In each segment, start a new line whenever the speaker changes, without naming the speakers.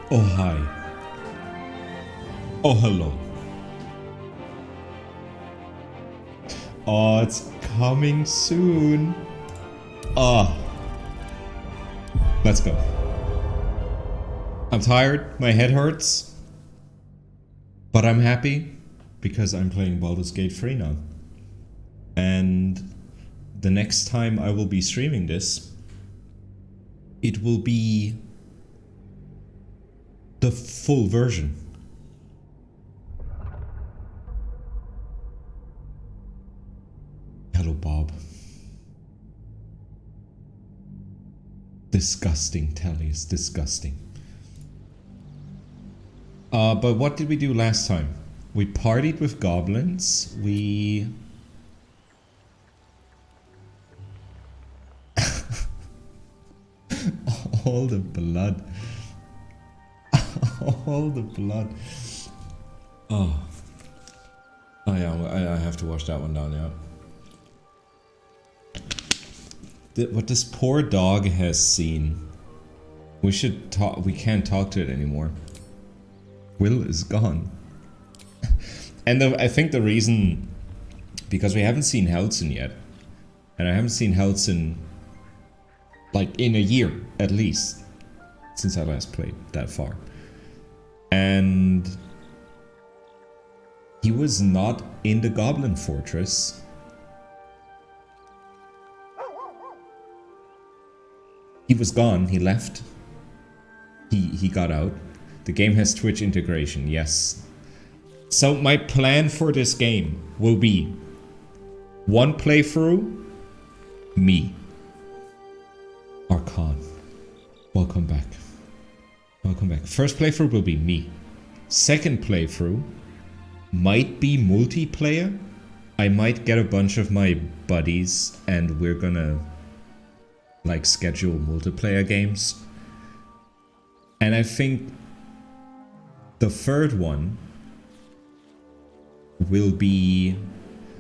Oh, hi. Oh, hello. Oh, it's coming soon. Ah, let's go. I'm tired, my head hurts, but I'm happy because I'm playing Baldur's Gate 3 now. And the next time I will be streaming this, it will be the full version. Hello, Bob. Disgusting, Telly is disgusting. But what did we do last time? We partied with goblins. We... all the blood. All the blood. Oh. Oh yeah, I have to wash that one down, yeah. What this poor dog has seen. We should talk. We can't talk to it anymore. Will is gone. And I think the reason, because we haven't seen Helson yet, and I haven't seen Helson like in a year at least since I last played that far, and he was not in the Goblin Fortress. He was gone. He left. He got out. The game has Twitch integration, yes. So my plan for this game will be one playthrough, me. Archon. Welcome back. Welcome back. First playthrough will be me. Second playthrough might be multiplayer. I might get a bunch of my buddies and we're gonna like schedule multiplayer games. And I think the third one will be...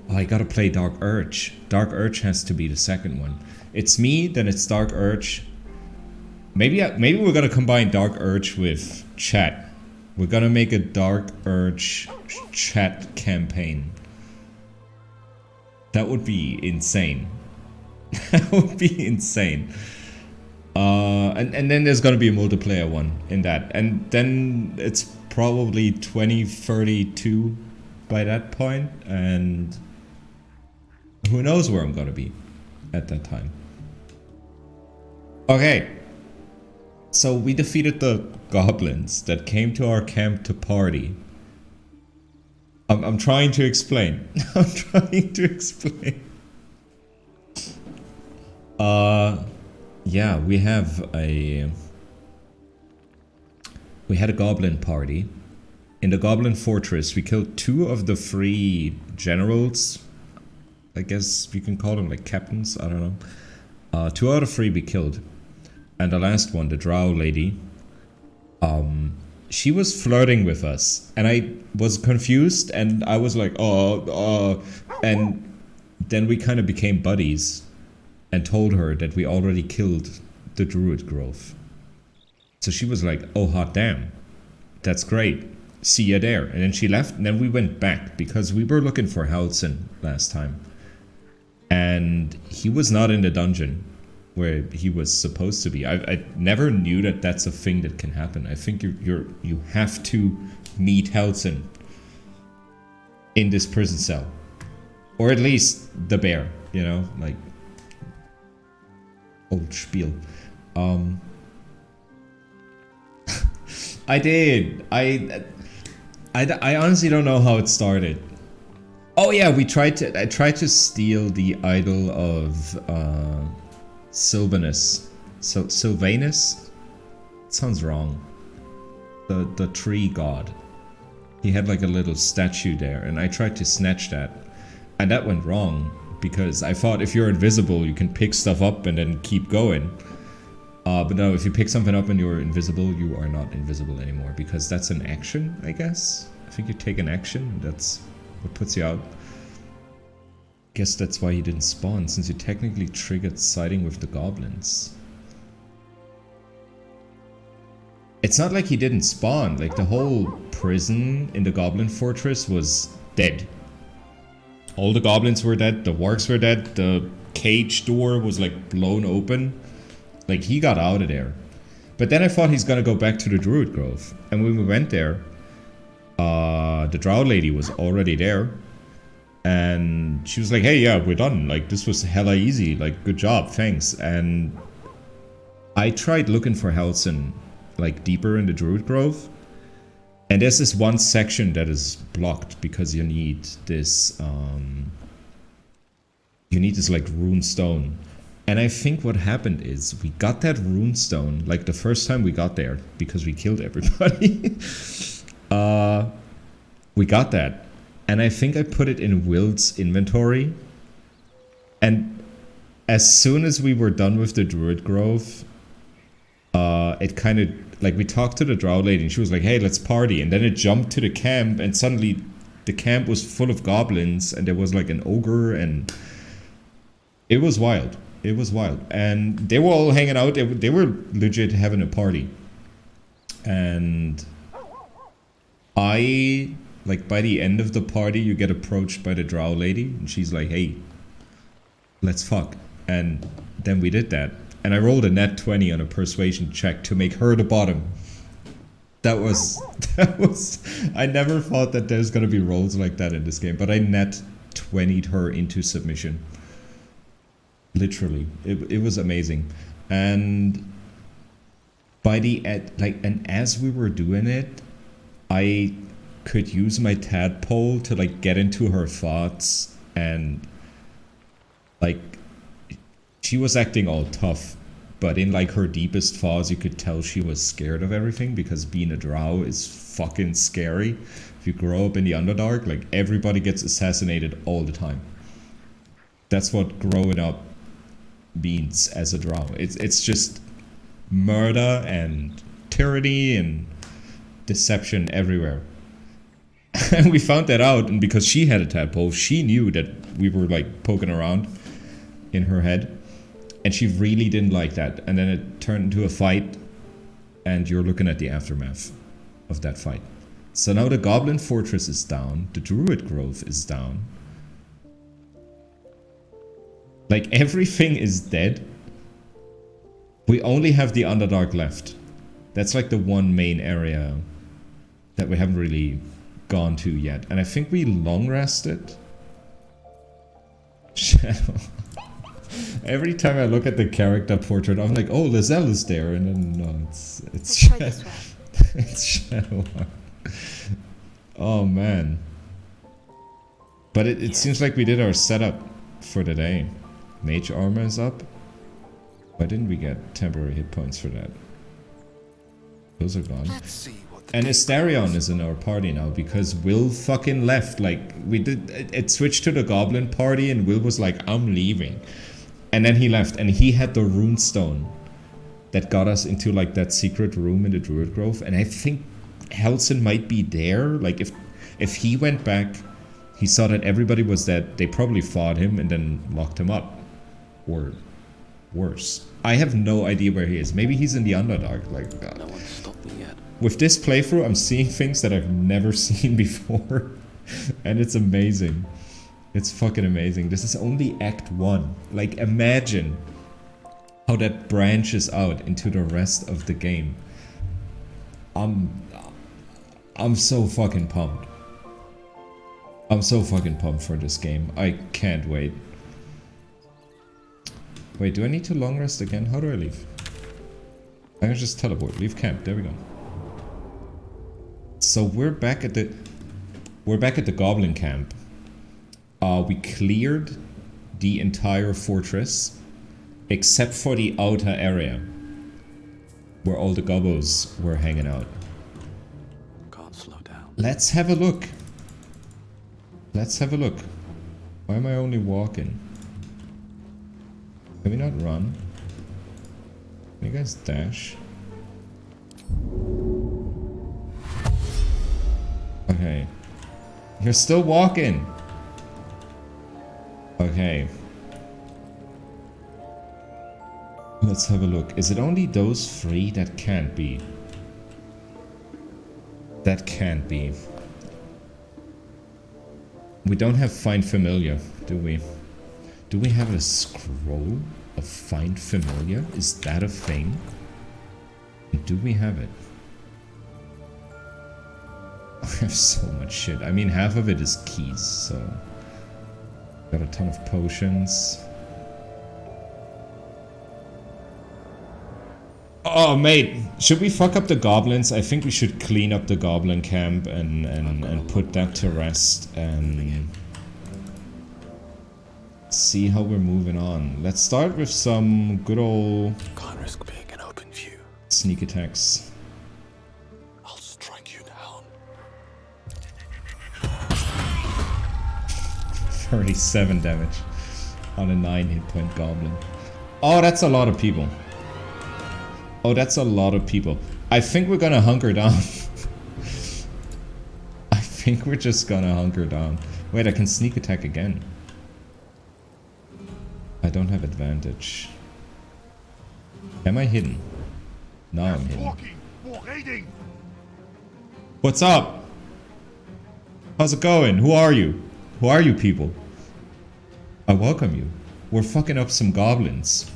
oh, I gotta play Dark Urge. Dark Urge has to be the second one. It's me, then it's Dark Urge. Maybe we're gonna combine Dark Urge with chat. We're gonna make a Dark Urge chat campaign. That would be insane. That would be insane. And then there's gonna be a multiplayer one in that. And then it's probably 2032 by that point, and who knows where I'm gonna be at that time. Okay. So we defeated the goblins that came to our camp to party. I'm trying to explain. I'm trying to explain. Yeah, we had a goblin party. In the Goblin Fortress, we killed 2 of the 3 generals. I guess you can call them like captains, I don't know. 2 out of 3 we killed. And the last one, the drow lady, she was flirting with us. And I was confused and I was like, and then we kind of became buddies and told her that we already killed the Druid Grove. So she was like, oh hot damn, that's great. See ya there. And then she left, and then we went back because we were looking for Helson last time. And he was not in the dungeon where he was supposed to be. I never knew that that's a thing that can happen. I think you have to meet Helson in this prison cell. Or at least the bear, you know, like old spiel. I did. I honestly don't know how it started. Oh yeah, I tried to steal the idol of Sylvanus. Sylvanus? It sounds wrong. The tree god. He had like a little statue there, and I tried to snatch that. And that went wrong, because I thought if you're invisible, you can pick stuff up and then keep going. But no, if you pick something up and you're invisible, you are not invisible anymore, because that's an action, I guess. I think you take an action, that's what puts you out. Guess that's why you didn't spawn, since you technically triggered siding with the goblins. It's not like he didn't spawn. Like, the whole prison in the Goblin Fortress was dead. All the goblins were dead, the wargs were dead, the cage door was like blown open. Like, he got out of there. But then I thought he's gonna go back to the Druid Grove. And when we went there, the drow lady was already there. And she was like, hey, yeah, we're done. Like, this was hella easy. Like, good job, thanks. And I tried looking for Helson, like, deeper in the Druid Grove. And there's this one section that is blocked because you need this, like, rune stone. And I think what happened is we got that rune stone, like, the first time we got there, because we killed everybody. We got that. And I think I put it in Wilt's inventory. And as soon as we were done with the Druid Grove, it kind of, like, we talked to the drow lady and she was like, hey, let's party. And then it jumped to the camp and suddenly the camp was full of goblins and there was like an ogre and it was wild. It was wild. And they were all hanging out. They were legit having a party. And like, by the end of the party, you get approached by the drow lady and she's like, hey, let's fuck. And then we did that. And I rolled a nat 20 on a persuasion check to make her the bottom. That was, I never thought that there's gonna be rolls like that in this game, but I nat 20'd her into submission. Literally. It was amazing. And by the end, like, and as we were doing it, I could use my tadpole to, like, get into her thoughts and, like, she was acting all tough, but in, like, her deepest thoughts, you could tell she was scared of everything because being a drow is fucking scary. If you grow up in the Underdark, like, everybody gets assassinated all the time. That's what growing up means as a drow. It's just murder and tyranny and deception everywhere. And we found that out, and because she had a tadpole, she knew that we were, like, poking around in her head. And she really didn't like that. And then it turned into a fight, and you're looking at the aftermath of that fight. So now the Goblin Fortress is down, the Druid Grove is down. Like, everything is dead. We only have the Underdark left. That's like the one main area that we haven't really gone to yet. And I think we long rested. Shadow. Every time I look at the character portrait, I'm like, oh, Lizelle is there. And then, no, it's Shadow. It's Shadow. Oh, man. But it seems like we did our setup for the day. Mage armor is up. Why didn't we get temporary hit points for that? Those are gone. And Asterion is in our party now because Will fucking left. Like, we did, it switched to the Goblin party and Will was like, I'm leaving. And then he left and he had the runestone that got us into, like, that secret room in the Druid Grove. And I think Helson might be there. Like, if he went back, he saw that everybody was dead. They probably fought him and then locked him up. Or worse. I have no idea where he is. Maybe he's in the Underdark. Like, God.
No one's stopped me yet.
With this playthrough, I'm seeing things that I've never seen before. And it's amazing. It's fucking amazing. This is only Act 1. Like, imagine how that branches out into the rest of the game. I'm so fucking pumped. I'm so fucking pumped for this game. I can't wait. Wait, do I need to long rest again? How do I leave? I can just teleport. Leave camp. There we go. So we're back at the Goblin camp. We cleared the entire fortress except for the outer area where all the gobos were hanging out.
Can't slow down.
Let's have a look. Let's have a look. Why am I only walking? Can we not run? Can you guys dash? Okay. You're still walking! Okay. Let's have a look. Is it only those three? That can't be. That can't be. We don't have Find Familiar, do we? Do we have a scroll of Find Familiar? Is that a thing? Do we have it? I have so much shit. I mean, half of it is keys, so... Got a ton of potions. Oh, mate, should we fuck up the goblins? I think we should clean up the goblin camp and put that to rest and see how we're moving on. Let's start with some good old
Can't risk being an open view.
sneak attacks.
I'll strike you down.
37 damage on a 9 hit point goblin. Oh, that's a lot of people. Oh, that's a lot of people. I think we're gonna hunker down. I think we're just gonna hunker down. Wait, I can sneak attack again. I don't have advantage. Am I hidden? Now I'm hidden. What's up? How's it going? Who are you? Who are you people? I welcome you. We're fucking up some goblins.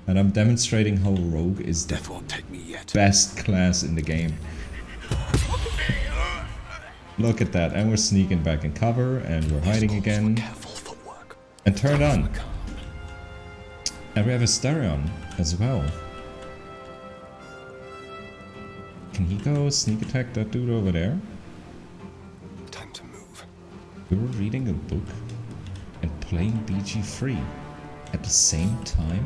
And I'm demonstrating how Rogue is the
Death won't take me yet.
best class in the game. Look at that, and we're sneaking back in cover, and we're hiding again.
Careful footwork.
And turned on. And we have a Stereon as well. Can he go sneak attack that dude over there?
Time to move.
We were reading a book and playing BG3 at the same time?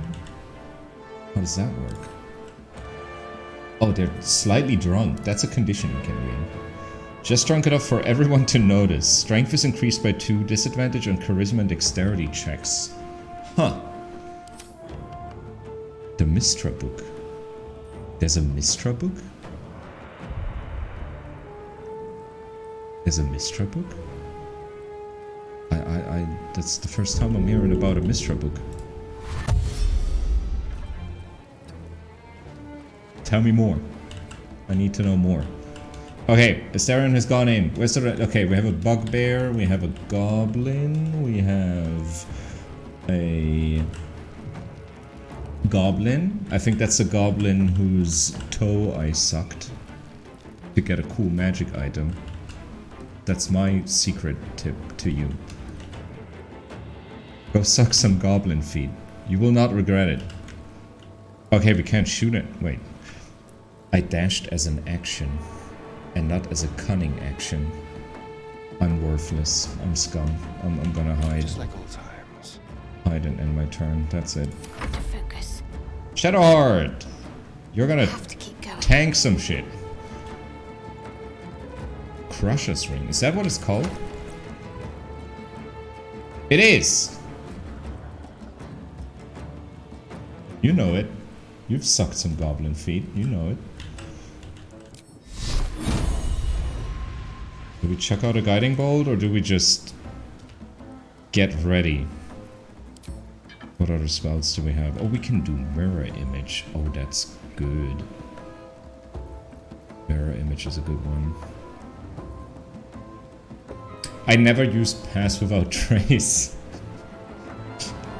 How does that work? Oh, they're slightly drunk. That's a condition you can win. Just drunk enough for everyone to notice. Strength is increased by 2, disadvantage on charisma and dexterity checks. Huh. The Mistra book. There's a Mistra book? There's a Mistra book? That's the first time I'm hearing about a Mistra book. Tell me more. I need to know more. Okay, Asterion has gone in. Where's the... Okay, we have a bugbear, we have a goblin, we have a goblin. I think that's a goblin whose toe I sucked to get a cool magic item. That's my secret tip to you. Go suck some goblin feet. You will not regret it. Okay, we can't shoot it. Wait. I dashed as an action, and not as a cunning action. I'm worthless. I'm scum. I'm gonna hide.
Just like old times.
Hide and end my turn. That's it.
To focus.
Shadowheart! You're gonna
Have to keep going.
tank some shit. Crusher's Ring. Is that what it's called? It is! You know it. You've sucked some goblin feet. You know it. Do we check out a guiding bolt or do we just get ready? What other spells do we have? Oh, we can do mirror image. Oh, that's good. Mirror image is a good one. I never used Pass Without Trace.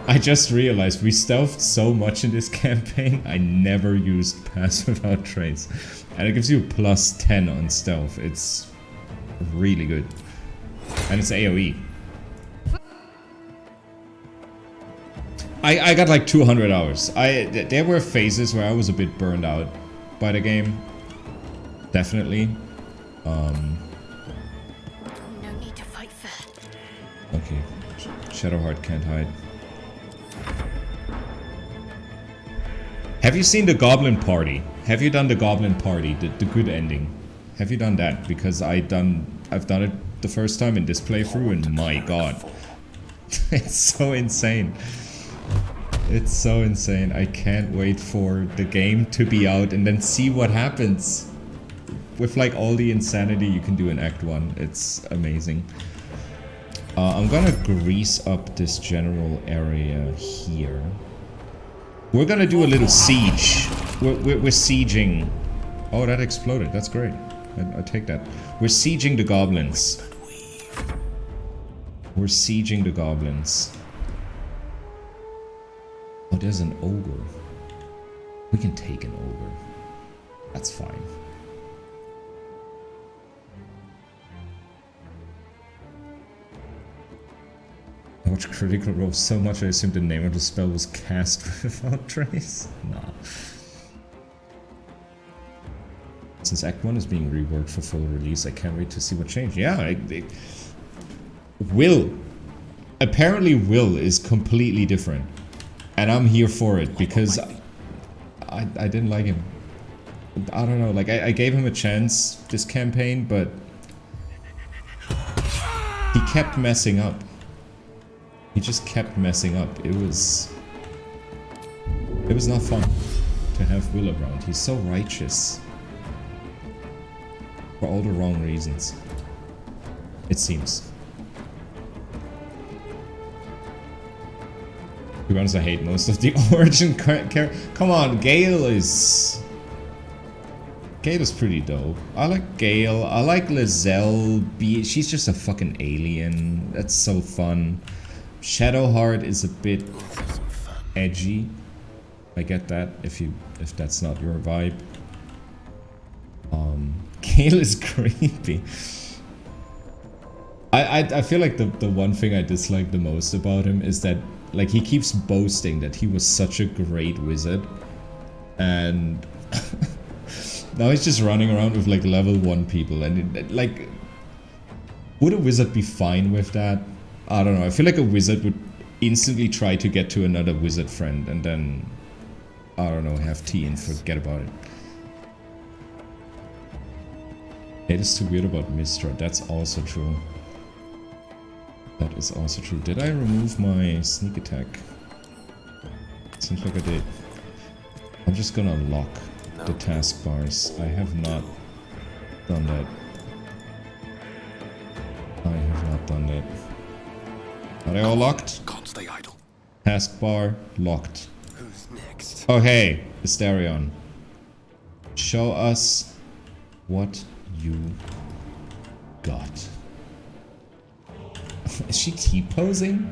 I just realized we stealthed so much in this campaign, I never used Pass Without Trace. And it gives you plus 10 on stealth. It's really good. And it's AoE. I got like 200 hours. There were phases where I was a bit burned out by the game. Definitely.
No need to fight fair.
Okay. Shadowheart can't hide. Have you seen the Goblin Party? Have you done the Goblin Party? The good ending? Have you done that? Because I've done it the first time in this playthrough and my god. It's so insane. It's so insane. I can't wait for the game to be out and then see what happens. With like all the insanity you can do in Act 1. It's amazing. I'm gonna grease up this general area here. We're gonna do a little siege. We're sieging. Oh, that exploded. That's great. I take that. We're sieging the goblins. We're sieging the goblins. Oh, there's an ogre. We can take an ogre. That's fine. I watched Critical Role so much I assumed the name of the spell was cast without trace. Nah. Since Act 1 is being reworked for full release, I can't wait to see what changed. Yeah, Will. Apparently Will is completely different. And I'm here for it because I didn't like him. I don't know, like I gave him a chance this campaign, but he kept messing up. He just kept messing up. It was not fun to have Will around. He's so righteous. For all the wrong reasons. It seems. To be honest, I hate most of the origin character. Come on, Gale is pretty dope. I like Gale. I like Lizelle. She's just a fucking alien. That's so fun. Shadowheart is a bit edgy. I get that if that's not your vibe. Gale is creepy. I feel like the one thing I dislike the most about him is that like he keeps boasting that he was such a great wizard, and now he's just running around with like level 1 people, and like, would a wizard be fine with that? I don't know. I feel like a wizard would instantly try to get to another wizard friend and then, I don't know, have tea and forget about it. It is too weird about Mistra. That's also true. That is also true. Did I remove my sneak attack? Seems like I did. I'm just gonna lock the taskbars. I have not done that. I have not done that. Are they all locked?
Can't stay idle.
Taskbar locked.
Who's next?
Oh hey, Asterion. Show us what you got. Is she T-posing?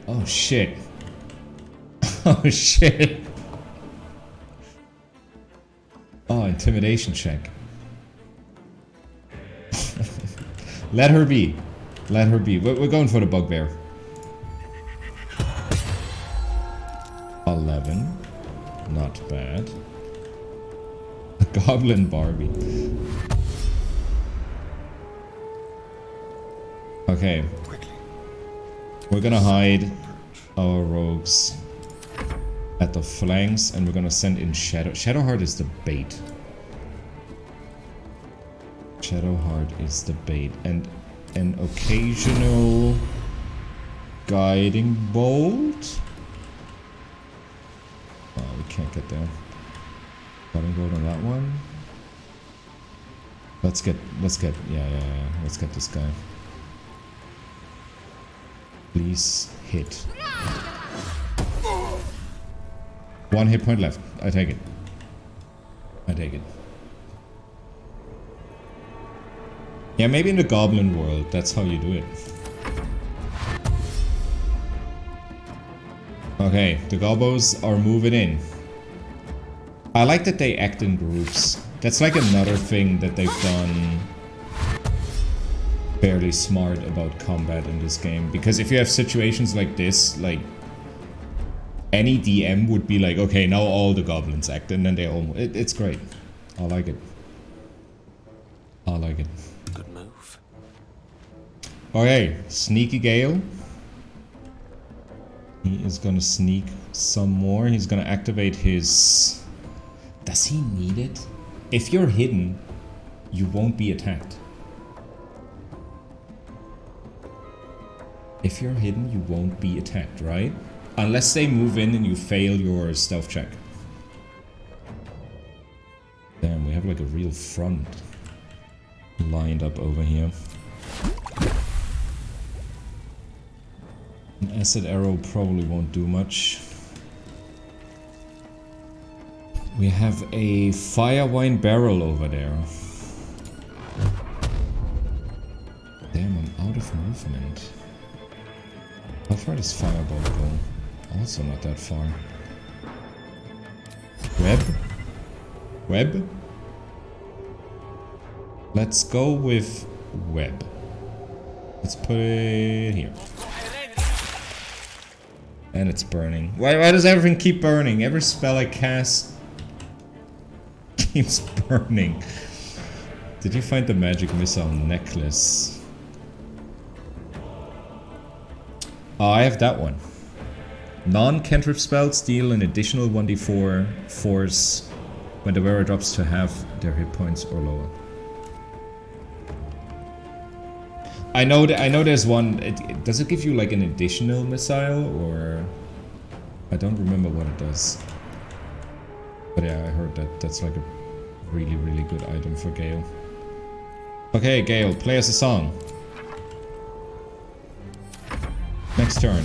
Oh shit. Oh shit. Oh, intimidation check. Let her be. Let her be. We're going for the bugbear. 11. Not bad. A goblin Barbie. Okay. We're gonna hide our rogues at the flanks and we're gonna send in Shadowheart is the bait. Shadowheart is the bait. And an occasional guiding bolt. Oh, we can't get there. Guiding bolt on that one. Let's get, yeah. Let's get this guy. Please hit. 1 hit point left. I take it. I take it. Yeah, maybe in the goblin world, that's how you do it. Okay, the gobos are moving in. I like that they act in groups. That's like another thing that they've done fairly smart about combat in this game. Because if you have situations like this, like any DM would be like, okay, now all the goblins act, and then they all... It's great. I like it. I like it.
Good move.
Okay, Sneaky Gale. He is gonna sneak some more. He's gonna activate his... Does he need it? If you're hidden, you won't be attacked. If you're hidden, you won't be attacked, right? Unless they move in and you fail your stealth check. Damn, we have like a real front lined up over here. An acid arrow probably won't do much. We have a fire wine barrel over there. Out of movement. How far does Fireball go? Also not that far. Web? Web? Let's go with web. Let's put it here. And it's burning. Why does everything keep burning? Every spell I cast keeps burning. Did you find the magic missile necklace? Oh, I have that one. Non-cantrip spells deal an additional 1d4 force when the wearer drops to half their hit points or lower. I know there's one. Does it give you like an additional missile, or I don't remember what it does. But yeah, I heard that that's like a really, really good item for Gale. Okay, Gale, play us a song. Next turn.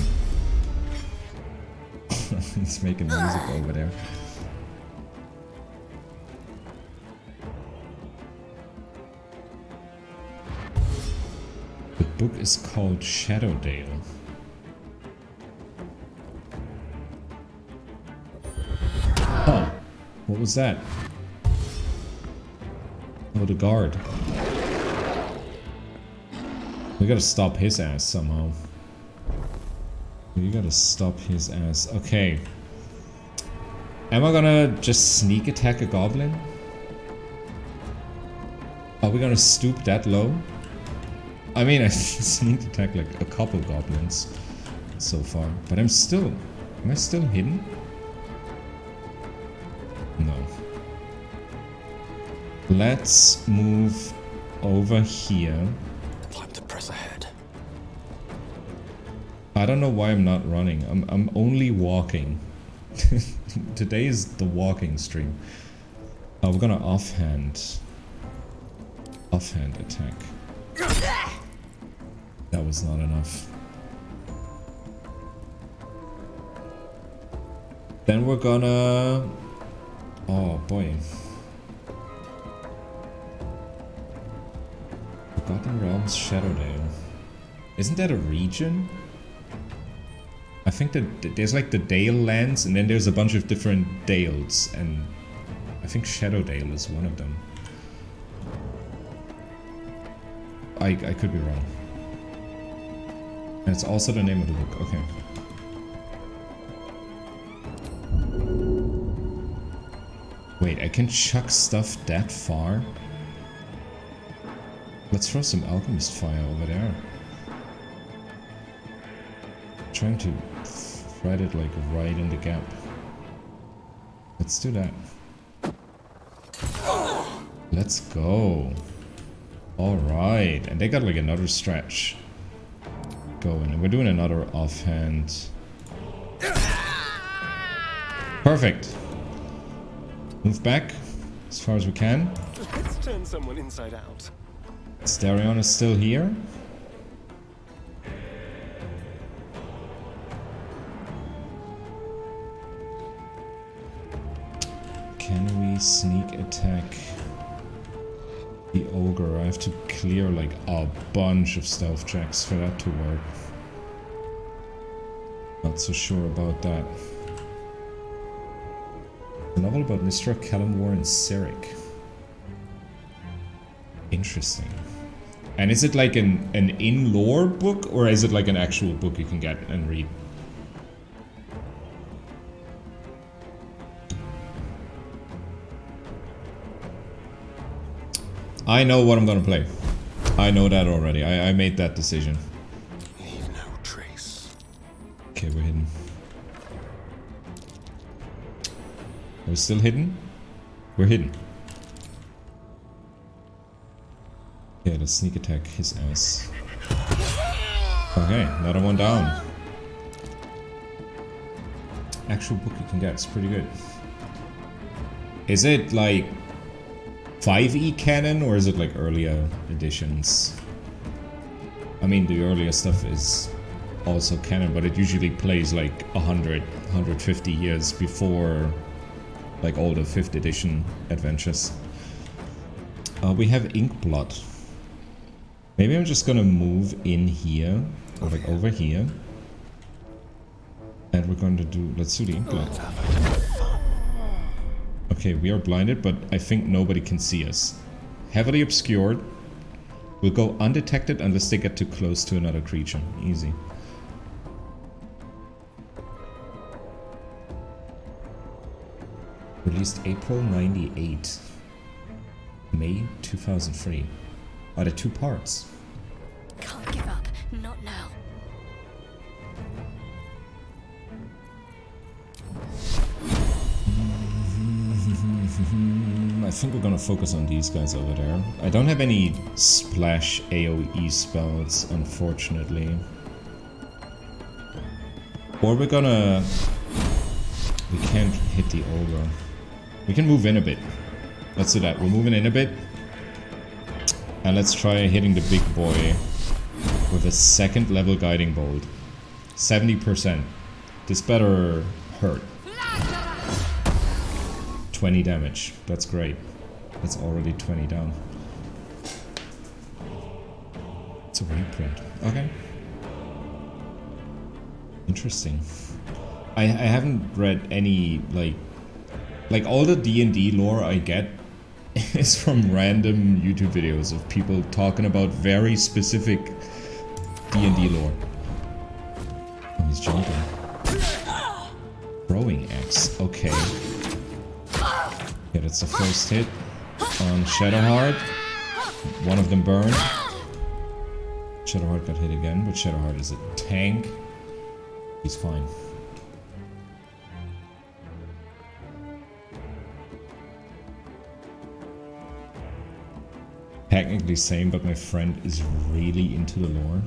He's making music over there. The book is called Shadowdale. Huh. What was that? Oh, the guard. We gotta stop his ass somehow. We gotta stop his ass. Okay. Am I gonna just sneak attack a goblin? Are we gonna stoop that low? I mean, I sneak attack like a couple goblins so far, but I'm still... Am I still hidden? No. Let's move over here.
Time to press ahead.
I don't know why I'm not running. I'm only walking. Today is the walking stream. Oh, we're gonna offhand attack. That was not enough. Then we're gonna... Oh boy. Forgotten Realms Shadowdale. Isn't that a region? I think that there's like the Dale lands, and then there's a bunch of different Dales, and I think Shadowdale is one of them. I could be wrong. And it's also the name of the book. Okay. Wait, I can chuck stuff that far? Let's throw some alchemist fire over there. Trying to thread it like right in the gap. Let's do that. Let's go. Alright, and they got like another stretch going, and we're doing another offhand. Perfect. Move back as far as we can.
Let's turn someone inside out.
Starion is still here. Can we sneak attack the ogre? I have to clear like a bunch of stealth checks for that to work. Not so sure about that. A novel about Mystra, Kalimwar, and Sirik. Interesting. And is it like an in-lore book, or is it like an actual book you can get and read? I know what I'm gonna play. I know that already. I made that decision.
Leave no trace.
Okay, we're hidden. Are we still hidden? We're hidden. Yeah, let's sneak attack his ass. Okay, another one down. Actual book you can get, it's pretty good. Is it like 5e canon, or is it like earlier editions? I mean, the earlier stuff is also canon, but it usually plays like 100, 150 years before like all the 5th edition adventures. We have Inkblood. Maybe I'm just gonna move in here, or like over here. And we're going to do, let's do the inkblot. Okay, we are blinded, but I think nobody can see us. Heavily obscured. We'll go undetected unless they get too close to another creature. Easy. Released April 98. May 2003. Are there 2 parts?
Can't give up. Not now.
I think we're gonna focus on these guys over there. I don't have any splash AoE spells, unfortunately. Or we're gonna... We can't hit the ogre. We can move in a bit. Let's do that. We're moving in a bit. And let's try hitting the big boy with a 2nd level guiding bolt. 70%. This better hurt. 20 damage. That's great. That's already 20 down. It's a reprint. Okay. Interesting. I haven't read any, like all the D&D lore I get is from random YouTube videos of people talking about very specific D&D lore. Oh, he's jumping. Throwing axe. Okay. Yeah, that's the first hit on Shadowheart. One of them burned. Shadowheart got hit again, but Shadowheart is a tank. He's fine. Technically same, but my friend is really into the lore.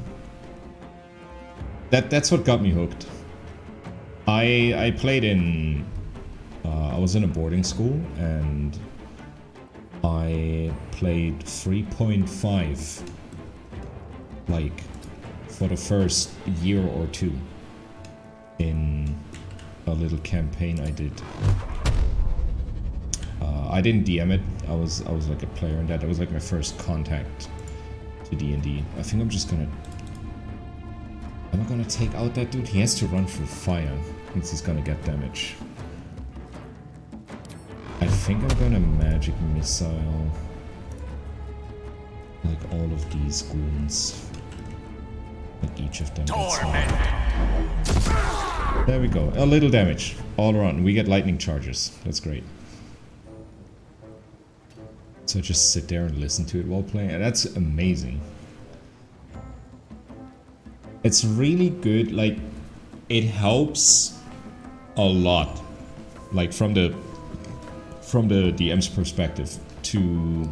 That's what got me hooked. I played in... I was in a boarding school and I played 3.5 like for the first year or 2 in a little campaign I did. I didn't DM it. I was like a player in that. That was like my first contact to D&D. I think I'm just gonna... Am I gonna take out that dude? He has to run through fire. Means he's gonna get damage. I think I'm gonna magic missile like all of these goons. Like each of them. There we go. A little damage all around. We get lightning charges. That's great. So just sit there and listen to it while playing. And that's amazing. It's really good. Like, it helps a lot. Like from the DM's perspective to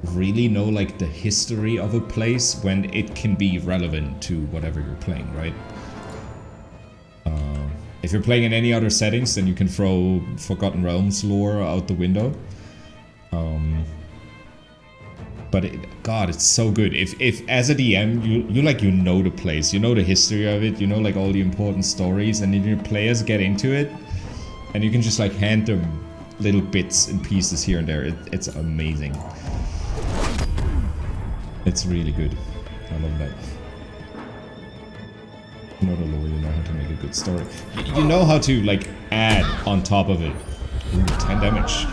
really know like the history of a place when it can be relevant to whatever you're playing, right? If you're playing in any other settings, then you can throw Forgotten Realms lore out the window. But God, it's so good. If as a DM you know the place, you know the history of it, you know like all the important stories, and then your players get into it, and you can just like hand them little bits and pieces here and there. It's amazing. It's really good. I love that. You know the lore, you know how to make a good story. You know how to like add on top of it. Ooh, 10 damage.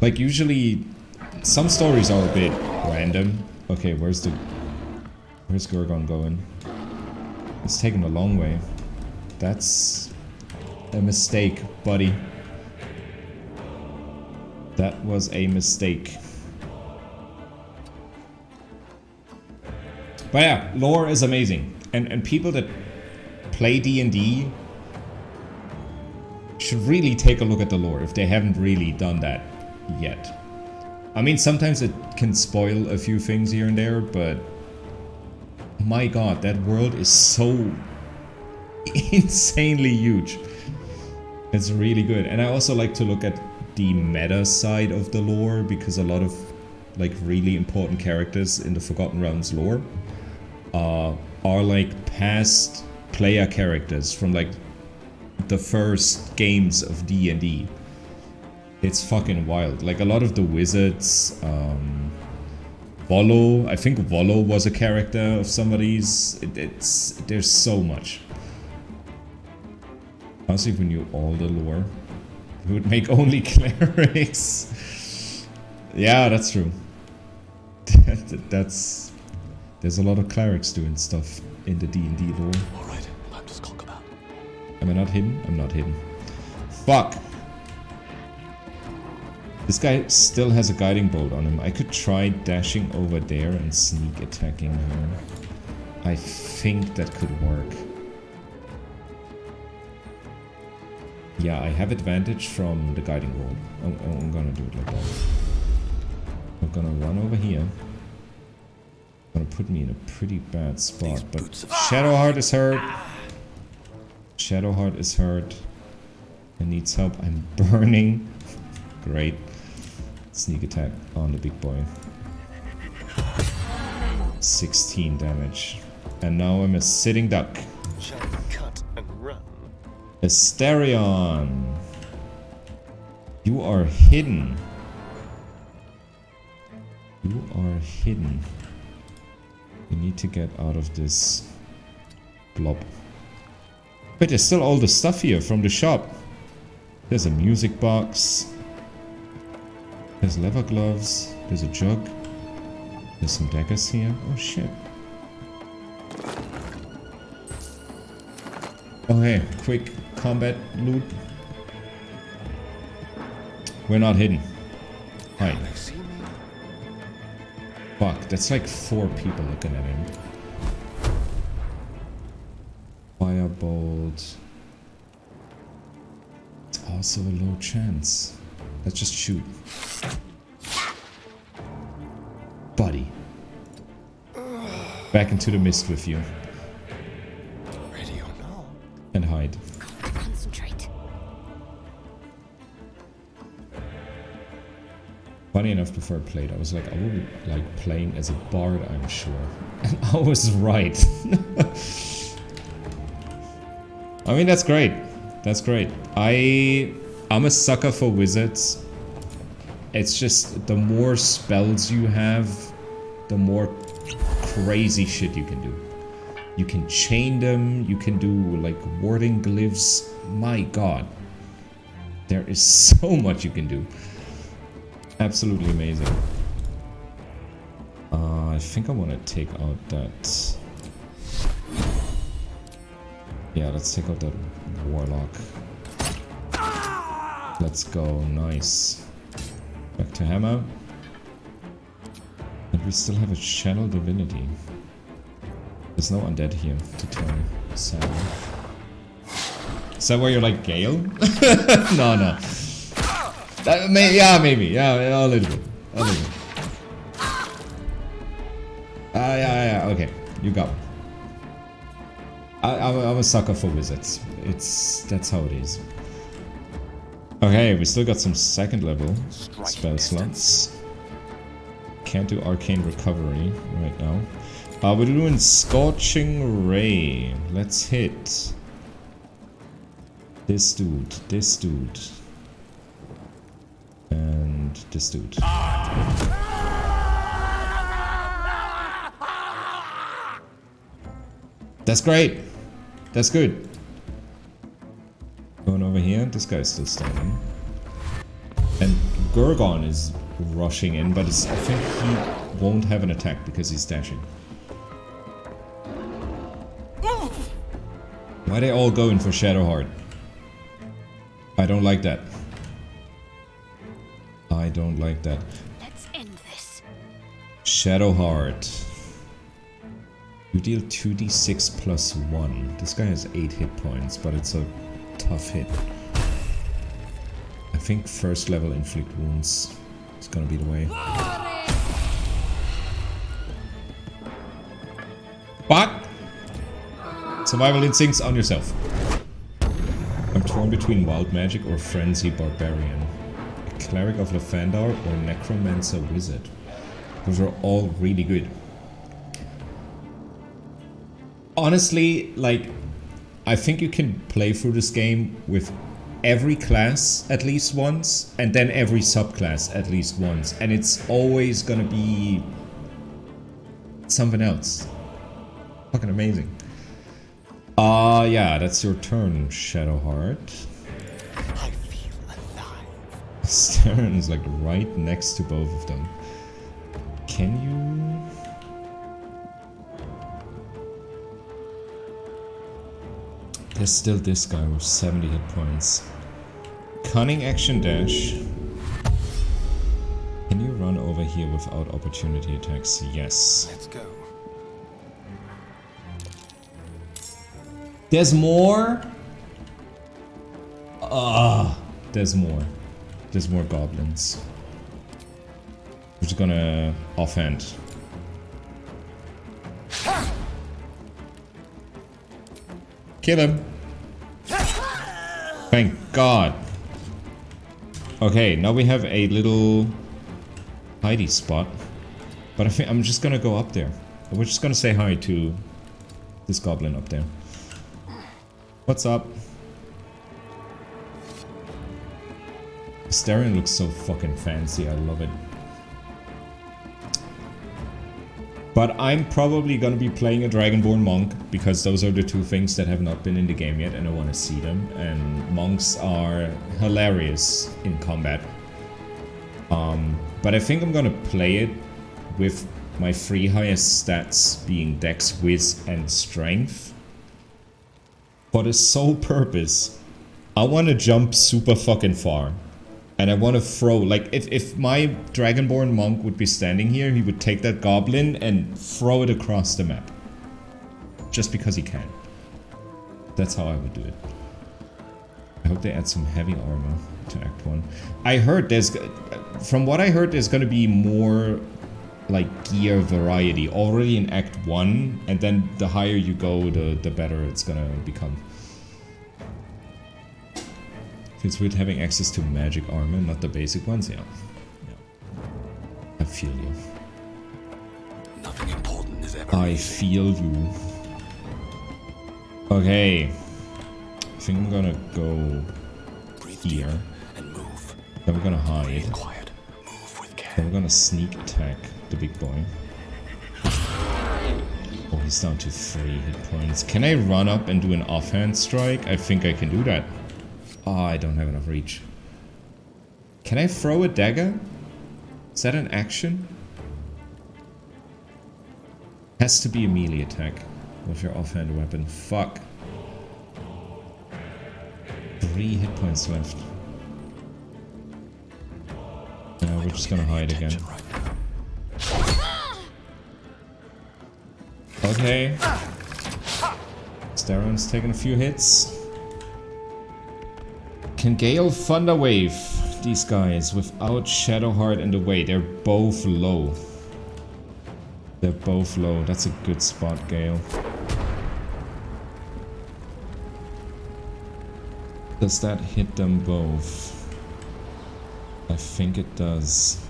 Like usually, some stories are a bit random. Okay, where's Gorgon going? It's taking a long way. That's a mistake, buddy. That was a mistake. But yeah, lore is amazing. And people that play D&D should really take a look at the lore if they haven't really done that yet. I mean, sometimes it can spoil a few things here and there, but my god, that world is so insanely huge. It's really good. And I also like to look at the meta side of the lore, because a lot of like really important characters in the Forgotten Realms lore are like past player characters from like the first games of D&D. It's fucking wild. Like a lot of the wizards, Volo, I think Volo was a character of somebody's. There's so much. Honestly, if we knew all the lore, we would make only clerics. Yeah, that's true. There's a lot of clerics doing stuff in the D&D lore.
Alright, time to skulk about.
Am I not hidden? I'm not hidden. Fuck! This guy still has a guiding bolt on him. I could try dashing over there and sneak attacking him. I think that could work. Yeah, I have advantage from the guiding bolt. I'm gonna do it like that. I'm gonna run over here. Gonna put me in a pretty bad spot, but Shadowheart is hurt. Shadowheart is hurt. And needs help. I'm burning. Great. Sneak attack on the big boy. 16 damage. And now I'm a sitting duck.
Shall we cut and run?
Asterion. You are hidden. You are hidden. We need to get out of this blob. Wait, there's still all the stuff here from the shop. There's a music box. There's leather gloves. There's a jug. There's some daggers here. Oh shit. Oh hey, quick combat loot. We're not hidden. Hide.
They see me?
Fuck, that's like 4 people looking at him. Firebolt. It's also a low chance. Let's just shoot. Buddy. Back into the mist with you.
Ready or not?
And hide.
Concentrate.
Funny enough, before I played, I was like, I would like playing as a bard, I'm sure. And I was right. I mean, that's great. That's great. I'm a sucker for wizards. It's just the more spells you have, the more crazy shit you can do. You can chain them, you can do like warding glyphs. My god. There is so much you can do. Absolutely amazing. I think I want to take out that... Yeah, let's take out that warlock. Let's go, nice. Back to hammer. And we still have a channel divinity. There's no undead here to turn. Sad. Is that where you're like Gale? No, no. Yeah, maybe. Yeah, a little bit. A little bit. Yeah, okay. You got it. I'm a sucker for wizards. That's how it is. Okay, we still got some second level spell slots. Can't do arcane recovery right now. We're doing Scorching Ray. Let's hit this dude, and this dude. That's great. That's good. Going over here, this guy's still standing. And Gorgon is rushing in, but I think he won't have an attack because he's dashing. Why are they all going for Shadowheart? I don't like that. I don't like that.
Let's end this.
Shadowheart. You deal 2d6 plus 1. This guy has 8 hit points, but it's a tough hit. I think first level inflict wounds is gonna be the way. Fuck! Survival instincts on yourself. I'm torn between wild magic or frenzy barbarian. A cleric of Lathandar or necromancer wizard. Those are all really good. Honestly, like, I think you can play through this game with every class at least once, and then every subclass at least once, and it's always gonna be something else. Fucking amazing. Yeah, that's your turn, Shadowheart.
I feel alive.
Staren is like right next to both of them. Can you? There's still this guy with 70 hit points. Cunning action dash. Can you run over here without opportunity attacks? Yes.
Let's go.
There's more? There's more. There's more goblins. We're just gonna offhand. Kill him. Thank God. Okay, now we have a little hidey spot. But I think I'm just gonna go up there. We're just gonna say hi to this goblin up there. What's up? Starion looks so fucking fancy, I love it. But I'm probably gonna be playing a Dragonborn monk, because those are the two things that have not been in the game yet and I want to see them. And monks are hilarious in combat. But I think I'm gonna play it with my three highest stats being Dex, Whiz, and Strength. For the sole purpose, I want to jump super fucking far. And I want to throw, like, if my Dragonborn monk would be standing here, he would take that goblin and throw it across the map. Just because he can. That's how I would do it. I hope they add some heavy armor to Act 1. I heard there's, from what I heard, there's gonna be more, like, gear variety already in Act 1, and then the higher you go, the better it's gonna become. It's weird having access to magic armor, not the basic ones, yeah. I feel you.
Nothing important is ever
I
easy.
feel you. Okay. I think I'm gonna go
Breathe
here.
deep and move.
Then we're gonna hide.
Breathe quiet. Move with care.
Then we're gonna sneak attack the big boy. Oh, he's down to 3 hit points. Can I run up and do an offhand strike? I think I can do that. Oh, I don't have enough reach. Can I throw a dagger? Is that an action? Has to be a melee attack with your offhand weapon. Fuck. 3 hit points left. Now we're just gonna hide again. Okay. Starion's taking a few hits. Can Gale Thunder Wave these guys without Shadowheart in the way? They're both low. They're both low. That's a good spot, Gale. Does that hit them both? I think it does.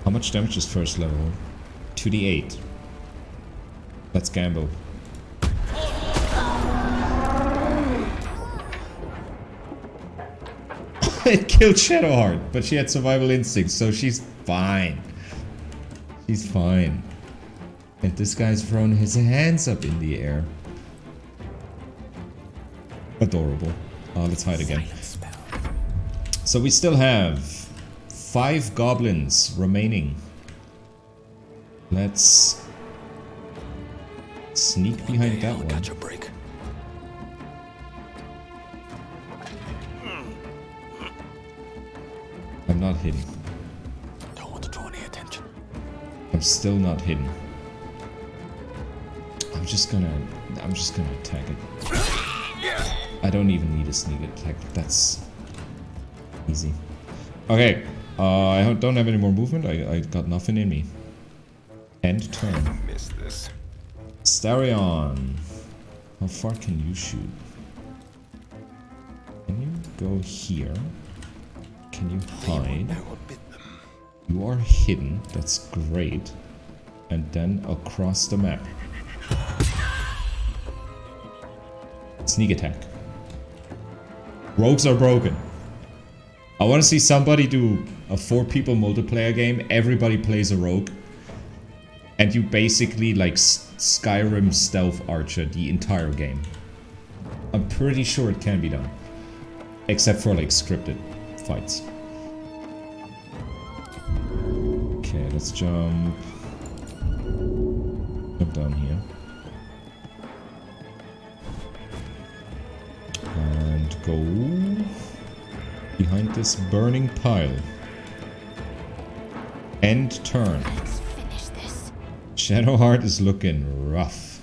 How much damage is first level? 2d8. Let's gamble. It killed Shadowheart, but she had survival instincts, so she's fine. She's fine. And this guy's thrown his hands up in the air. Adorable. Let's hide again. So we still have 5 goblins remaining. Let's sneak behind that one.
Catch a break.
I'm not hidden.
Don't want to draw any attention.
I'm still not hidden. I'm just gonna attack it. I don't even need a sneak attack. That's easy. Okay. I don't have any more movement. I got nothing in me. End turn.
Missed this.
Starion. How far can you shoot? Can you go here? Can you hide?
Now bit them.
You are hidden. That's great. And then across the map. Rogues are broken. I want to see somebody do a 4-people multiplayer game. Everybody plays a rogue. And you basically like Skyrim stealth archer the entire game. I'm pretty sure it can be done. Except for like scripted fights. Okay, let's jump. Jump down here. And go behind this burning pile. And turn.
Let's finish this.
Shadowheart is looking rough.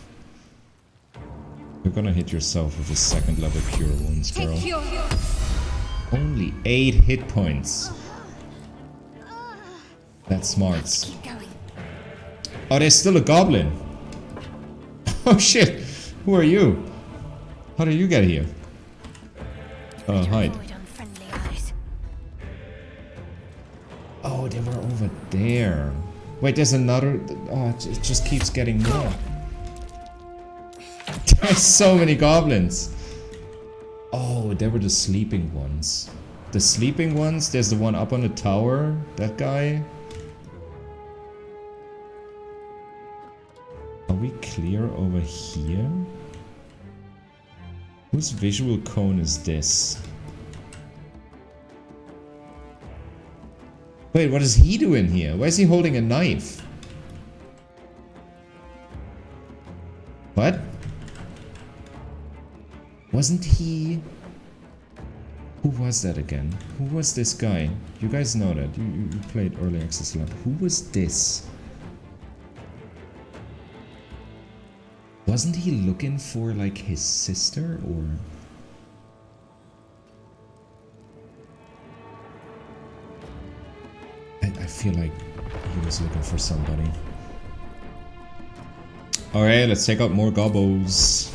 You're gonna hit yourself with a 2nd level cure wounds, girl.
Take your...
Only 8 hit points. That's smart.
Keep going.
Oh, there's still a goblin. Oh shit. Who are you? How did you get here? Hide.
Avoid unfriendly eyes.
Oh, they were over there. Wait, there's another. Oh, it just keeps getting more. There's so many goblins. Oh, they were the sleeping ones. The sleeping ones, there's the one up on the tower. That guy. Are we clear over here? Whose visual cone is this? Wait, what is he doing here? Why is he holding a knife? What? Wasn't he... Who was that again? Who was this guy? You guys know that. You played early access a lot. Who was this? Wasn't he looking for like his sister or... I feel like he was looking for somebody. Alright, let's take out more gobos.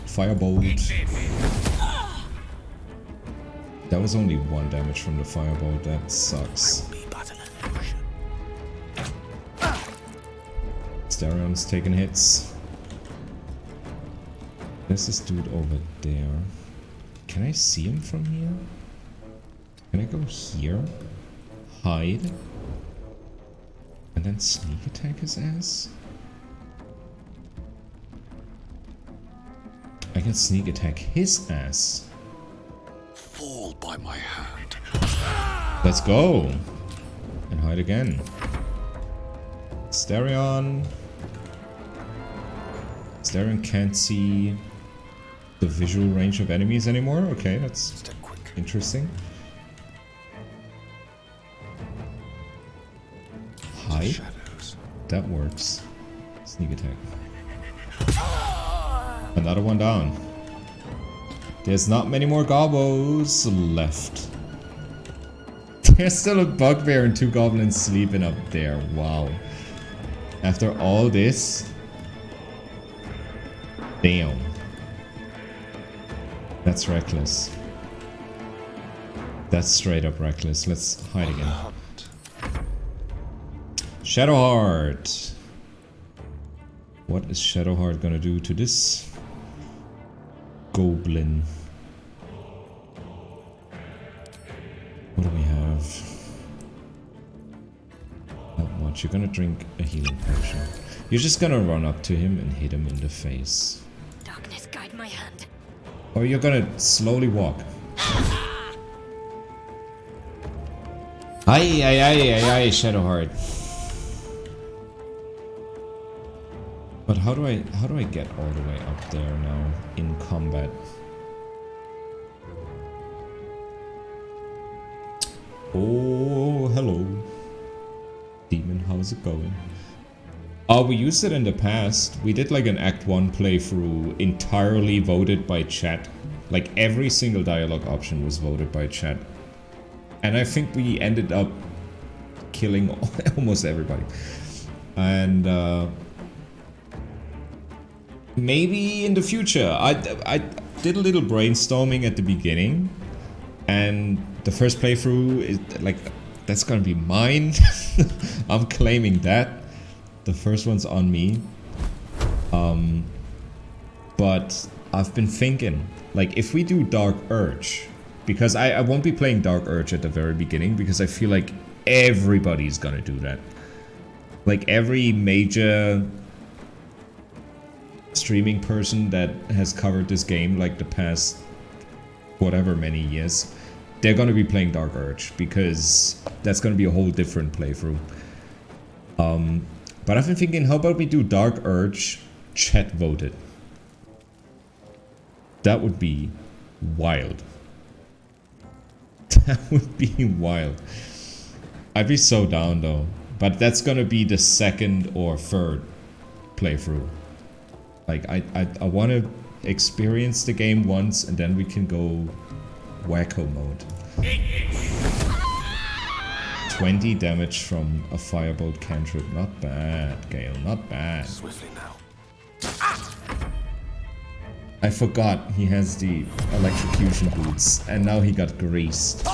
Firebolt. That was only 1 damage from the firebolt. That sucks. Starion's taking hits. There's this dude over there. Can I see him from here? Can I go here? Hide? And then sneak attack his ass? I can sneak attack his ass.
Fall by my hand.
Let's go! And hide again. Starion. Starion can't see the visual range of enemies anymore. Okay, that's interesting. Hide? That works. Sneak attack. Another one down. There's not many more gobos left. There's still a bugbear and 2 goblins sleeping up there. Wow. After all this... Damn. That's reckless. That's straight up reckless. Let's hide again. Shadowheart. What is Shadowheart gonna do to this goblin? What do we have? Not much. You're gonna drink a healing potion. You're just gonna run up to him and hit him in the face.
Darkness guide my hand.
Or you're gonna slowly walk. Aye, aye, aye, aye, aye, Shadowheart. But how do I get all the way up there now in combat? Oh, hello. Demon, how's it going? Oh, we used it in the past. We did like an Act 1 playthrough entirely voted by chat. Like every single dialogue option was voted by chat. And I think we ended up killing almost everybody. And maybe in the future. I did a little brainstorming at the beginning. And the first playthrough is like, that's gonna be mine. I'm claiming that. The first one's on me. But I've been thinking, like, if we do Dark Urge, because I won't be playing Dark Urge at the very beginning, because I feel like everybody's gonna do that. Like, every major streaming person that has covered this game, like, the past whatever many years, they're gonna be playing Dark Urge, because that's gonna be a whole different playthrough. But I've been thinking, how about we do Dark Urge chat voted? That would be wild. That would be wild. I'd be so down though. But that's gonna be the second or third playthrough. Like, I want to experience the game once and then we can go wacko mode. 20 damage from a firebolt cantrip. Not bad, Gale. Not bad.
Swiftly now.
I forgot he has the electrocution boots, and now he got greased.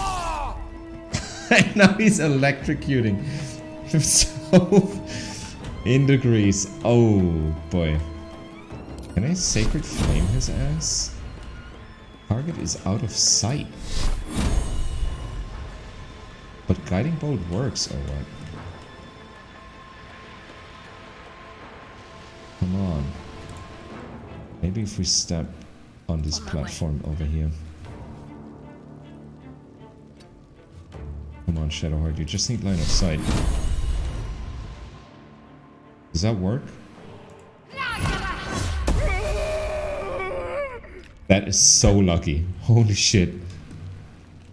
And now he's electrocuting himself in the grease. Oh boy. Can I Sacred Flame his ass? Target is out of sight. But Guiding Bolt works, or what? Come on. Maybe if we step on this platform over here. Come on, Shadowheart, you just need line of sight. Does that work? That is so lucky. Holy shit.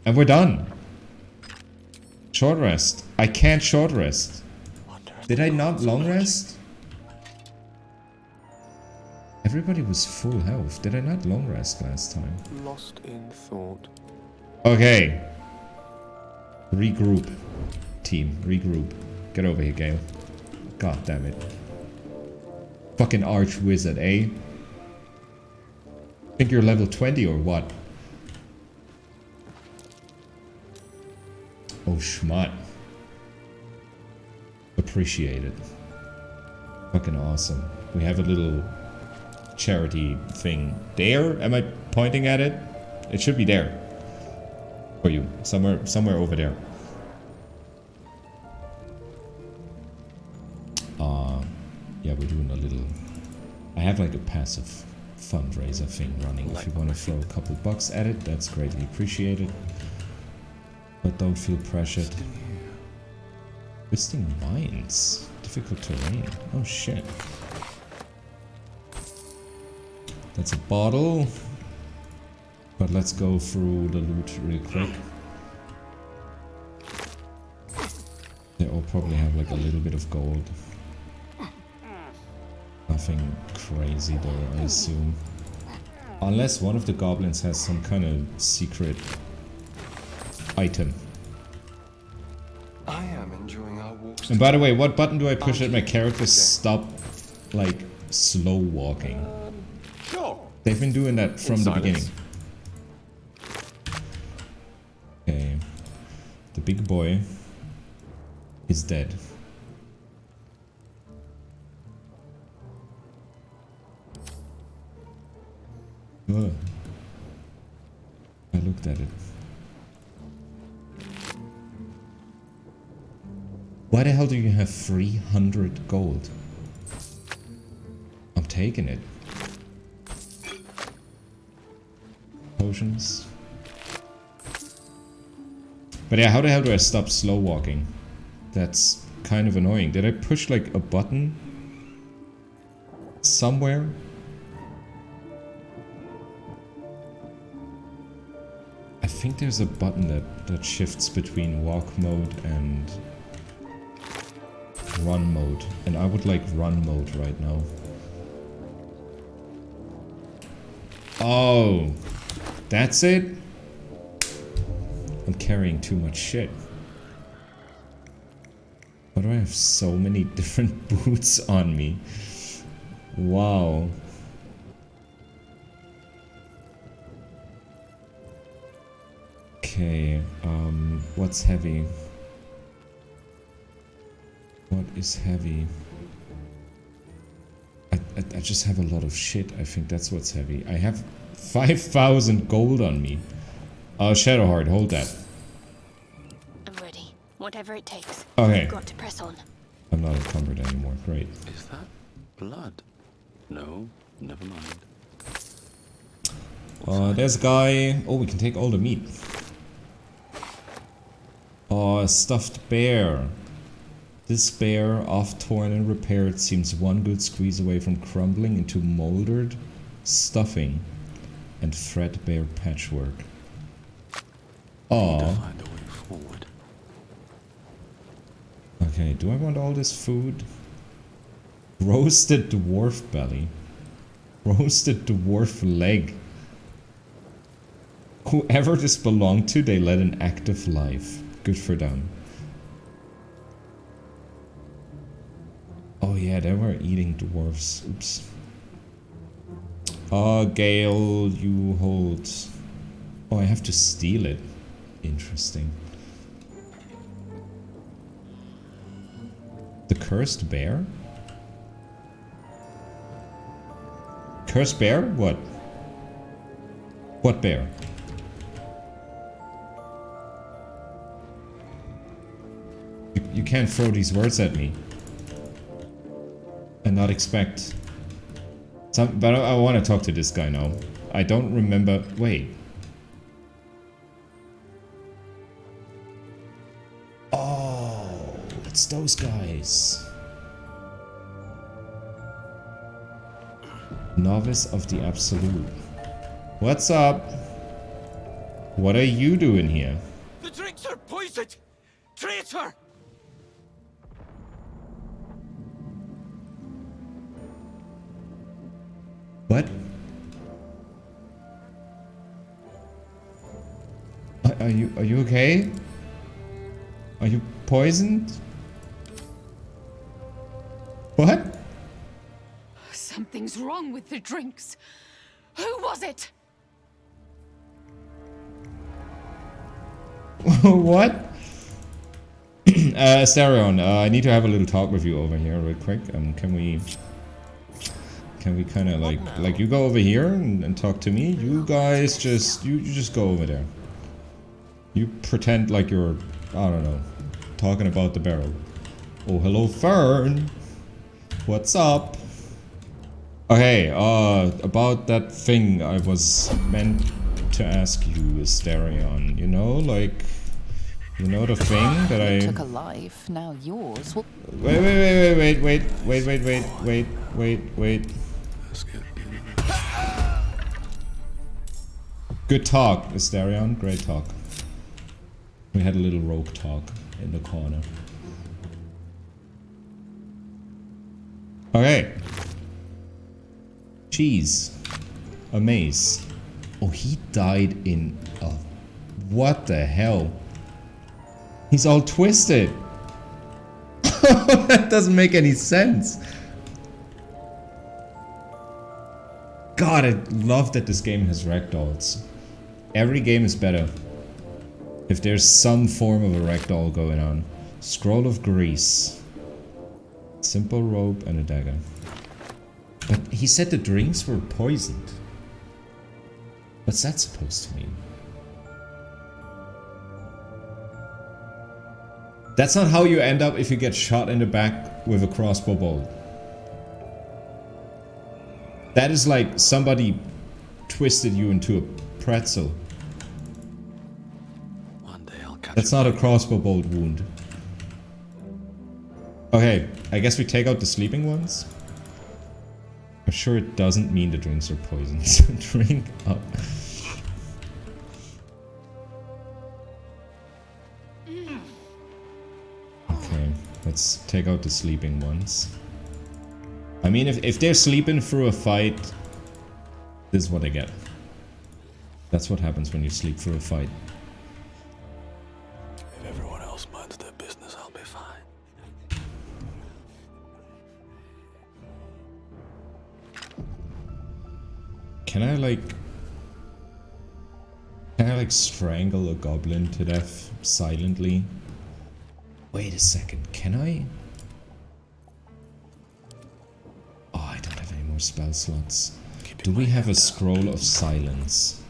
And we're done. Short rest. I can't short rest. Did I not long rest? Everybody was full health. Did I not long rest last time?
Lost in thought.
Okay. Regroup. Team, regroup. Get over here, Gale. God damn it. Fucking arch wizard, eh? Think you're level 20 or what? Oh, schmut. Appreciate it. Fucking awesome. We have a little charity thing there. Am I pointing at it? It should be there. For you. Somewhere over there. Yeah, we're doing a little... I have like a passive fundraiser thing running. If you want to throw a couple bucks at it, that's greatly appreciated. But don't feel pressured. Twisting Vines. Difficult terrain. Oh shit. That's a bottle. But let's go through the loot real quick. They all probably have like a little bit of gold. Nothing crazy though, I assume. Unless one of the goblins has some kind of secret item.
I am enjoying our walks.
And by the way, what button do I push at my character stop, like, slow walking?
Sure.
They've been doing that from the beginning. Okay. The big boy is dead. Ugh. I looked at it. Why the hell do you have 300 gold? I'm taking it. Potions. But yeah, how the hell do I stop slow walking? That's kind of annoying. Did I push like a button somewhere? I think there's a button that shifts between walk mode and run mode. And I would like run mode right now. Oh, that's it? I'm carrying too much shit. Why do I have so many different boots on me? Wow. Okay, what's heavy? What is heavy? I I just have a lot of shit. I think that's what's heavy. I have 5,000 gold on me. Shadowheart, hold that.
I'm ready. Whatever it takes.
Okay.
We've got to press on.
I'm not encumbered anymore. Great.
Is that blood? No, never mind.
There's a guy. Oh, we can take all the meat. A stuffed bear. This bear, oft torn and repaired, seems one good squeeze away from crumbling into moldered stuffing and threadbare patchwork. Aww.
Find a way forward.
Okay, do I want all this food? Roasted dwarf belly. Roasted dwarf leg. Whoever this belonged to, they led an active life. Good for them. Oh yeah, they were eating dwarves. Oops. Gale, you hold... Oh, I have to steal it. Interesting. The cursed bear? Cursed bear? What? What bear? You can't throw these words at me and not expect some. But I want to talk to this guy now. I don't remember. Wait. Oh, it's those guys. Novice of the Absolute. What's up? What are you doing here?
The drinks are poisoned! Traitor!
What? Are you okay? Are you poisoned? What?
Something's wrong with the drinks. Who was it?
What? Stereon, I need to have a little talk with you over here real quick. Can we kind of like you go over here and talk to me? You guys just you just go over there. You pretend like you're, I don't know, talking about the barrel. Oh, hello, Fern. What's up? Okay, about that thing I was meant to ask you, Stereon. You know, like, you know the thing that I
took a life. Now yours. Well,
wait.
Let's get
Good talk, Asterion. Great talk. We had a little rogue talk in the corner. Okay. Cheese. A mace. Oh, he died in a... What the hell? He's all twisted. That doesn't make any sense. God, I love that this game has ragdolls. Every game is better if there's some form of a ragdoll going on. Scroll of Grease. Simple rope and a dagger. But he said the drinks were poisoned. What's that supposed to mean? That's not how you end up if you get shot in the back with a crossbow bolt. That is like somebody twisted you into a pretzel.
one day I'll catch
That's not a crossbow bolt wound. Okay, I guess we take out the sleeping ones. I'm sure it doesn't mean the drinks are poisoned. Drink up. Okay, let's take out the sleeping ones. I mean, if they're sleeping through a fight, this is what they get. That's what happens when you sleep through a fight.
If everyone else minds their business, I'll be fine.
Can I like strangle a goblin to death silently? Wait a second, can I? Oh, I don't have any more more spell slots. Do we have a scroll of silence?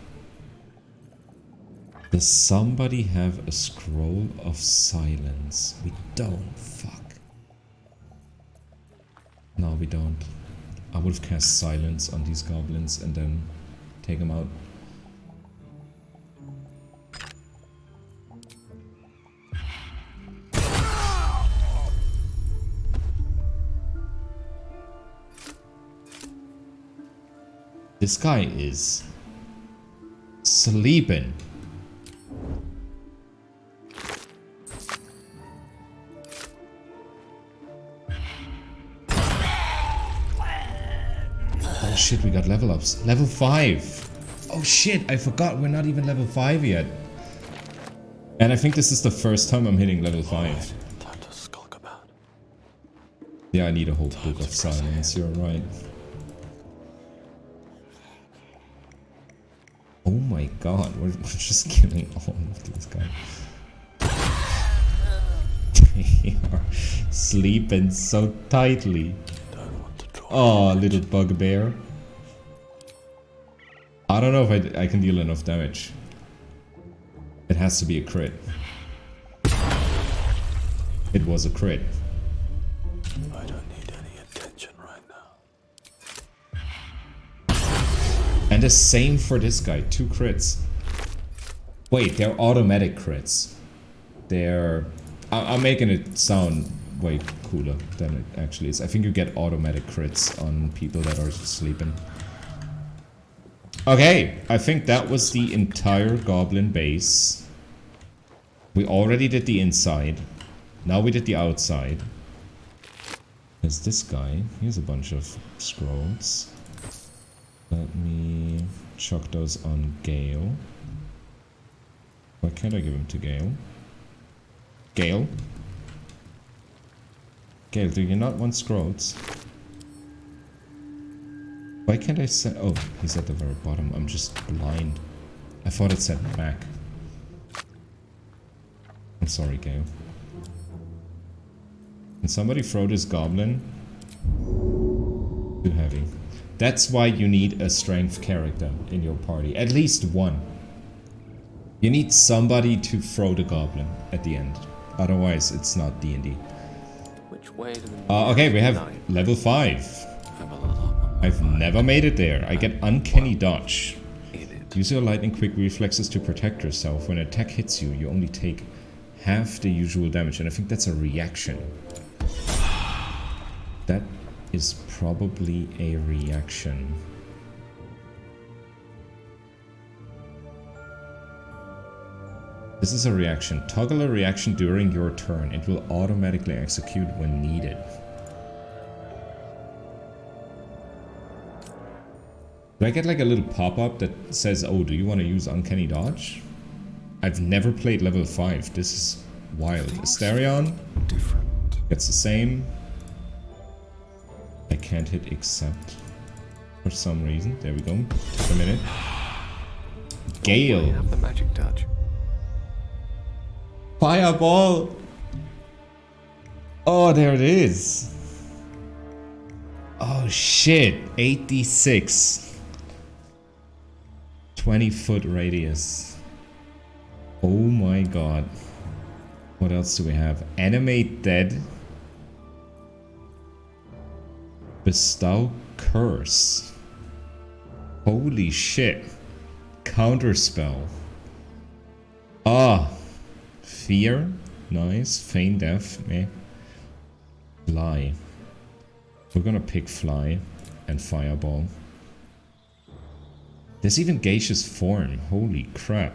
Does somebody have a scroll of silence? We don't. Fuck. No, we don't. I would have cast silence on these goblins and then take them out. This guy is sleeping. Oh shit, we got level ups. Level 5. Oh shit, I forgot we're not even level 5 yet. And I think this is the first time I'm hitting level 5.
Time to skulk about.
Yeah, I need a whole book of silence, you're right. Oh my god, we're just killing all of these guys. They are sleeping so tightly. Oh, little bugbear. I don't know if I can deal enough damage. It has to be a crit. It was a crit.
I don't need any attention right now.
And the same for this guy, 2 crits. Wait, they're automatic crits. They're... I'm making it sound way cooler than it actually is. I think you get automatic crits on people that are sleeping. Okay, I think that was the entire goblin base. We already did the inside. Now we did the outside. There's this guy. He has a bunch of scrolls. Let me chuck those on Gale. Why can't I give him to Gale? Gale? Gale, do you not want scrolls? Why can't I send... Oh, he's at the very bottom. I'm just blind. I thought it said back. I'm sorry, Gale. Can somebody throw this goblin? Too heavy. That's why you need a strength character in your party. At least one. You need somebody to throw the goblin at the end. Otherwise, it's not D&D.
Which way to the
Okay, we have level 5. I've never made it there. I get uncanny dodge. Use your lightning quick reflexes to protect yourself. When an attack hits you, you only take half the usual damage. And I think that's a reaction. That is probably a reaction. This is a reaction. Toggle a reaction during your turn. It will automatically execute when needed. Do I get like a little pop-up that says, oh, do you want to use Uncanny Dodge? I've never played level 5. This is wild. Asterion gets the same. I can't hit accept for some reason. There we go. Just a minute. Gale.
You have the magic touch.
Fireball! Oh, there it is. Oh shit. 86. 20-foot radius. Oh my god. What else do we have? Animate Dead. Bestow Curse. Holy shit. Counterspell. Ah. Fear. Nice. Feign Death. Meh. Fly. We're gonna pick Fly and Fireball. There's even Gaseous Form. Holy crap.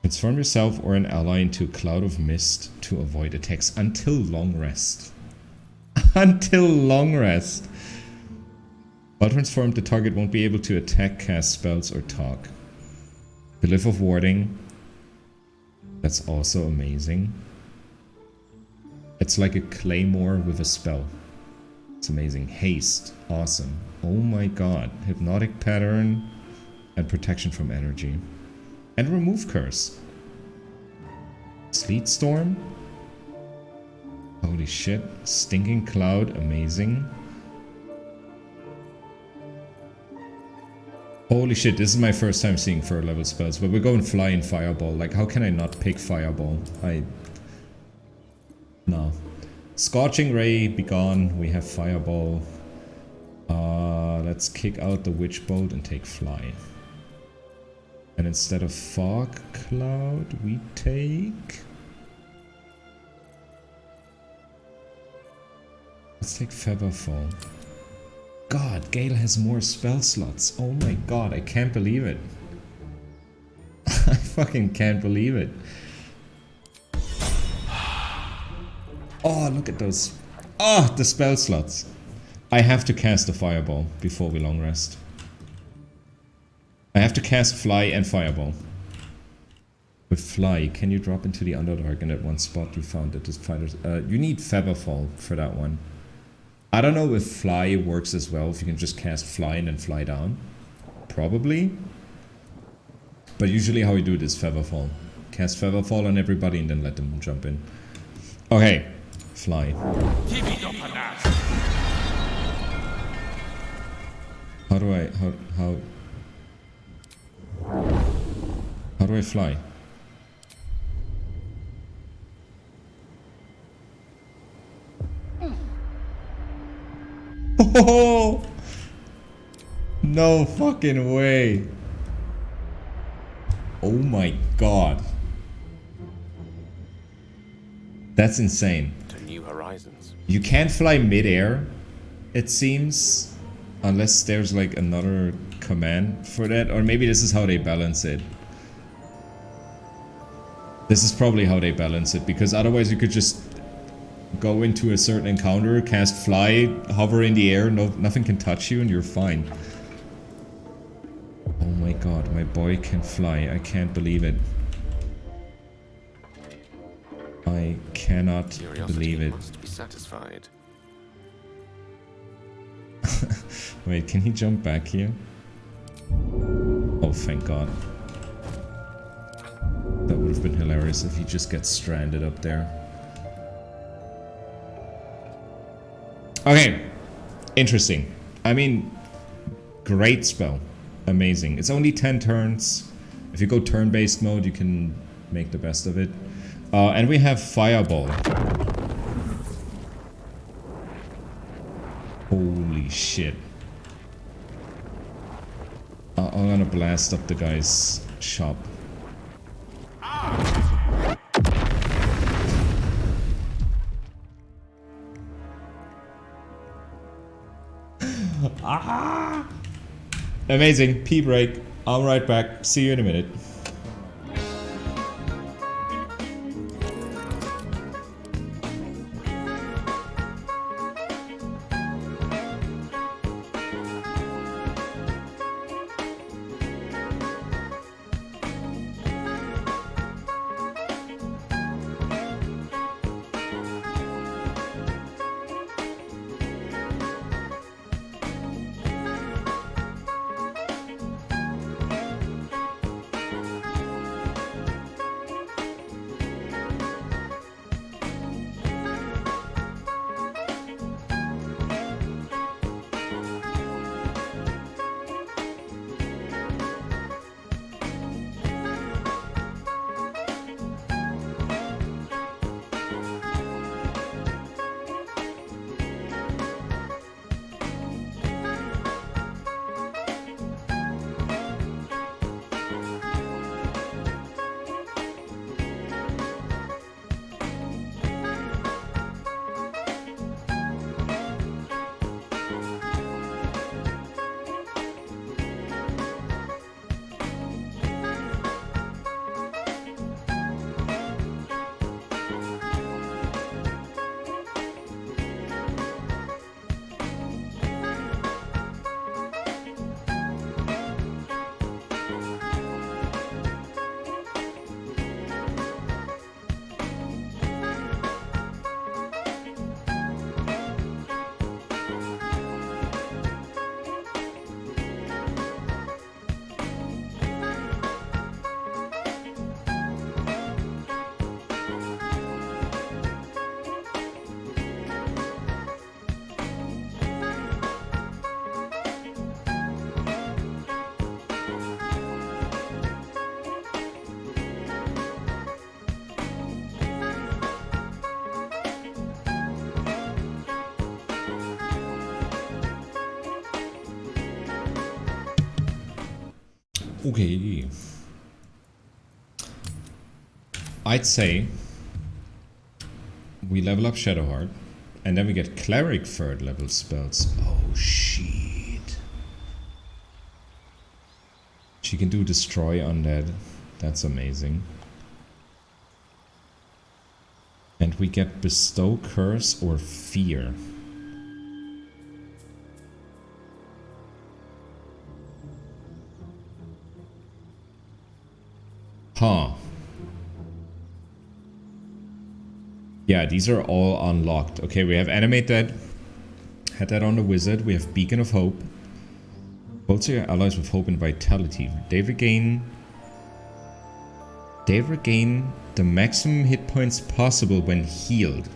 Transform yourself or an ally into a cloud of mist to avoid attacks until long rest. Until long rest. While transformed, the target won't be able to attack, cast spells, or talk. Glyph of Warding. That's also amazing. It's like a claymore with a spell. It's amazing. Haste. Awesome. Oh my god. Hypnotic Pattern. And protection from energy. And remove curse. Sleet Storm. Holy shit. Stinking Cloud. Amazing. Holy shit, this is my first time seeing 3rd level spells, but we're going Fly and Fireball. Like, how can I not pick Fireball? No. Scorching Ray, be gone. We have Fireball. Let's kick out the Witch Bolt and take Fly. And instead of Fog Cloud, we take... Let's take Featherfall. God, Gale has more spell slots. Oh my god, I can't believe it. I fucking can't believe it. Oh, look at those. Oh, the spell slots. I have to cast the Fireball before we long rest. I have to cast Fly and Fireball. With Fly, can you drop into the Underdark and at one spot you found that this fighters... you need Featherfall for that one. I don't know if Fly works as well, if you can just cast Fly and then fly down. Probably. But usually how we do it is Featherfall. Cast Featherfall on everybody and then let them jump in. Okay. Fly. How do I... How do I fly? Oh, no fucking way. Oh my god. That's insane.
To new horizons.
You can't fly mid-air, it seems, unless there's like another command for that, or maybe this is how they balance it. This is probably how they balance it, because otherwise you could just go into a certain encounter, cast Fly, hover in the air, nothing can touch you and you're fine. Oh my god, my boy can fly. I can't believe it. I cannot believe it.
Wants to be satisfied.
Wait, can he jump back here? Oh, thank god. That would have been hilarious if he just gets stranded up there. Okay, interesting. I mean, great spell. Amazing. It's only 10 turns. If you go turn-based mode, you can make the best of it. And we have Fireball. Holy shit. I'm gonna blast up the guy's shop. Ah! Amazing. Pee break. I'll be right back. See you in a minute. Okay. I'd say we level up Shadowheart, and then we get Cleric 3rd level spells. Oh shit. She can do Destroy Undead. That's amazing. And we get Bestow Curse or Fear. Huh. Yeah, these are all unlocked. Okay, we have Animate Dead. Had that on the Wizard. We have Beacon of Hope. Bolster your allies with hope and vitality. They regain the maximum hit points possible when healed.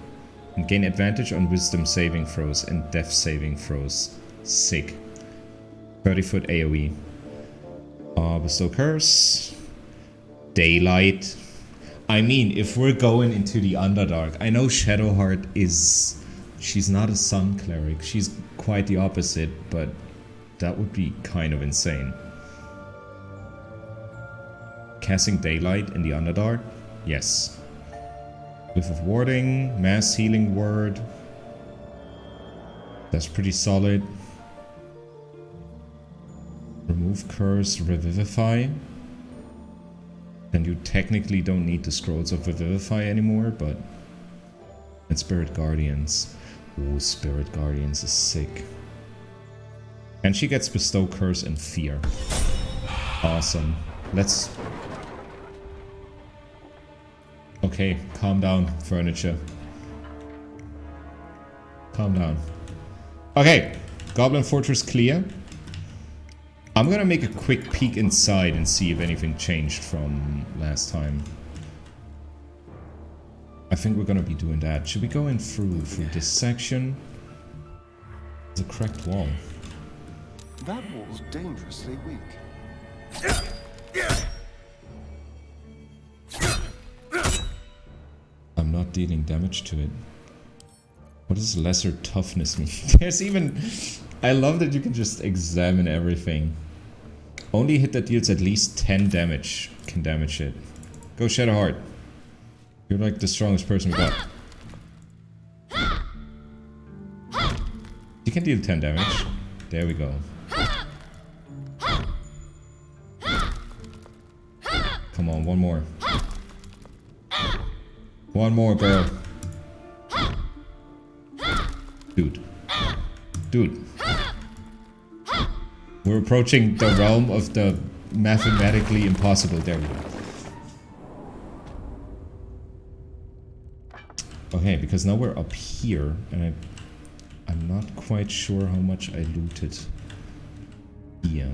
And gain advantage on wisdom saving throws and death saving throws. Sick. 30-foot AoE. Bestow Curse. Daylight. I mean, if we're going into the Underdark, I know Shadowheart is... She's not a Sun Cleric. She's quite the opposite, but that would be kind of insane. Casting Daylight in the Underdark? Yes. Glyph of Warding, Mass Healing Word. That's pretty solid. Remove Curse, Revivify. Then you technically don't need the Scrolls of Revivify anymore, but... And Spirit Guardians. Ooh, Spirit Guardians is sick. And she gets Bestow Curse and Fear. Awesome. Let's... Okay, calm down, furniture. Calm down. Okay, Goblin Fortress clear. I'm gonna make a quick peek inside and see if anything changed from last time. I think we're gonna be doing that. Should we go in through this section? There's a cracked wall.
That wall's dangerously weak.
I'm not dealing damage to it. What does lesser toughness mean? There's even... I love that you can just examine everything. Only hit that deals at least 10 damage can damage it. Go Shadowheart. You're like the strongest person we got. You can deal 10 damage. There we go. Come on, one more. One more, girl. Dude. Dude. We're approaching the realm of the mathematically impossible. There we go. Okay, because now we're up here, and I'm not quite sure how much I looted here.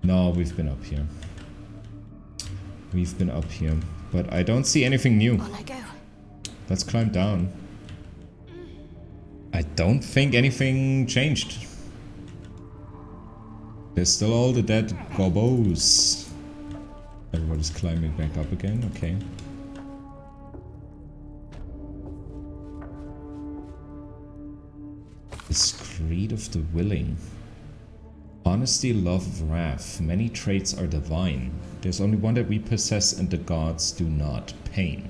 No, we've been up here. We've been up here, but I don't see anything new.
On I go.
Let's climb down. I don't think anything changed. There's still all the dead gobos. Everybody's climbing back up again, okay. The Screed of the Willing. Honesty, love, wrath. Many traits are divine. There's only one that we possess and the gods do not. Pain.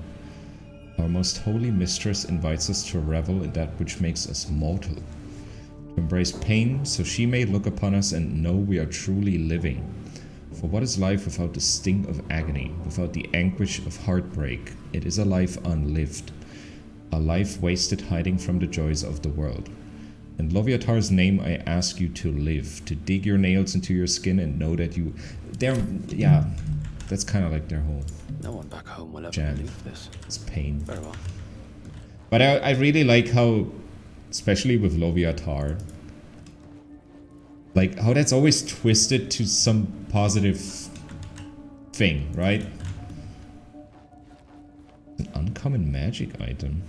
Our most holy mistress invites us to revel in that which makes us mortal. To embrace pain, so she may look upon us and know we are truly living. For what is life without the sting of agony, without the anguish of heartbreak? It is a life unlived. A life wasted hiding from the joys of the world. In Loviatar's name I ask you to live, to dig your nails into your skin and know that you... yeah, that's kind of like their whole...
No one back home will ever
jam.
believe this.
It's pain.
Very well.
But I really like how, especially with Loviatar, like how that's always twisted to some positive thing, right? An uncommon magic item.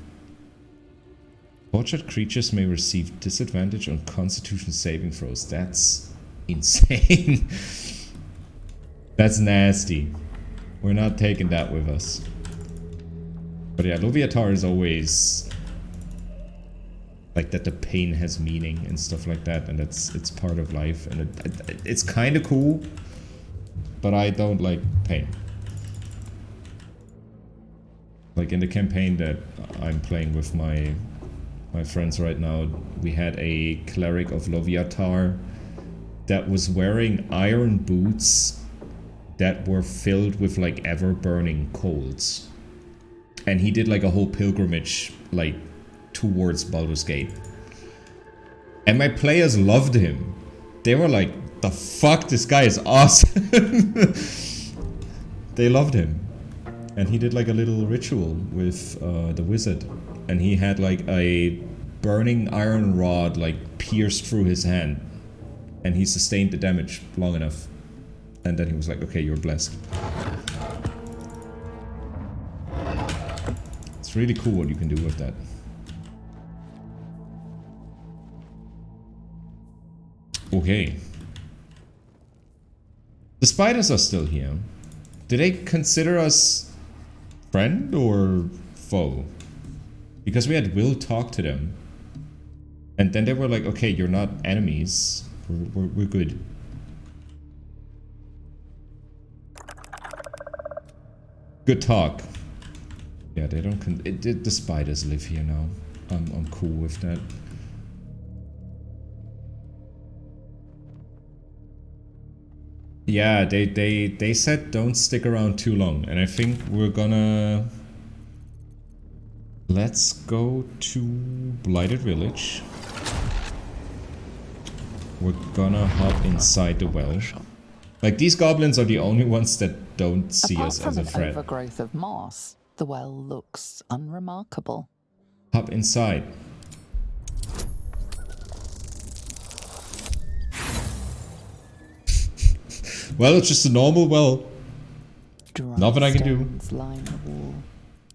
Tortured creatures may receive disadvantage on Constitution saving throws. That's insane. That's nasty. We're not taking that with us. But yeah, Loviatar is always like that the pain has meaning and stuff like that, and it's part of life, and it's kind of cool. but I don't like pain. Like in the campaign that I'm playing with my friends right now, we had a cleric of Loviatar that was wearing iron boots that were filled with like ever burning coals. And he did like a whole pilgrimage like towards Baldur's Gate. And my players loved him. They were like, the fuck, this guy is awesome. They loved him. And he did like a little ritual with the wizard. And he had like a burning iron rod like pierced through his hand. And he sustained the damage long enough. And then he was like, okay, you're blessed. It's really cool what you can do with that. Okay. The spiders are still here. Do they consider us friend or foe? Because we had Will talk to them. And then they were like, okay, you're not enemies. We're good. Good talk. Yeah, they don't the spiders live here now. I'm cool with that. Yeah, they said don't stick around too long, and I think we're gonna... Let's go to Blighted Village. We're gonna hop inside the well. Like, these goblins are the only ones that don't see us as a threat.
Apart from an overgrowth of moss, the well looks unremarkable.
Hop inside. Well, it's just a normal well.
Dry
Nothing I can do.
stones line the wall,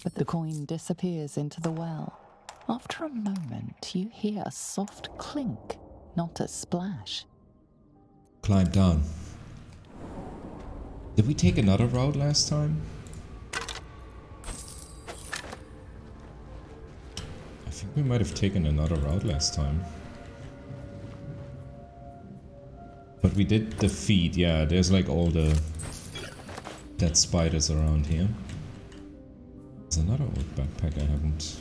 but the coin disappears into the well. After a moment, you hear a soft clink, not a splash.
Climb down. Did we take another route last time? I think we might have taken another route last time. But we did defeat, yeah, there's like all the dead spiders around here. There's another old backpack I haven't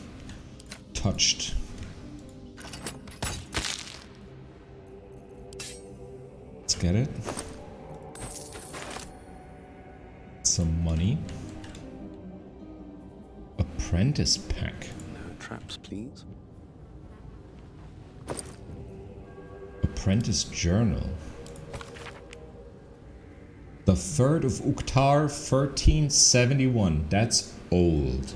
touched. Let's get it. Some money. Apprentice pack.
No traps, please.
Apprentice journal. The 3rd of Uktar, 1371. That's old.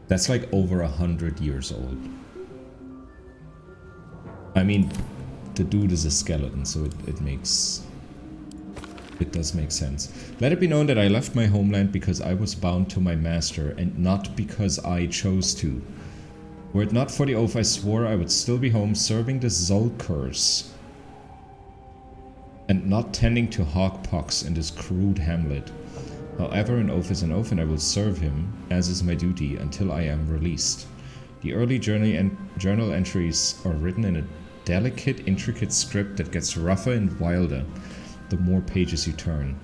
That's like over 100 years old. I mean, the dude is a skeleton, so it does make sense. Let it be known that I left my homeland because I was bound to my master, and not because I chose to. Were it not for the oath I swore, I would still be home serving the Zulkurs, and not tending to hawkpox in this crude hamlet. However, an oath is an oath, and I will serve him, as is my duty, until I am released. The early journal entries are written in a delicate, intricate script that gets rougher and wilder the more pages you turn.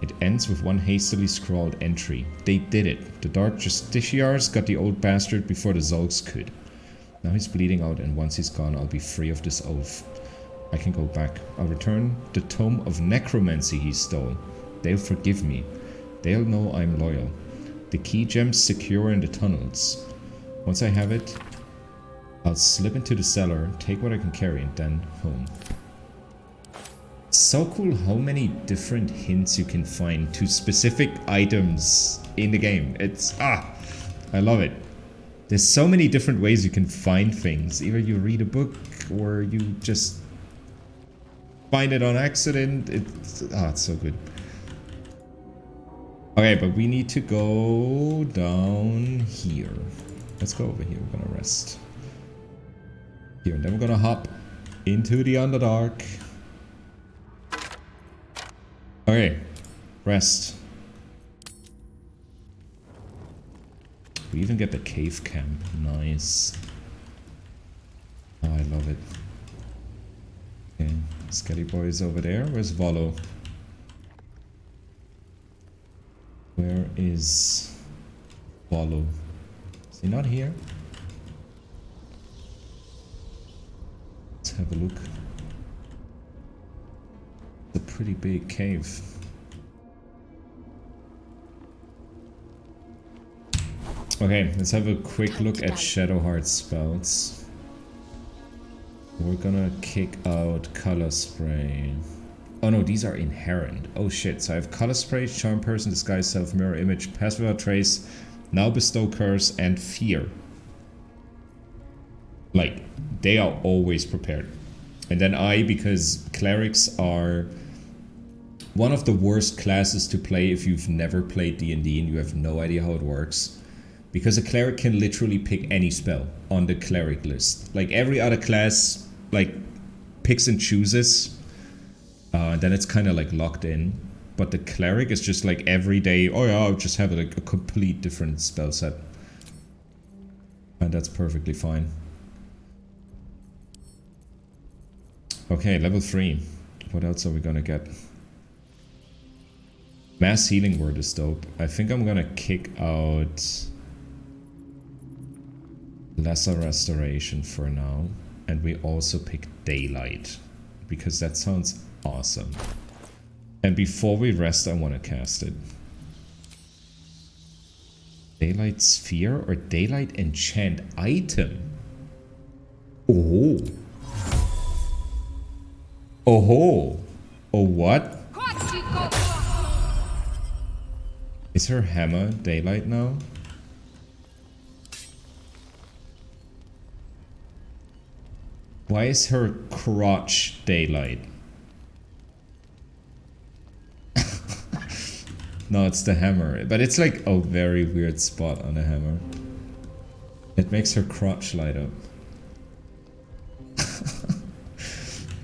It ends with one hastily scrawled entry. They did it. The Dark Justiciars got the old bastard before the Zulks could. Now he's bleeding out, and once he's gone, I'll be free of this oath. I can go back. I'll return the tome of necromancy he stole. They'll forgive me. They'll know I'm loyal. The key gem's secure in the tunnels. Once I have it, I'll slip into the cellar, take what I can carry, and then home. So cool how many different hints you can find to specific items in the game. It's... I love it. There's so many different ways you can find things. Either you read a book, or you just find it on accident. It's so good. Okay, but we need to go down here. Let's go over here. We're gonna rest here, and then we're gonna hop into the Underdark. Okay, rest. We even get the cave camp. Nice. Oh, I love it. Okay, Skelly Boy is over there. Where's Volo? Where is Wallow? Is he not here? Let's have a look. It's a pretty big cave. Okay, let's have a quick look at Shadowheart's spells. We're gonna kick out Color Spray. Oh no, these are inherent. Oh shit, so I have Color Spray, Charm Person, Disguise Self, Mirror Image, Pass Without Trace, Now Bestow Curse, and Fear. Like, they are always prepared. And then because Clerics are one of the worst classes to play if you've never played D&D and you have no idea how it works. Because a Cleric can literally pick any spell on the Cleric list. Like, every other class, like, picks and chooses. And then it's kind of like locked in. But the Cleric is just like every day, oh yeah, I'll just have like a complete different spell set. And that's perfectly fine. Okay, level 3. What else are we gonna get? Mass Healing Word is dope. I think I'm gonna kick out Lesser Restoration for now. And we also pick Daylight. Because that sounds awesome. And before we rest, I want to cast it. Daylight Sphere or Daylight Enchant Item? Oh. Oh. Oh, what? Is her hammer Daylight now? Why is her crotch Daylight? No, it's the hammer. But it's like a very weird spot on a hammer. It makes her crotch light up.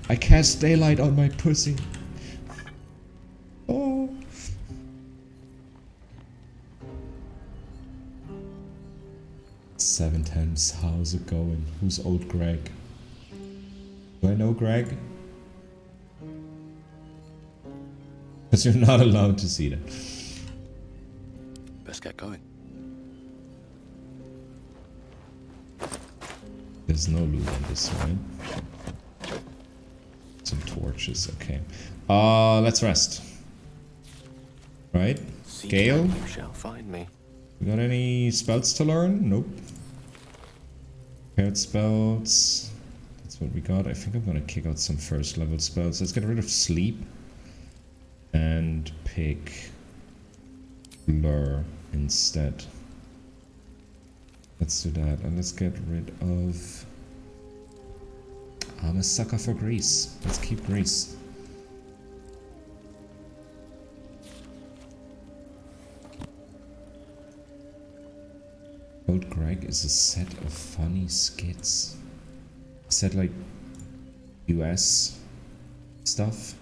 I cast Daylight on my pussy. Oh. Seven times. How's it going? Who's old Greg? Do I know Greg? Because you're not allowed to see that.
Let's get going.
There's no loot on this, right? Some torches, okay. Let's rest. Right? Gale?
You shall find me.
You got any spells to learn? Nope. Paired spells. That's what we got. I think I'm gonna kick out some first level spells. Let's get rid of sleep. And pick Blur instead. Let's do that. And let's get rid of... I'm a sucker for grease. Let's keep grease. Old Greg is a set of funny skits. Is that like US stuff?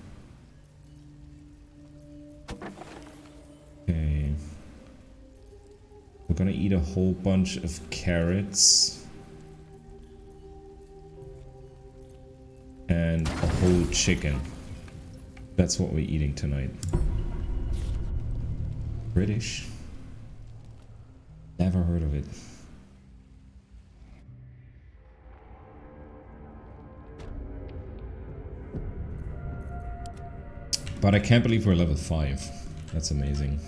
Okay. We're gonna eat a whole bunch of carrots. And a whole chicken. That's what we're eating tonight. British? Never heard of it. But I can't believe we're level 5. That's amazing.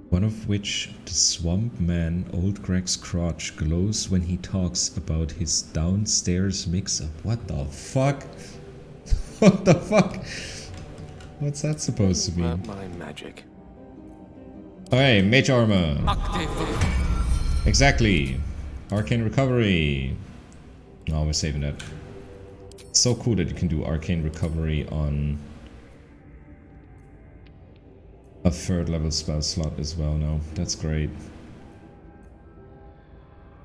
One of which, the swamp man, Old Greg's crotch, glows when he talks about his downstairs mix-up. What the fuck? What the fuck? What's that supposed to be?
Not my magic.
Okay, mage armor. Exactly. Arcane recovery. Oh, we're saving that. It's so cool that you can do arcane recovery on a 3rd level spell slot as well now. That's great.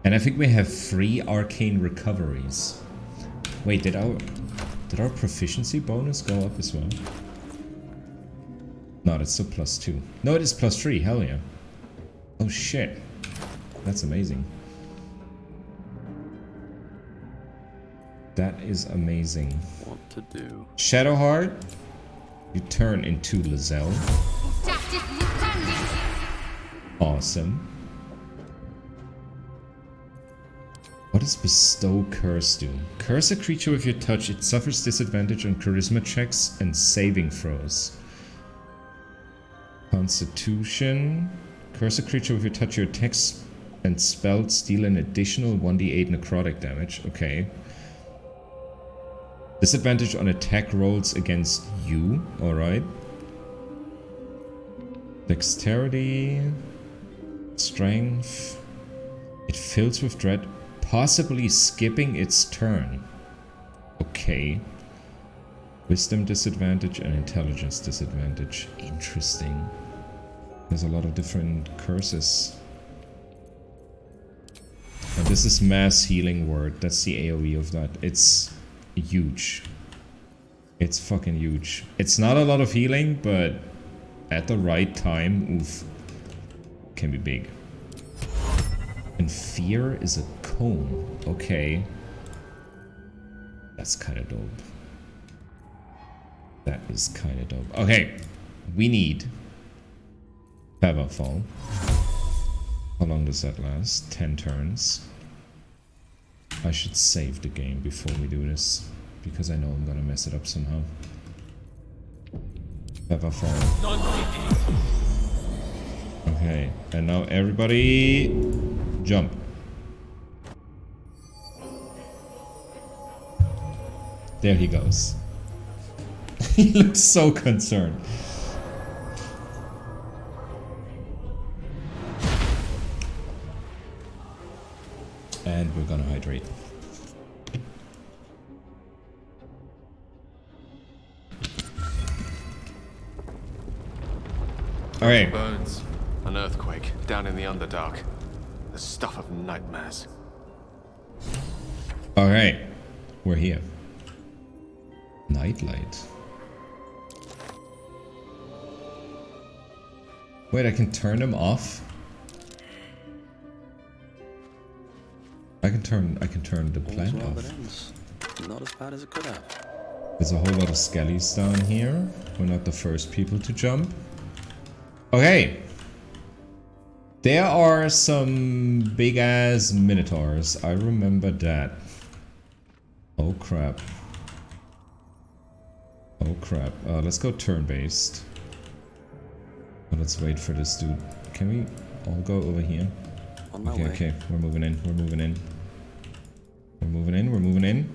And I think we have 3 arcane recoveries. Wait, did our proficiency bonus go up as well? No, it's still +2. No, it is +3. Hell yeah. Oh shit. That's amazing. That is amazing.
What to do?
Shadowheart, you turn into Lizelle. Awesome. What does Bestow Curse do? Curse a creature with your touch. It suffers disadvantage on charisma checks and saving throws. Constitution. Curse a creature with your touch. Your attacks and spells deal an additional 1d8 necrotic damage. Okay. Disadvantage on attack rolls against you. Alright. Dexterity. Strength. It fills with dread, possibly skipping its turn. Okay. Wisdom disadvantage and intelligence disadvantage. Interesting. There's a lot of different curses. And this is mass healing word. That's the AoE of that. It's huge. It's fucking huge. It's not a lot of healing, but at the right time, oof, can be big. And fear is a cone. Okay. That's kind of dope. That is kind of dope. Okay. We need Featherfall. How long does that last? 10 turns. I should save the game before we do this, because I know I'm gonna mess it up somehow. Featherfall. Okay, and now everybody jump. There he goes. He looks so concerned. And we're gonna hydrate. Alright.
Bones. An earthquake down in the Underdark. The stuff of nightmares.
Alright. We're here. Nightlight. Wait, I can turn them off? I can turn the plant
All's well
off.
that ends. Not as bad as it could have.
There's a whole lot of skellies down here. We're not the first people to jump. Okay. There are some big ass minotaurs. I remember that. Oh crap. Oh crap. Let's go turn-based. Let's wait for this dude. Can we all go over here?
On my
Okay,
way.
okay. We're moving in. We're moving in. We're moving in. We're moving in.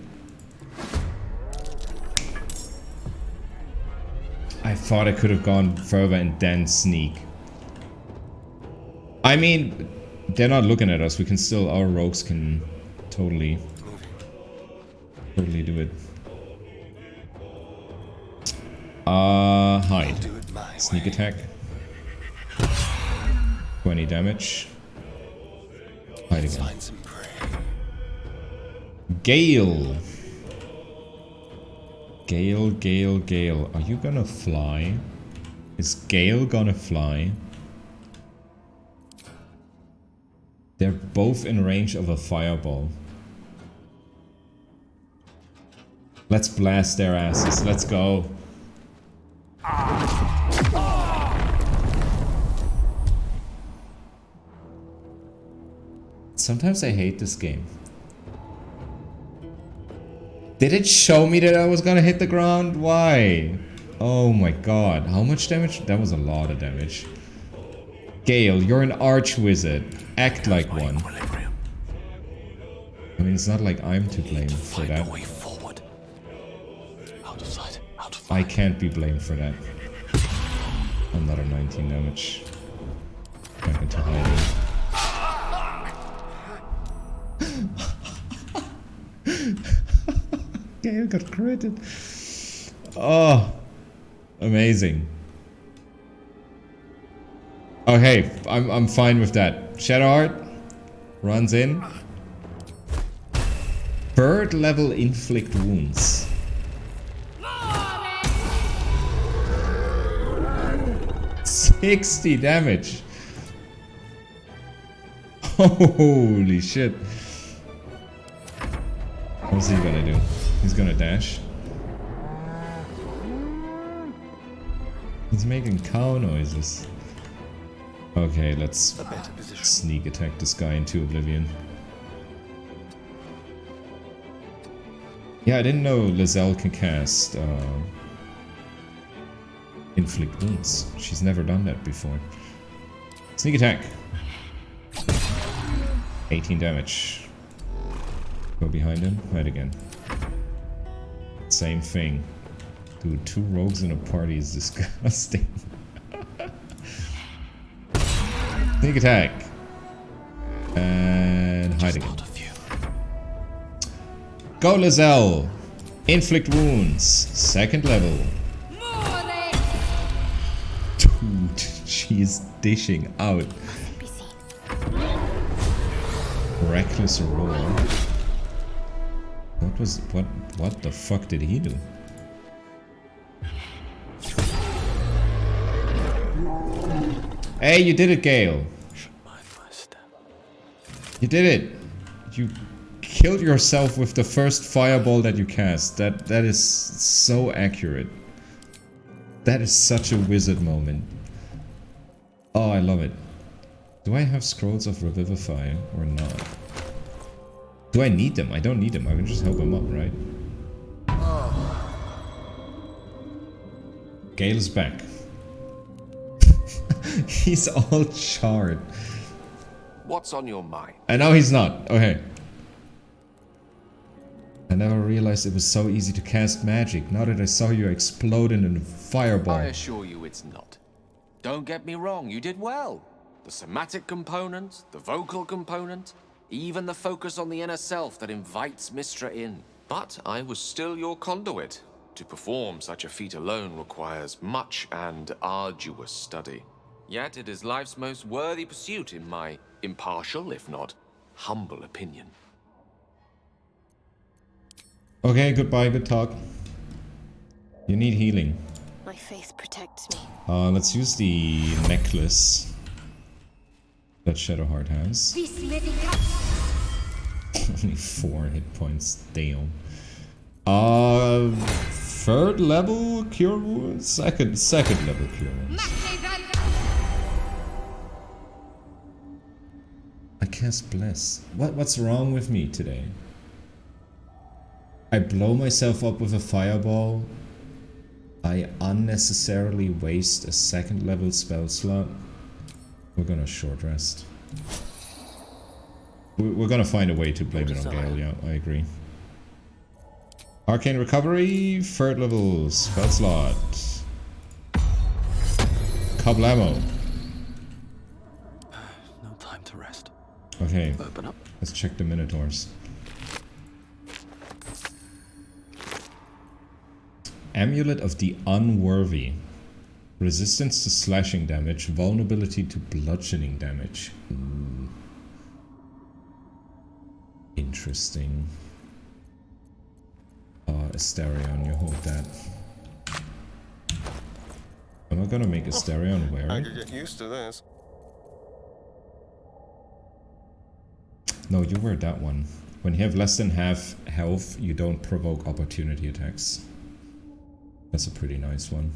I thought I could have gone further and then sneak. I mean, they're not looking at us. We can still, our rogues can totally do it. Hide. Sneak attack. 20 damage. Hide again. Gale. Gale. Are you gonna fly? Is Gale gonna fly? They're both in range of a fireball. Let's blast their asses. Let's go. Sometimes I hate this game. Did it show me that I was gonna hit the ground? Why? Oh my god. How much damage? That was a lot of damage. Gale, you're an arch wizard. Act like one. I mean, it's not like I'm to blame for that. I can't be blamed for that. Another 19 damage. Back into hiding. Gale got critted. Oh, amazing. Okay, I'm fine with that. Shadowheart runs in. Bird level inflict wounds. 60 damage. What's he gonna do? He's gonna dash. He's making cow noises. Okay, let's sneak attack this guy into oblivion. Yeah, I didn't know Lizelle can cast inflict wounds. She's never done that before. Sneak attack. 18 damage. Go behind him. Hide again. Same thing. Dude, 2 rogues in a party is disgusting. Sneak attack. And hide again. Go, Lizelle! Inflict wounds. 2nd level. Dude, she is dishing out. Reckless roar. What the fuck did he do? Hey, you did it, Gale. You did it. You killed yourself with the first fireball that you cast. That is so accurate. That is such a wizard moment. Oh, I love it. Do I have scrolls of Revivify or not? Do I need them? I don't need them. I can just help him up, right? Gale is back. He's all charred.
What's on your mind?
And now he's not. Okay. I never realized it was so easy to cast magic. Now that I saw you explode in a fireball.
I assure you it's not. Don't get me wrong, you did well. The somatic component, the vocal component, even the focus on the inner self that invites Mistra in. But I was still your conduit. To perform such a feat alone requires much and arduous study. Yet it is life's most worthy pursuit in my impartial, if not humble opinion.
Okay, goodbye, good talk. You need healing.
My faith protects me.
Let's use the necklace that Shadowheart has. Only 4 hit points, damn. 3rd level cure wounds? Second level cure wounds. I cast bless. What's wrong with me today? I blow myself up with a fireball. I unnecessarily waste a 2nd level spell slot. We're gonna short rest. We're gonna find a way to blame it on Gale, yeah, I agree. Arcane Recovery, 3rd level spell slot. Kablamo.
No time to rest.
Okay,
Open up.
let's check the Minotaurs. Amulet of the Unworthy. Resistance to slashing damage, vulnerability to bludgeoning damage. Ooh. Interesting. Asterion, you hold that. Am I gonna make Asterion wear
I
it?
could get used to this.
No, you wear that one. When you have less than half health, you don't provoke opportunity attacks. That's a pretty nice one.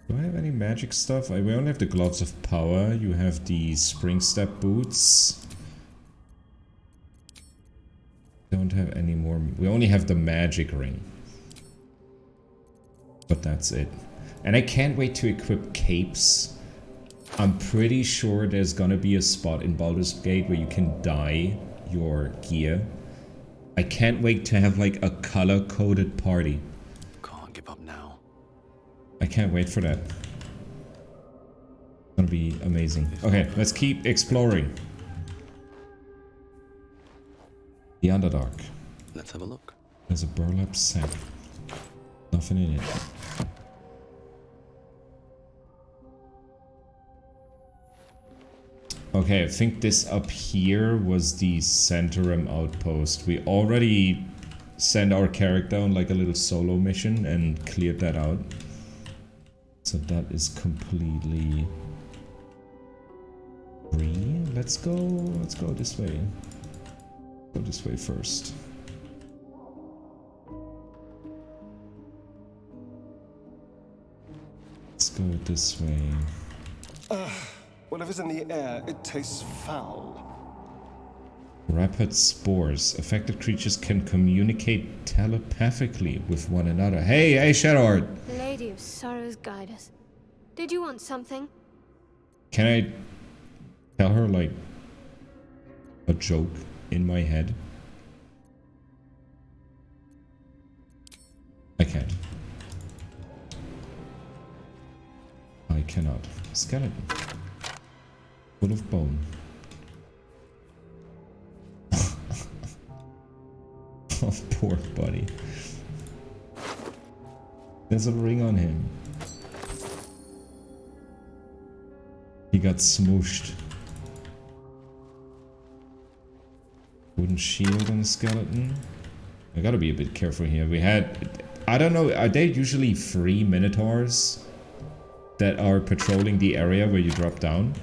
Do I have any magic stuff? We only have the Gloves of Power. You have the Spring Step Boots. Don't have any more. We only have the Magic Ring. But that's it. And I can't wait to equip capes. I'm pretty sure there's gonna be a spot in Baldur's Gate where you can dye your gear. I can't wait to have like a color-coded party.
Can't give up now.
I can't wait for that. It's gonna be amazing. Okay, let's keep exploring. The Underdark.
Let's have a look.
There's a burlap sack. Nothing in it. Okay, I think this up here was the Centaurum outpost. We already sent our character on like a little solo mission and cleared that out. So that is completely free. Let's go this way. Go this way first. Let's go this way.
Whatever's in the air, it tastes foul.
Rapid spores. Affected creatures can communicate telepathically with one another. Hey, Shadowheart!
Lady of Sorrows, guide us. Did you want something?
Can I tell her, like, a joke in my head? I can't. I cannot. Skeleton. Full of bone. Oh, poor buddy. There's a ring on him. He got smooshed. Wooden shield on the skeleton. I gotta be a bit careful here. We had... I don't know, are there usually 3 minotaurs that are patrolling the area where you drop down?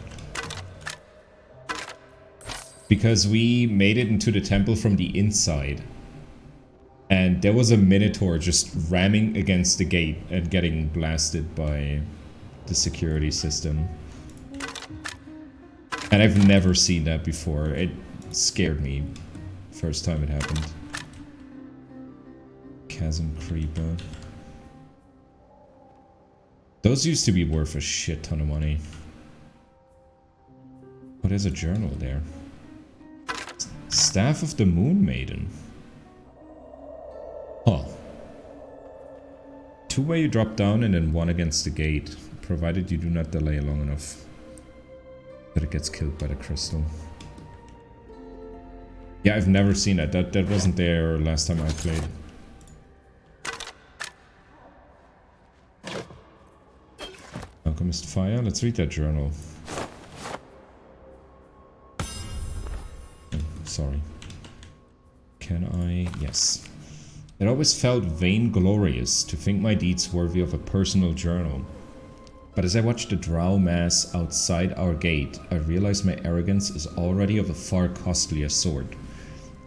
Because we made it into the temple from the inside. And there was a minotaur just ramming against the gate and getting blasted by the security system. And I've never seen that before. It scared me first time it happened. Chasm Creeper. Those used to be worth a shit ton of money. Oh, there's a journal there. Staff of the Moon Maiden. Huh. 2 where you drop down and then 1 against the gate. Provided you do not delay long enough that it gets killed by the crystal. Yeah, I've never seen that. That wasn't there last time I played. Alchemist Fire. Let's read that journal. Oh, sorry. Can I? Yes. It always felt vainglorious to think my deeds worthy of a personal journal. But as I watched the drow mass outside our gate, I realized my arrogance is already of a far costlier sort.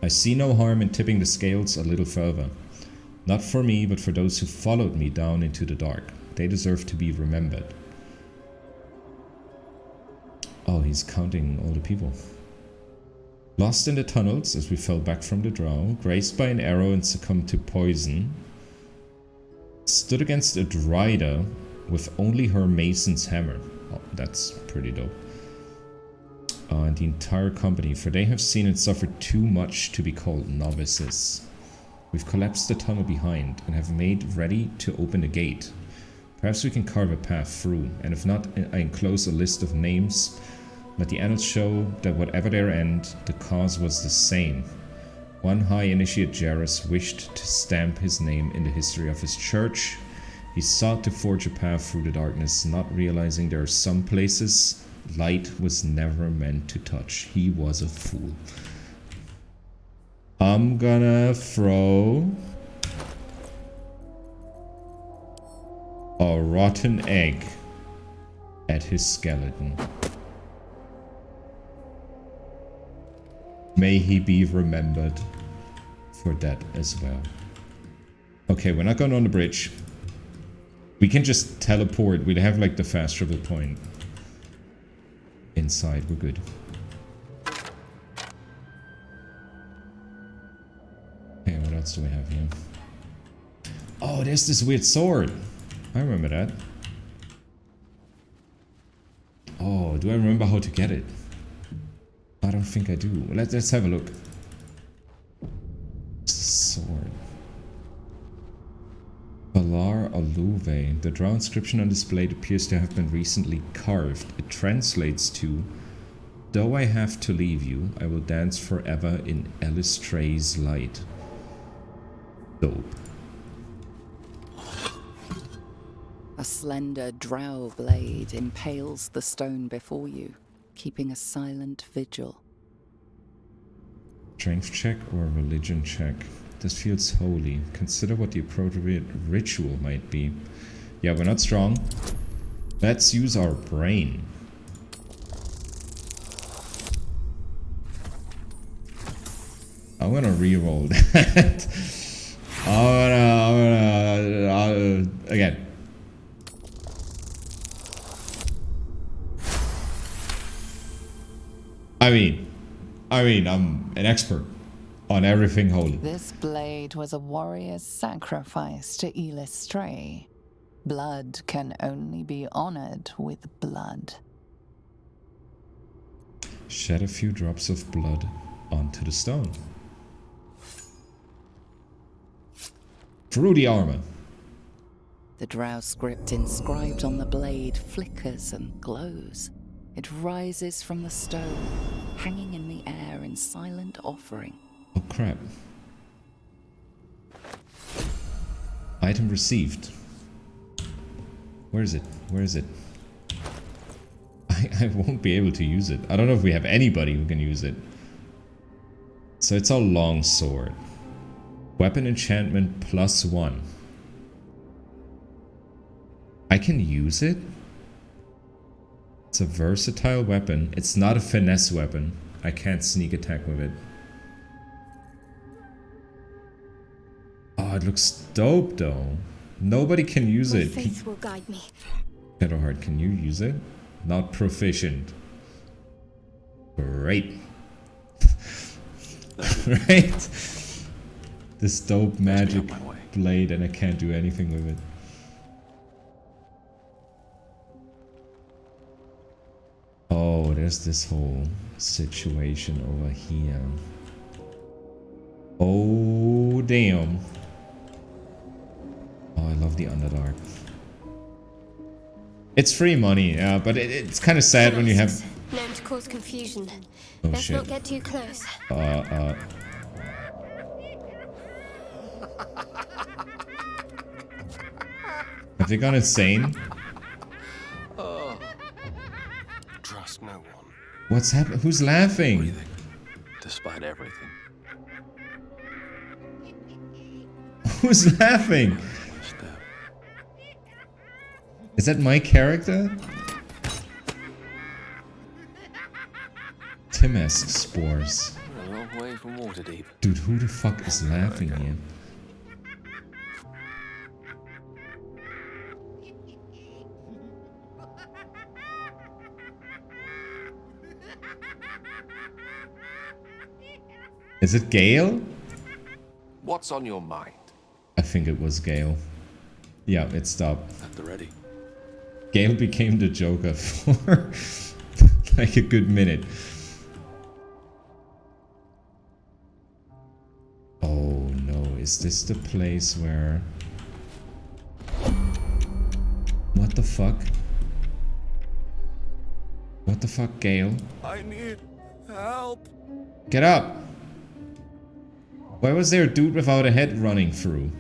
I see no harm in tipping the scales a little further. Not for me, but for those who followed me down into the dark. They deserve to be remembered. Oh, he's counting all the people. Lost in the tunnels as we fell back from the drow, grazed by an arrow and succumbed to poison. Stood against a Dryda with only her mason's hammer. Oh, that's pretty dope. And the entire company, for they have seen and suffered too much to be called novices. We've collapsed the tunnel behind and have made ready to open the gate. Perhaps we can carve a path through, and if not, I enclose a list of names. Let the annals show that whatever their end, the cause was the same. One High Initiate Jarrus wished to stamp his name in the history of his church. He sought to forge a path through the darkness, not realizing there are some places light was never meant to touch. He was a fool. I'm gonna throw a rotten egg at his skeleton. May he be remembered for that as well. Okay, we're not going on the bridge. We can just teleport. We'd have like the fast travel point. Inside, we're good. Okay, what else do we have here? Oh, there's this weird sword. I remember that. Oh, do I remember how to get it? I don't think I do. Let's have a look. Sword. Valar Aluve. The drow inscription on display appears to have been recently carved. It translates to, though I have to leave you, I will dance forever in Elistray's light. Dope.
A slender drow blade impales the stone before you, keeping a silent vigil.
Strength check or religion check? This feels holy. Consider what the appropriate ritual might be. Yeah, we're not strong. Let's use our brain. I'm gonna re-roll that. Again. I mean, I'm an expert on everything holy.
This blade was a warrior's sacrifice to Elis Stray. Blood can only be honored with blood.
Shed a few drops of blood onto the stone. Through the armor.
The drow script inscribed on the blade flickers and glows. It rises from the stone, hanging in the air in silent offering.
Oh crap. Item received. Where is it? Where is it? I won't be able to use it. I don't know if we have anybody who can use it. So it's a long sword. Weapon enchantment +1. I can use it? It's a versatile weapon. It's not a finesse weapon. I can't sneak attack with it. Oh, it looks dope though. Nobody can use
My
it.
faith will guide me.
Shadowheart, can you use it? Not proficient. Great. Right? This dope magic blade and I can't do anything with it. Oh, there's this whole situation over here. Oh, damn. Oh, I love the Underdark. It's free money, yeah, but it's kind of sad when you have...
Known to cause confusion.
Oh,
Let's
shit.
not get too close.
Have they gone insane?
Trust no one.
What's happening? Who's laughing?
Breathing, despite everything.
Who's laughing?
Step.
Is that my character? Timask spores.
We're a long way from Waterdeep.
Dude, who the fuck is laughing here? Is it Gale?
What's on your mind?
I think it was Gale. Yeah, it stopped.
At the ready.
Gale became the Joker for like a good minute. Oh no, is this the place where... What the fuck? What the fuck, Gale?
I need help.
Get up! Why was there a dude without a head running through?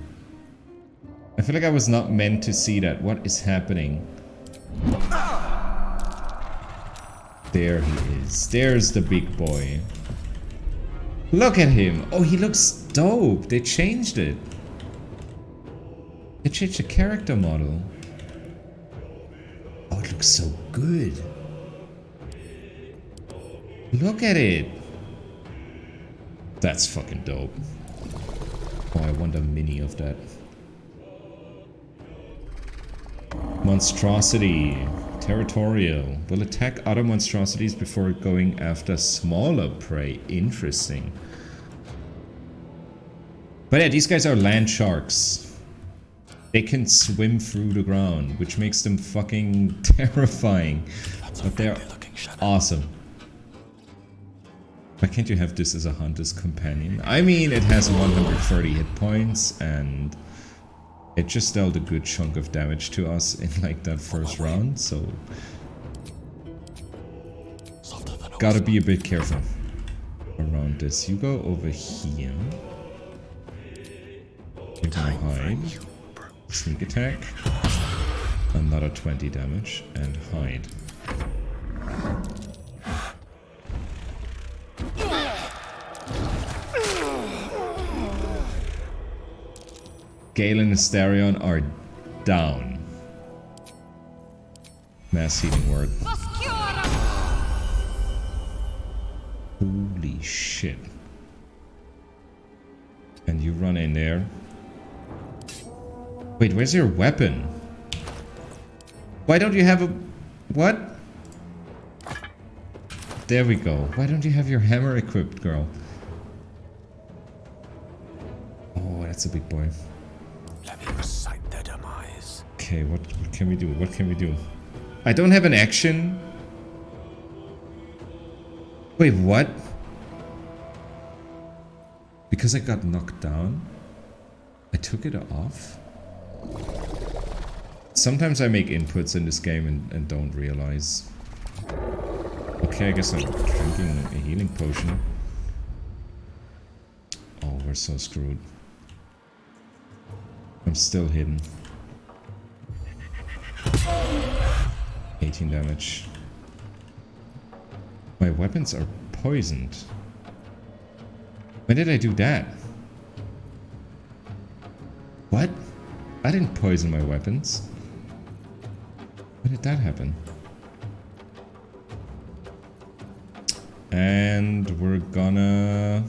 I feel like I was not meant to see that. What is happening? There he is. There's the big boy. Look at him! Oh, he looks dope! They changed it. They changed the character model. Oh, it looks so good. Look at it! That's fucking dope. Oh, I want a mini of that. Monstrosity. Territorial. Will attack other monstrosities before going after smaller prey. Interesting. But yeah, these guys are land sharks. They can swim through the ground, which makes them fucking terrifying. But they're awesome. Why can't you have this as a hunter's companion? I mean, it has 130 hit points and it just dealt a good chunk of damage to us in like that first round, so gotta be a bit careful around this. You go over here. You're gonna hide. Sneak attack. Another 20 damage and hide. Gale and Asterion are down. Mass healing word. Holy shit. And you run in there. Wait, where's your weapon? Why don't you have a... What? There we go. Why don't you have your hammer equipped, girl? Oh, that's a big boy.
Let me recite their demise.
Okay, what can we do? What can we do? I don't have an action. Wait, what? Because I got knocked down? I took it off? Sometimes I make inputs in this game and don't realize. Okay, I guess I'm drinking a healing potion. Oh, we're so screwed. I'm still hidden. 18 damage. My weapons are poisoned. When did I do that? What? I didn't poison my weapons. When did that happen? And we're gonna...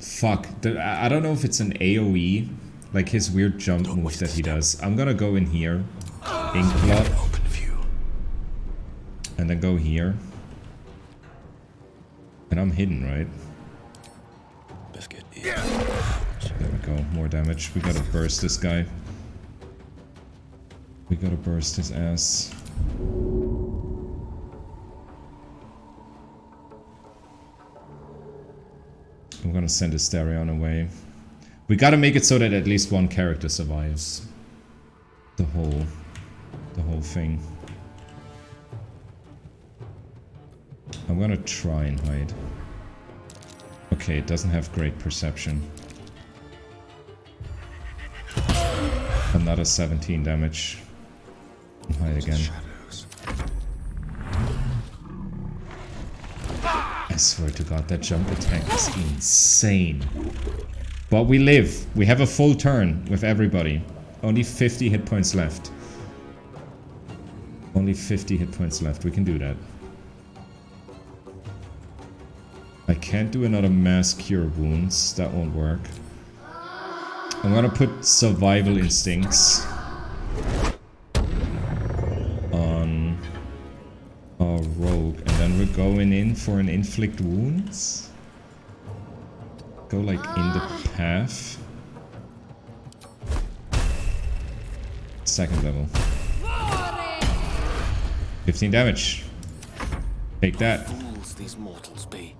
Fuck. I don't know if it's an AoE. Like his weird jump move that he does. I'm gonna go in here. Inkblot. And then go here. And I'm hidden, right?
Biscuit.
There we go. More damage. We gotta burst this guy. We gotta burst his ass. I'm gonna send Asterion away. We gotta make it so that at least one character survives. The whole thing. I'm gonna try and hide. Okay, it doesn't have great perception. Another 17 damage. Hide again. I swear to God, that jump attack is insane. But we live. We have a full turn with everybody. Only 50 hit points left. Only 50 hit points left. We can do that. I can't do another mass cure wounds. That won't work. I'm gonna put survival instincts on our rogue, and then we're going in for an inflict wounds. Go like in the path. Second level. 15 damage. Take that.
Fools these mortals be.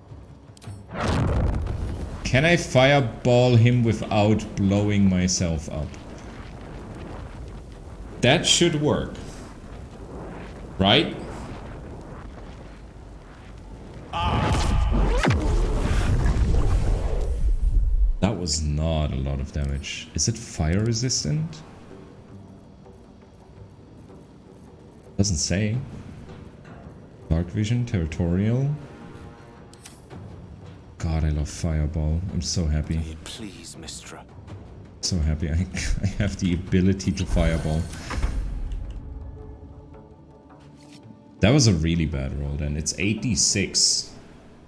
Can I fireball him without blowing myself up? That should work. Right? That was not a lot of damage. Is it fire resistant? Doesn't say. Dark vision, territorial. God, I love fireball. I'm so happy.
Please, Mistra.
So happy I have the ability to fireball. That was a really bad roll then. It's 86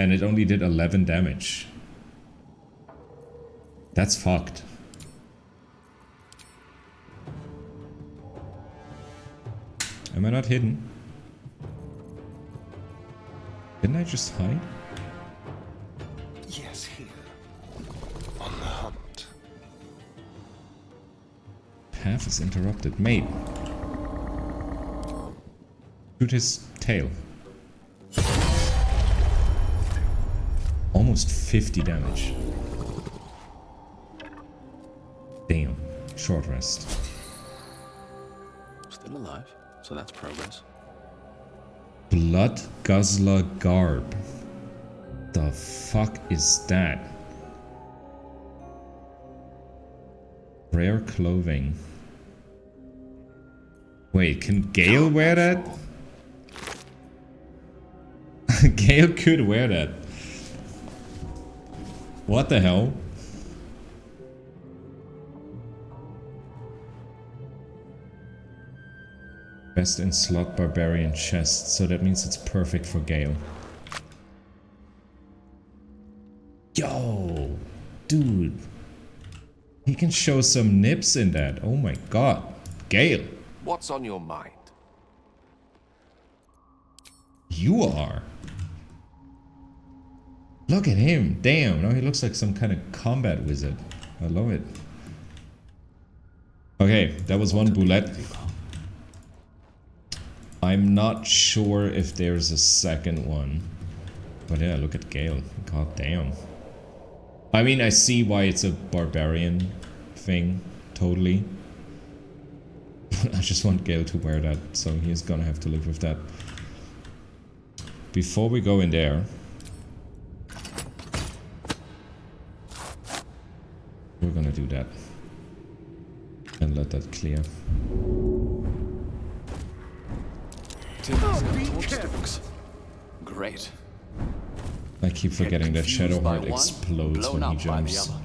and it only did 11 damage. That's fucked. Am I not hidden? Didn't I just hide?
Yes, here. On the hunt.
Path is interrupted. Mate. Shoot his tail. Almost 50 damage. Damn. Short rest.
Still alive, so that's progress.
Blood Guzzler Garb. The fuck is that? Rare clothing. Wait, can Gale wear that? Gale could wear that. What the hell? Best in slot barbarian chest, so that means it's perfect for Gale. Yo, dude. He can show some nips in that. Oh my god. Gale.
What's on your mind?
You are. Look at him. Damn. Now he looks like some kind of combat wizard. I love it. Okay, that was one bullet. I'm not sure if there's a second one. But yeah, look at Gale. God damn. I mean, I see why it's a barbarian thing. Totally. I just want Gale to wear that, so he's gonna have to live with that. Before we go in there, we're gonna do that. And let that clear.
Great.
I keep forgetting that
confused by
Shadowheart
one,
explodes
blown
when he
up by the
jumps.
other.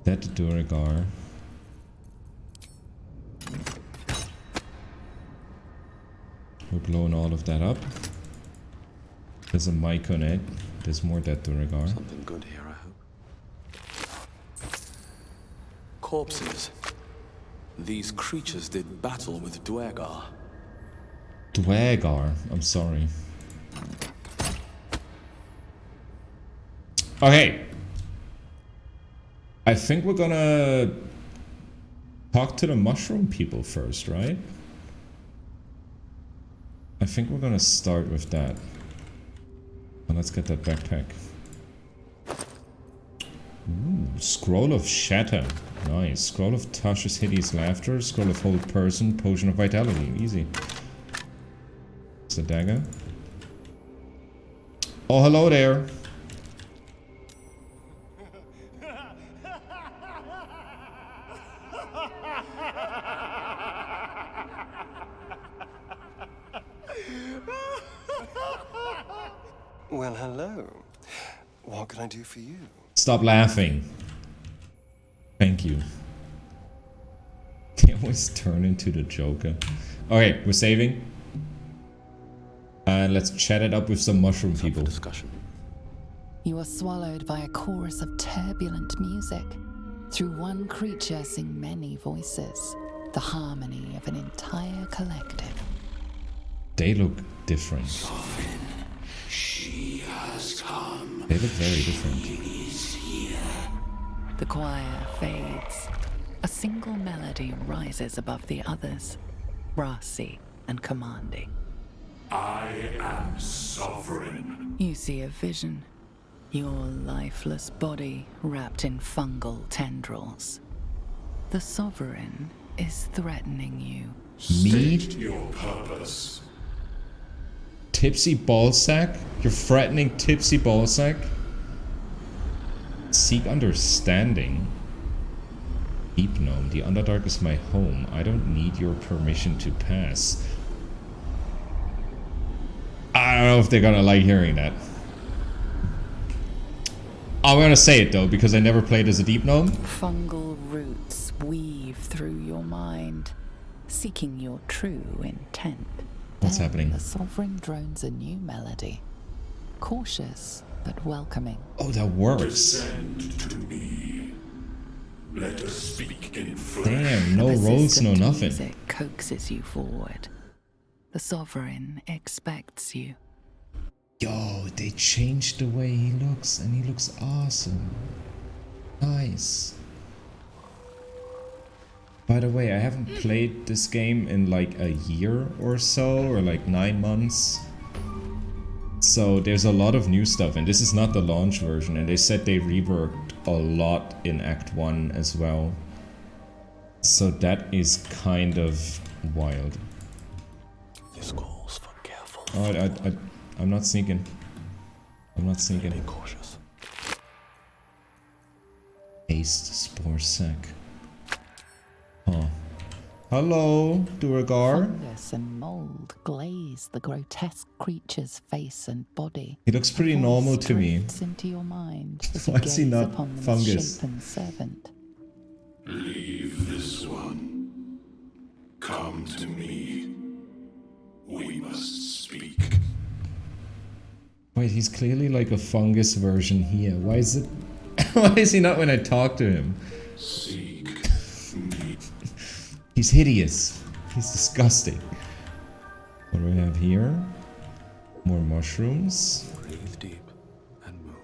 That Duragar. We're blowing all of that up. There's a mic on it. There's more Dead Duragar.
Something good here, I hope. Corpses. These creatures did battle with Dwagar.
Dwagar. I'm sorry. Okay. I think we're gonna talk to the mushroom people first, right? I think we're gonna start with that. And let's get that backpack. Ooh, Scroll of Shatter. Nice. Scroll of Tasha's Hideous Laughter. Scroll of Hold Person. Potion of Vitality. Easy. It's a dagger. Oh, hello there.
Well, hello. What can I do for you?
Stop laughing. Thank you. They always turn into the Joker. Okay, we're saving. And let's chat it up with some mushroom people.
Discussion.
You are swallowed by a chorus of turbulent music. Through one creature sing many voices. The harmony of an entire collective.
They look different.
She has come.
They look very different.
Is here.
The choir fades. A single melody rises above the others, brassy and commanding.
I am sovereign.
You see a vision. Your lifeless body wrapped in fungal tendrils. The sovereign is threatening you.
Me?
State your purpose.
Tipsy Ballsack? You're threatening Tipsy Ballsack? Seek understanding. Deep Gnome, the Underdark is my home. I don't need your permission to pass. I don't know if they're gonna like hearing that. I'm gonna say it though, because I never played as a Deep Gnome.
Fungal roots weave through your mind, seeking your true intent.
What's
Then
happening?
The sovereign drones a new melody. Cautious, but welcoming.
Oh, that works.
Descend to me. Let us speak in flesh.
Damn, no rolls, no
Persistent
nothing.
music coaxes you forward. The sovereign expects you.
Yo, they changed the way he looks, and he looks awesome. Nice. By the way, I haven't played this game in like a year or so, or like 9 months. So there's a lot of new stuff, and this is not the launch version, and they said they reworked a lot in Act 1 as well. So that is kind of wild.
This calls for careful.
Oh, I'm not sneaking. I'm not sneaking.
Be cautious.
Haste Spore Sack. Oh. Hello, Duragar.
Fungus and mold glaze the grotesque creature's face and body.
He looks pretty
A voice
normal to me.
drifts into your mind as you
Why is he
gaze
not
upon the
fungus?
misshapen servant.
Leave this one. Come to me. We must speak.
Wait, he's clearly like a fungus version here. Why is it? Why is he not when I talk to him?
Seek me.
He's hideous. He's disgusting. What do we have here? More mushrooms.
Breathe deep and move.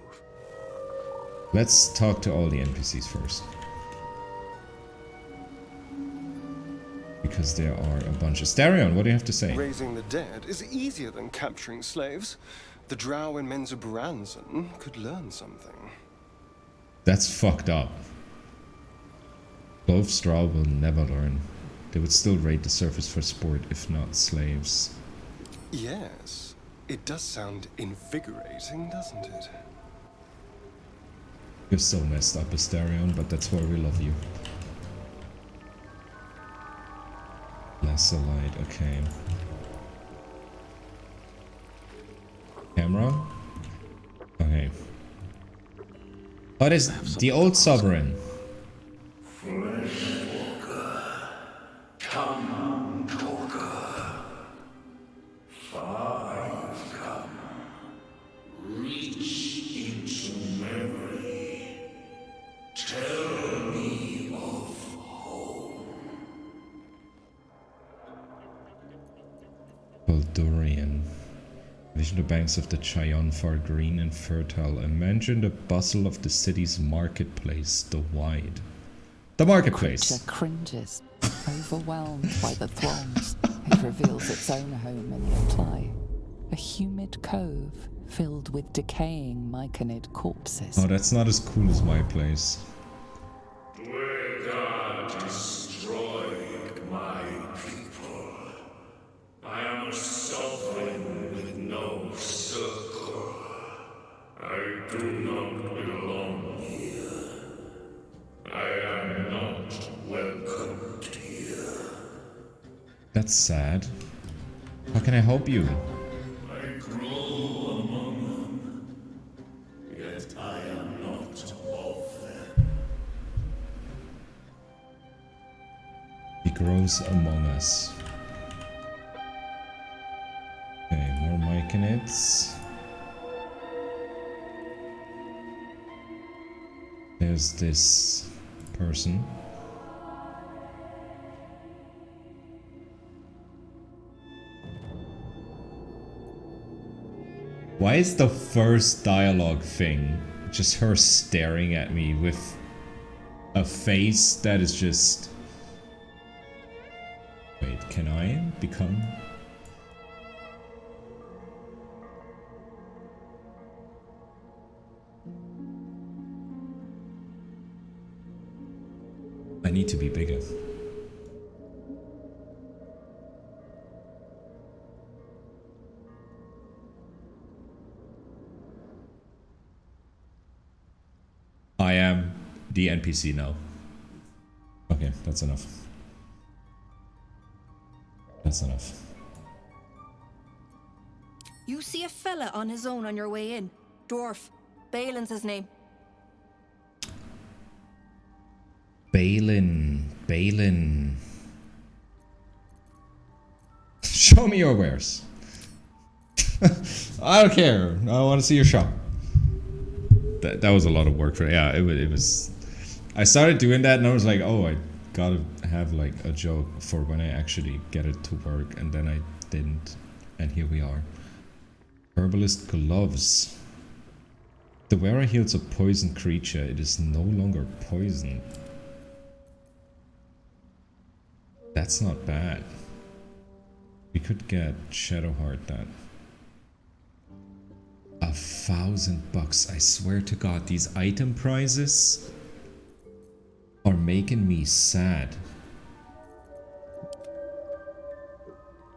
Let's talk to all the NPCs first. Because there are a bunch of... Starion, what do you have to say?
Raising the dead is easier than capturing slaves. The drow in Menza Branson could learn something.
That's fucked up. Both Straw will never learn. They would still raid the surface for sport, if not slaves.
Yes, it does sound invigorating, doesn't it?
You're so messed up, Asterion, but that's why we love you. Lesser light, okay. Camera? Okay. What is the old sovereign?
Fleshwalker. Come, talker. Far you've come. Reach into memory. Tell me of home.
Baldurian. Vision the banks of the Cheyenne far green and fertile. Imagine the bustle of the city's marketplace, the wide. The marketplace.
Creature cringes, overwhelmed by the throngs. It reveals its own home in the apply. A humid cove filled with decaying myconid corpses.
Oh, that's not as cool as my place.
Where God destroyed my people. I am a sovereign with no circle. I do not belong here. I am not welcomed here.
That's sad. How can I help you?
I grow among them, yet I am not of them.
He grows among us. Okay, more myconids. There's this person. Why is the first dialogue thing just her staring at me with a face that is just... Wait, can I become... I need to be bigger. I am the NPC now. Okay, that's enough. That's enough.
You see a fella on his own on your way in. Dwarf. Balin's his name.
Balin. Show me your wares. I don't care. I want to see your shop. That was a lot of work for it. Yeah, it was. I started doing that and I was like, oh, I gotta have like a joke for when I actually get it to work, and then I didn't, and here we are. Herbalist gloves. The wearer heals a poisoned creature. It is no longer poisoned. That's not bad. We could get Shadowheart that. $1,000. I swear to God, these item prices are making me sad.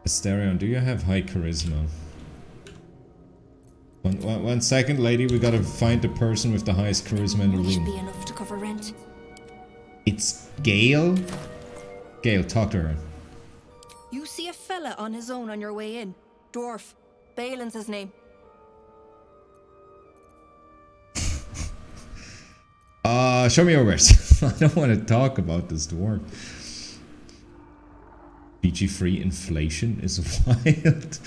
Asterion, do you have high charisma? One second, lady. We gotta find the person with the highest charisma in the
Should
room.
be enough to cover rent.
It's Gale? Gale, talk to her.
You see a fella on his own on your way in. Dwarf. Balin's his name.
Show me your wares. I don't want to talk about this dwarf. PG-free inflation is wild.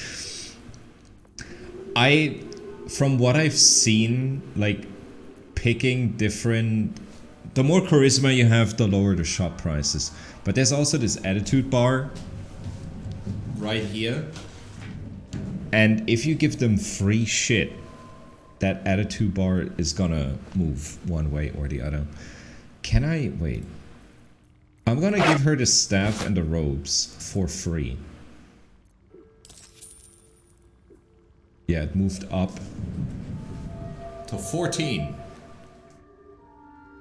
from what I've seen, like picking different, the more charisma you have, the lower the shop prices. But there's also this attitude bar right here. And if you give them free shit, that attitude bar is gonna move one way or the other. Can I wait? I'm gonna give her the staff and the robes for free. Yeah, it moved up to 14.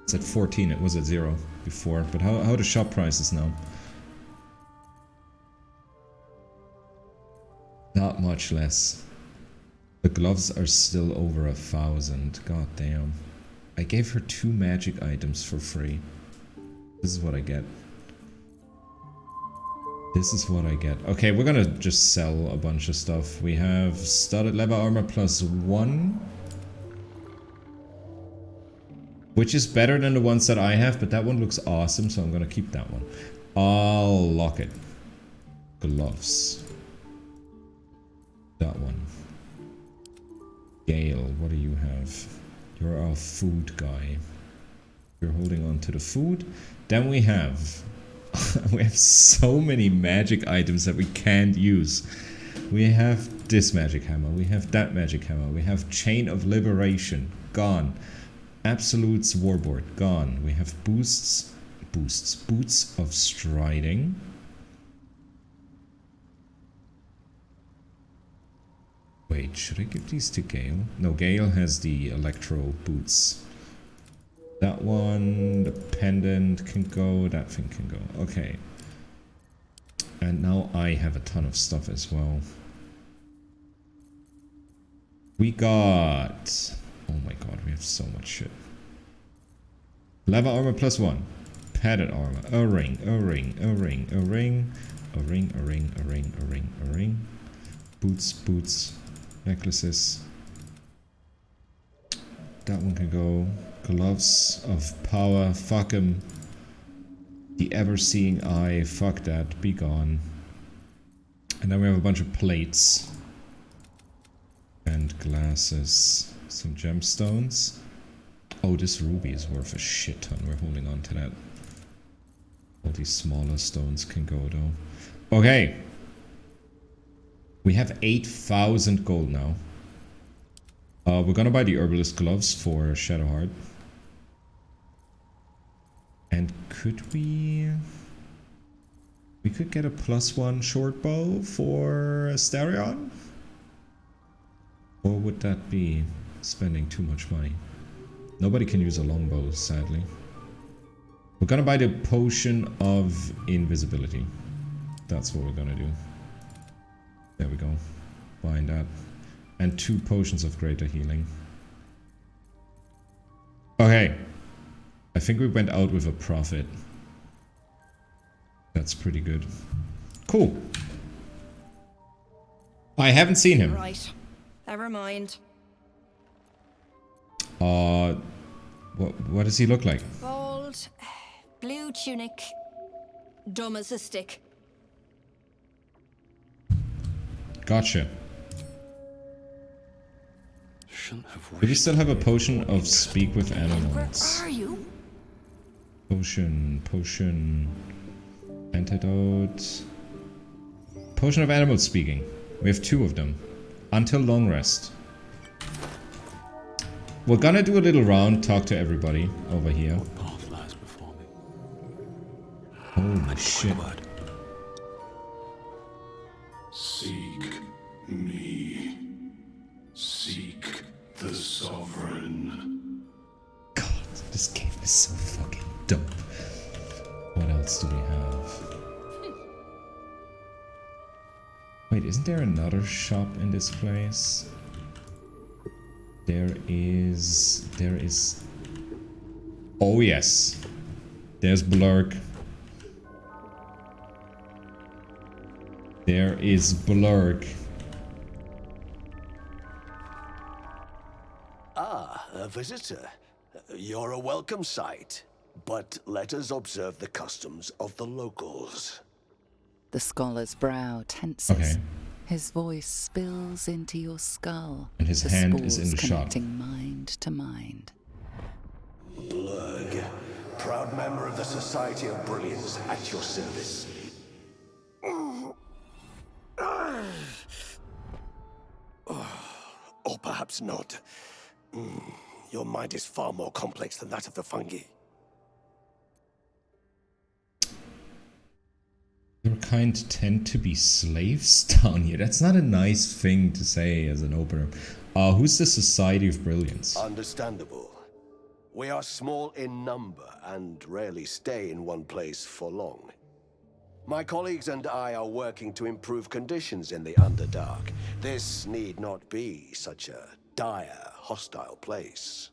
It's at 14, it was at 0 before. But how are the shop prices now? Not much less. The gloves are still over 1,000. God damn. I gave her 2 magic items for free. This is what I get. This is what I get. Okay, we're gonna just sell a bunch of stuff. We have studded leather armor +1. Which is better than the ones that I have, but that one looks awesome, so I'm gonna keep that one. I'll lock it. Gloves. That one. Gale, what do you have? You're our food guy. You're holding on to the food. Then we have... we have so many magic items that we can't use. We have this magic hammer. We have that magic hammer. We have Chain of Liberation. Gone. Absolute's Warboard. Gone. We have boosts. Boots of Striding. Wait, should I give these to Gale? No, Gale has the Electro boots. That one, the pendant can go, that thing can go. Okay. And now I have a ton of stuff as well. We got... oh my god, we have so much shit. Leather armor +1. Padded armor. A ring, a ring, a ring, a ring. A ring, a ring, a ring, a ring, a ring. Boots. Necklaces. That one can go. Gloves of power. Fuck him. The ever-seeing eye. Fuck that. Be gone. And then we have a bunch of plates. And glasses. Some gemstones. Oh, this ruby is worth a shit ton. We're holding on to that. All these smaller stones can go though. Okay. We have 8,000 gold now. We're gonna buy the herbalist gloves for Shadowheart. And could we... we could get a +1 short bow for Asterion? Or would that be spending too much money? Nobody can use a longbow, sadly. We're gonna buy the potion of invisibility. That's what we're gonna do. There we go. Buying that. And 2 potions of greater healing. Okay. I think we went out with a profit. That's pretty good. Cool. I haven't seen him.
Right. Never mind.
What does he look like?
Bald, blue tunic, dumb as a stick.
Gotcha.
Shouldn't have
Do we still have a potion of speak with animals?
Where are you?
Potion. Antidote. Potion of animal speaking. We have 2 of them. Until long rest. We're gonna do a little round, talk to everybody over here.
What path lies before me?
Holy shit.
Seek me. Seek the Sovereign.
God, this game is so fucking dope. What else do we have? Wait, isn't there another shop in this place? There is... oh yes. There's Blurk. There is Blurk.
Ah, a visitor. You're a welcome sight. But let us observe the customs of the locals.
The scholar's brow tenses.
Okay.
His voice spills into your skull.
And his
the
hand is
spores
in the shop.
connecting mind to mind.
Blurg, proud member of the Society of Brilliance, at your service. Or perhaps not. Your mind is far more complex than that of the fungi.
Your kind tend to be slaves down here. That's not a nice thing to say as an opener. Who's the Society of Brilliance?
Understandable. We are small in number and rarely stay in one place for long. My colleagues and I are working to improve conditions in the Underdark. This need not be such a dire, hostile place.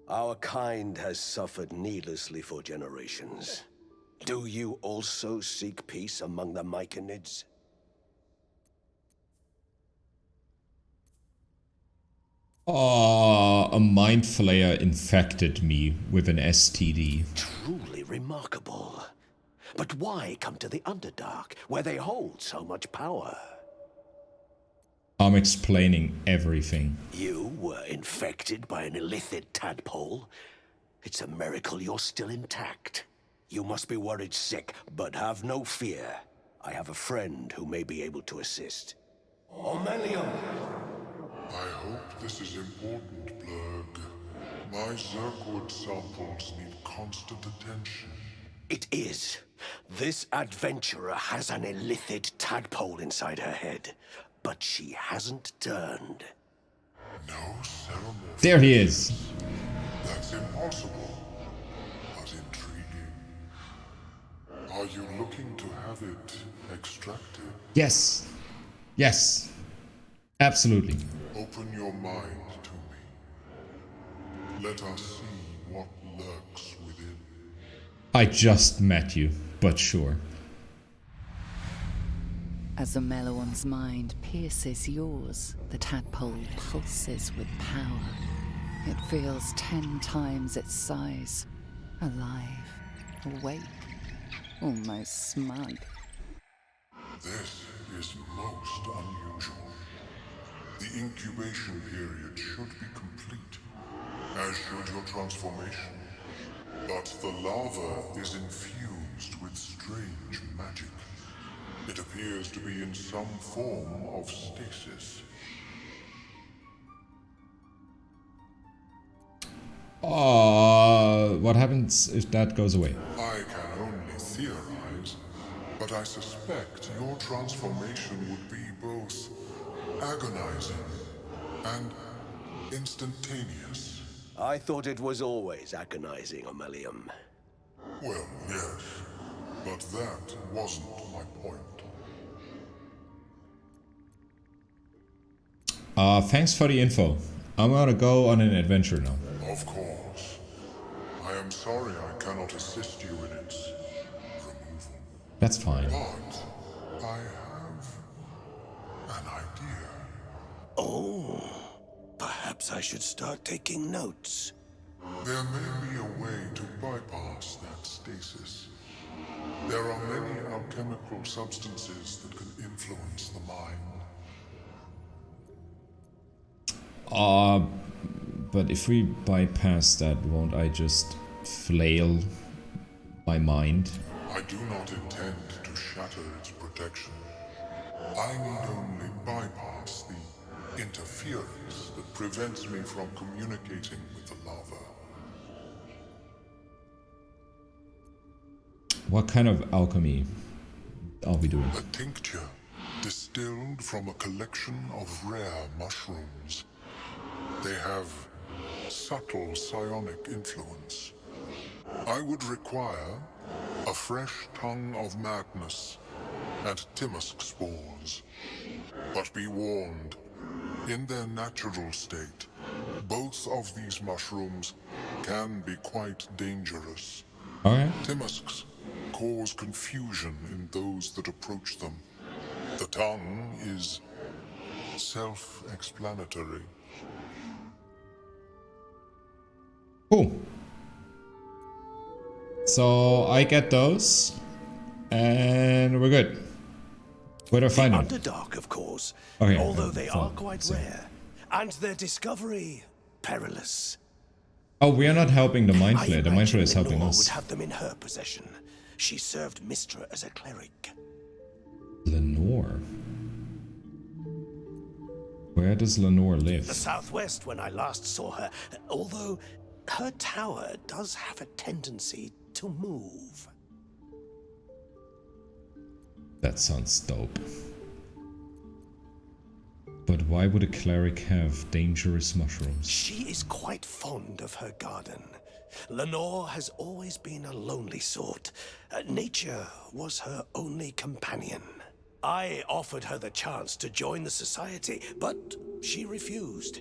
Our kind has suffered needlessly for generations. Do you also seek peace among the Myconids?
A mind flayer infected me with an STD.
Truly remarkable. But why come to the Underdark, where they hold so much power?
I'm explaining everything.
You were infected by an illithid tadpole? It's a miracle you're still intact. You must be worried sick, but have no fear. I have a friend who may be able to assist. Omelium!
I hope this is important, Blurg. My Zerkwood samples need constant attention.
It is. This adventurer has an illithid tadpole inside her head, but she hasn't turned.
No ceremony.
There he is.
That's impossible, but intriguing. Are you looking to have it extracted?
Yes. Yes. Absolutely.
Open your mind to me. Let us see what lurks within.
I just met you, but sure.
As Omeluon's mind pierces yours, the tadpole pulses with power. It feels 10 times its size. Alive, awake, almost smug.
This is most unusual. The incubation period should be complete, as should your transformation. But the larva is infused with strange magic. It appears to be in some form of stasis.
What happens if that goes away?
I can only theorize, but I suspect your transformation would be both agonizing and instantaneous.
I thought it was always agonizing, Omelium.
Well, yes, but that wasn't my point.
Thanks for the info. I'm gonna go on an adventure now.
Of course. I am sorry I cannot assist you in its removal.
That's fine.
But I have an idea.
Oh, perhaps I should start taking notes.
There may be a way to bypass that stasis. There are many alchemical substances that can influence the mind.
But if we bypass that, won't I just flail my mind?
I do not intend to shatter its protection. I need only bypass the interference that prevents me from communicating with the larva.
What kind of alchemy are we doing?
A tincture distilled from a collection of rare mushrooms. They have subtle psionic influence. I would require a fresh tongue of madness and Timusk spores. But be warned, in their natural state, both of these mushrooms can be quite dangerous.
Alright.
Timusks cause confusion in those that approach them. The tongue is self-explanatory.
Cool. So I get those, and we're good. Where do I find them?
Underdark, of course.
Okay,
although they are
fine,
quite
so-
rare. And their discovery, perilous.
Oh, we are not helping the Mind Flayer. The Mind Flayer is helping
Lenore
us.
would have them in her possession. She served Mistra as a cleric.
Lenore? Where does Lenore
The
live?
southwest when I last saw her, although her tower does have a tendency to move.
That sounds dope. But why would a cleric have dangerous mushrooms?
She is quite fond of her garden. Lenore has always been a lonely sort. Nature was her only companion. I offered her the chance to join the society, but she refused.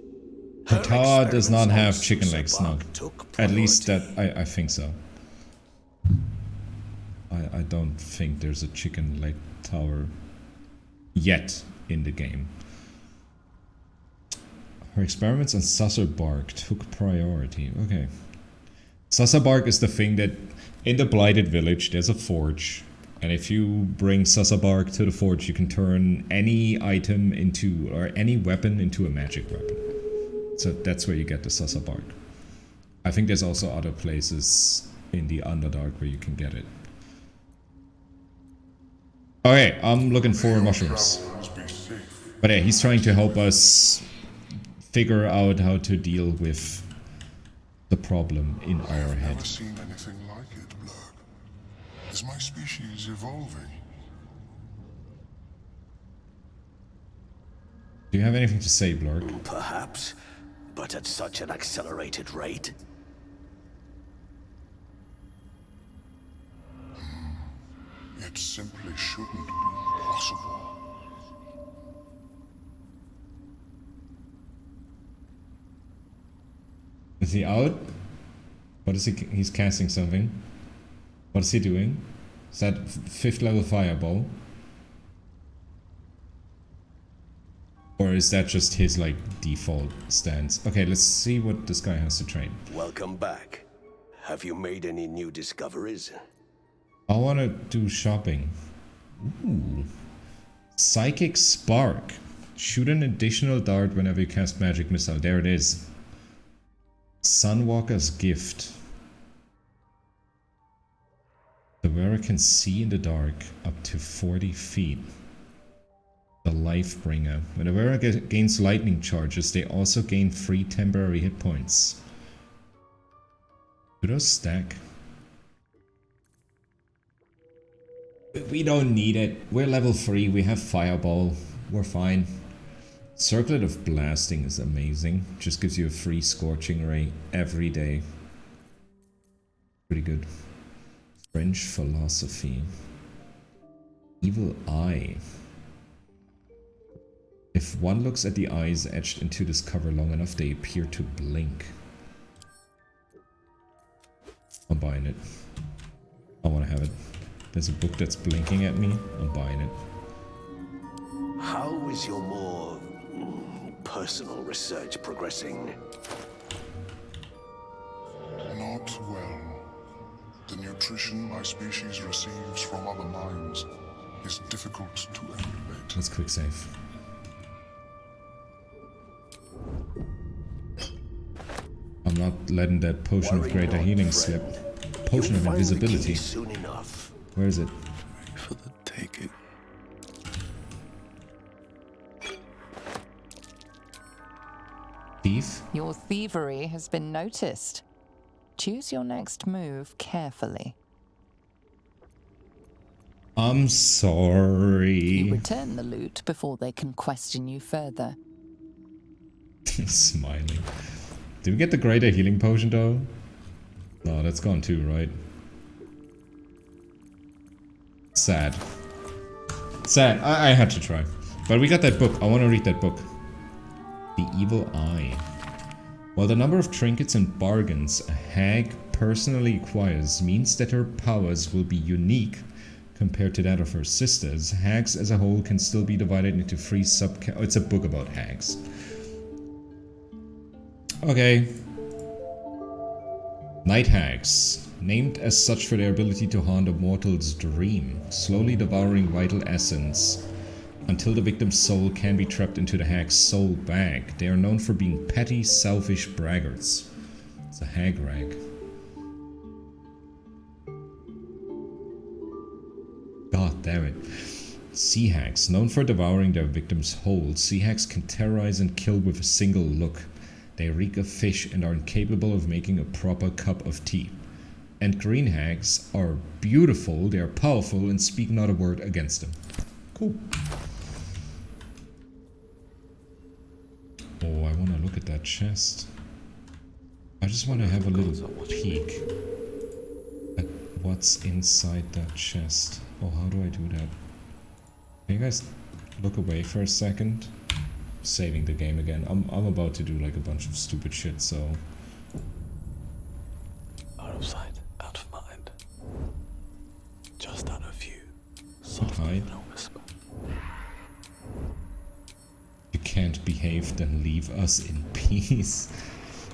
Her tower does not have
experiments on
chicken legs, no.
Sussarbark took
At least that,
priority.
I think so. I don't think there's a chicken leg tower yet in the game. Her experiments on Sussarbark took priority. Okay. Sussarbark is the thing that in the Blighted Village there's a forge. And if you bring Sussarbark to the forge, you can turn any item into, or any weapon into a magic weapon. So that's where you get the Sussarbark. I think there's also other places in the Underdark where you can get it. Okay, I'm looking for mushrooms. But yeah, he's trying to help us figure out how to deal with the problem in our
I've
head.
never seen anything like it, Blurg. Is my species evolving?
Do you have anything to say, Blurg?
Perhaps, but at such an accelerated rate.
It simply shouldn't be possible.
Is he out? What is he? He's casting something. What is he doing? Is that 5th level fireball? Or is that just his, like, default stance? Okay, let's see what this guy has to train.
Welcome back. Have you made any new discoveries?
I want to do shopping. Ooh. Psychic Spark. Shoot an additional dart whenever you cast magic missile. There it is. Sunwalker's Gift. The wearer can see in the dark up to 40 feet. The Lifebringer. When the wearer gains lightning charges, they also gain 3 temporary hit points. Do those stack? We don't need it. We're level 3. We have Fireball. We're fine. Circlet of Blasting is amazing. Just gives you a free Scorching Ray every day. Pretty good. French Philosophy. Evil Eye. If one looks at the eyes etched into this cover long enough, they appear to blink. I'm buying it. I want to have it. There's a book that's blinking at me. I'm buying it.
How is your more personal research progressing?
Not well. The nutrition my species receives from other minds is difficult to emulate.
Let's quick save. I'm not letting that potion of greater healing slip. Potion of invisibility.
Soon enough.
Where is it?
For the taking.
Thief?
Your thievery has been noticed. Choose your next move carefully.
I'm
You
sorry.
return the loot before they can question you further.
Smiling. Did we get the greater healing potion though? No, that's gone too, right? Sad. Sad. I had to try. But we got that book. I want to read that book. The Evil Eye. While the number of trinkets and bargains a hag personally acquires means that her powers will be unique compared to that of her sisters, hags as a whole can still be divided into 3 oh, it's a book about hags. Okay. Night hags. Named as such for their ability to haunt a mortal's dream, slowly devouring vital essence. until the victim's soul can be trapped into the hag's soul bag. They are known for being petty, selfish braggarts. It's a hag rag. God damn it. Sea hags, known for devouring their victims whole, sea hags can terrorize and kill with a single look. They reek of fish and are incapable of making a proper cup of tea. And green hags are beautiful, they are powerful, and speak not a word against them. Cool. Oh, I want to look at that chest. I just want to have a little peek at what's inside that chest. Oh, how do I do that? Can you guys look away for a second? Saving the game again. I'm about to do like a bunch of stupid shit, so...
Out of sight, out of mind. Just out of view.
Hide.
Whisper.
You can't behave, then leave us in peace.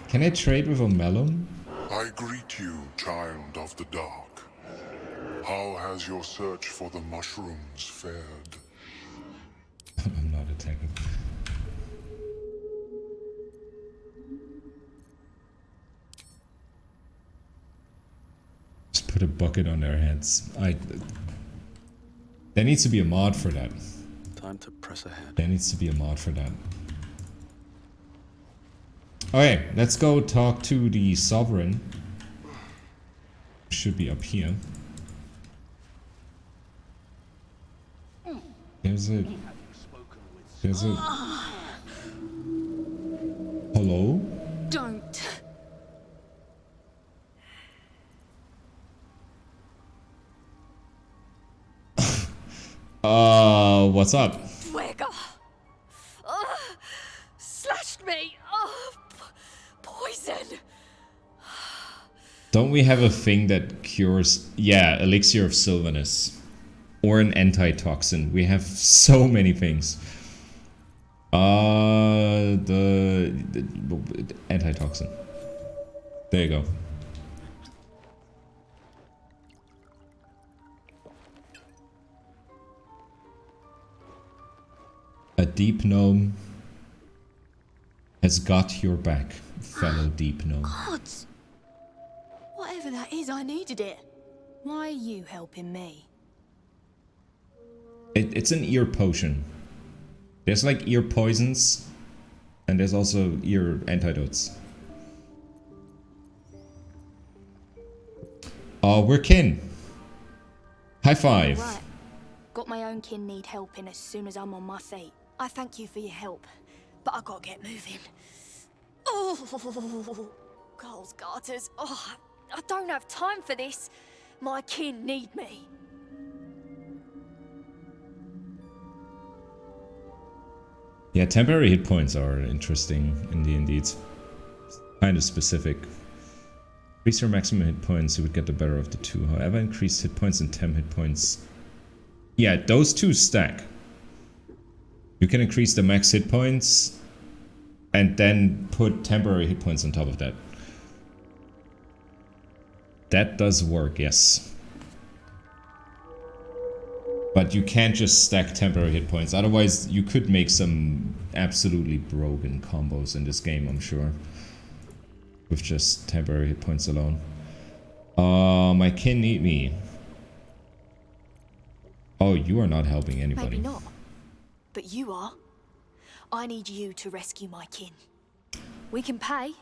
Can I trade with a melon?
I greet you, child of the dark. How has your search for the mushrooms fared?
I'm not attacking. Just put a bucket on their heads. There needs to be a mod for that.
Time to press ahead.
There needs to be a mod for that. Okay, let's go talk to the Sovereign. Should be up here. There's a... Hello?
Don't.
What's up?
Dwagger. Slashed me. Poison.
Don't we have a thing that cures... Yeah, elixir of sylvanus. Or an antitoxin. We have so many things. The antitoxin. There you go. A deep gnome has got your back, fellow deep gnome.
Gods. Whatever that is, I needed it. Why are you helping me?
It's an ear potion. There's like ear poisons, and there's also ear antidotes. Oh, we're kin. High five.
Right. Got my own kin need helping as soon as I'm on my feet. I thank you for your help, but I gotta get moving. Oh, Carl's garters. Oh, I don't have time for this. My kin need me.
Yeah, temporary hit points are interesting in D&D. It's kind of specific. Increase your maximum hit points, you would get the better of the two. However, increased hit points and temp hit points. Yeah, those two stack. You can increase the max hit points and then put temporary hit points on top of that. That does work, yes. But you can't just stack temporary hit points, otherwise you could make some absolutely broken combos in this game, I'm sure. With just temporary hit points alone. My kin need me. Oh, you are not helping anybody.
Maybe not, but you are. I need you to rescue my kin. We can pay.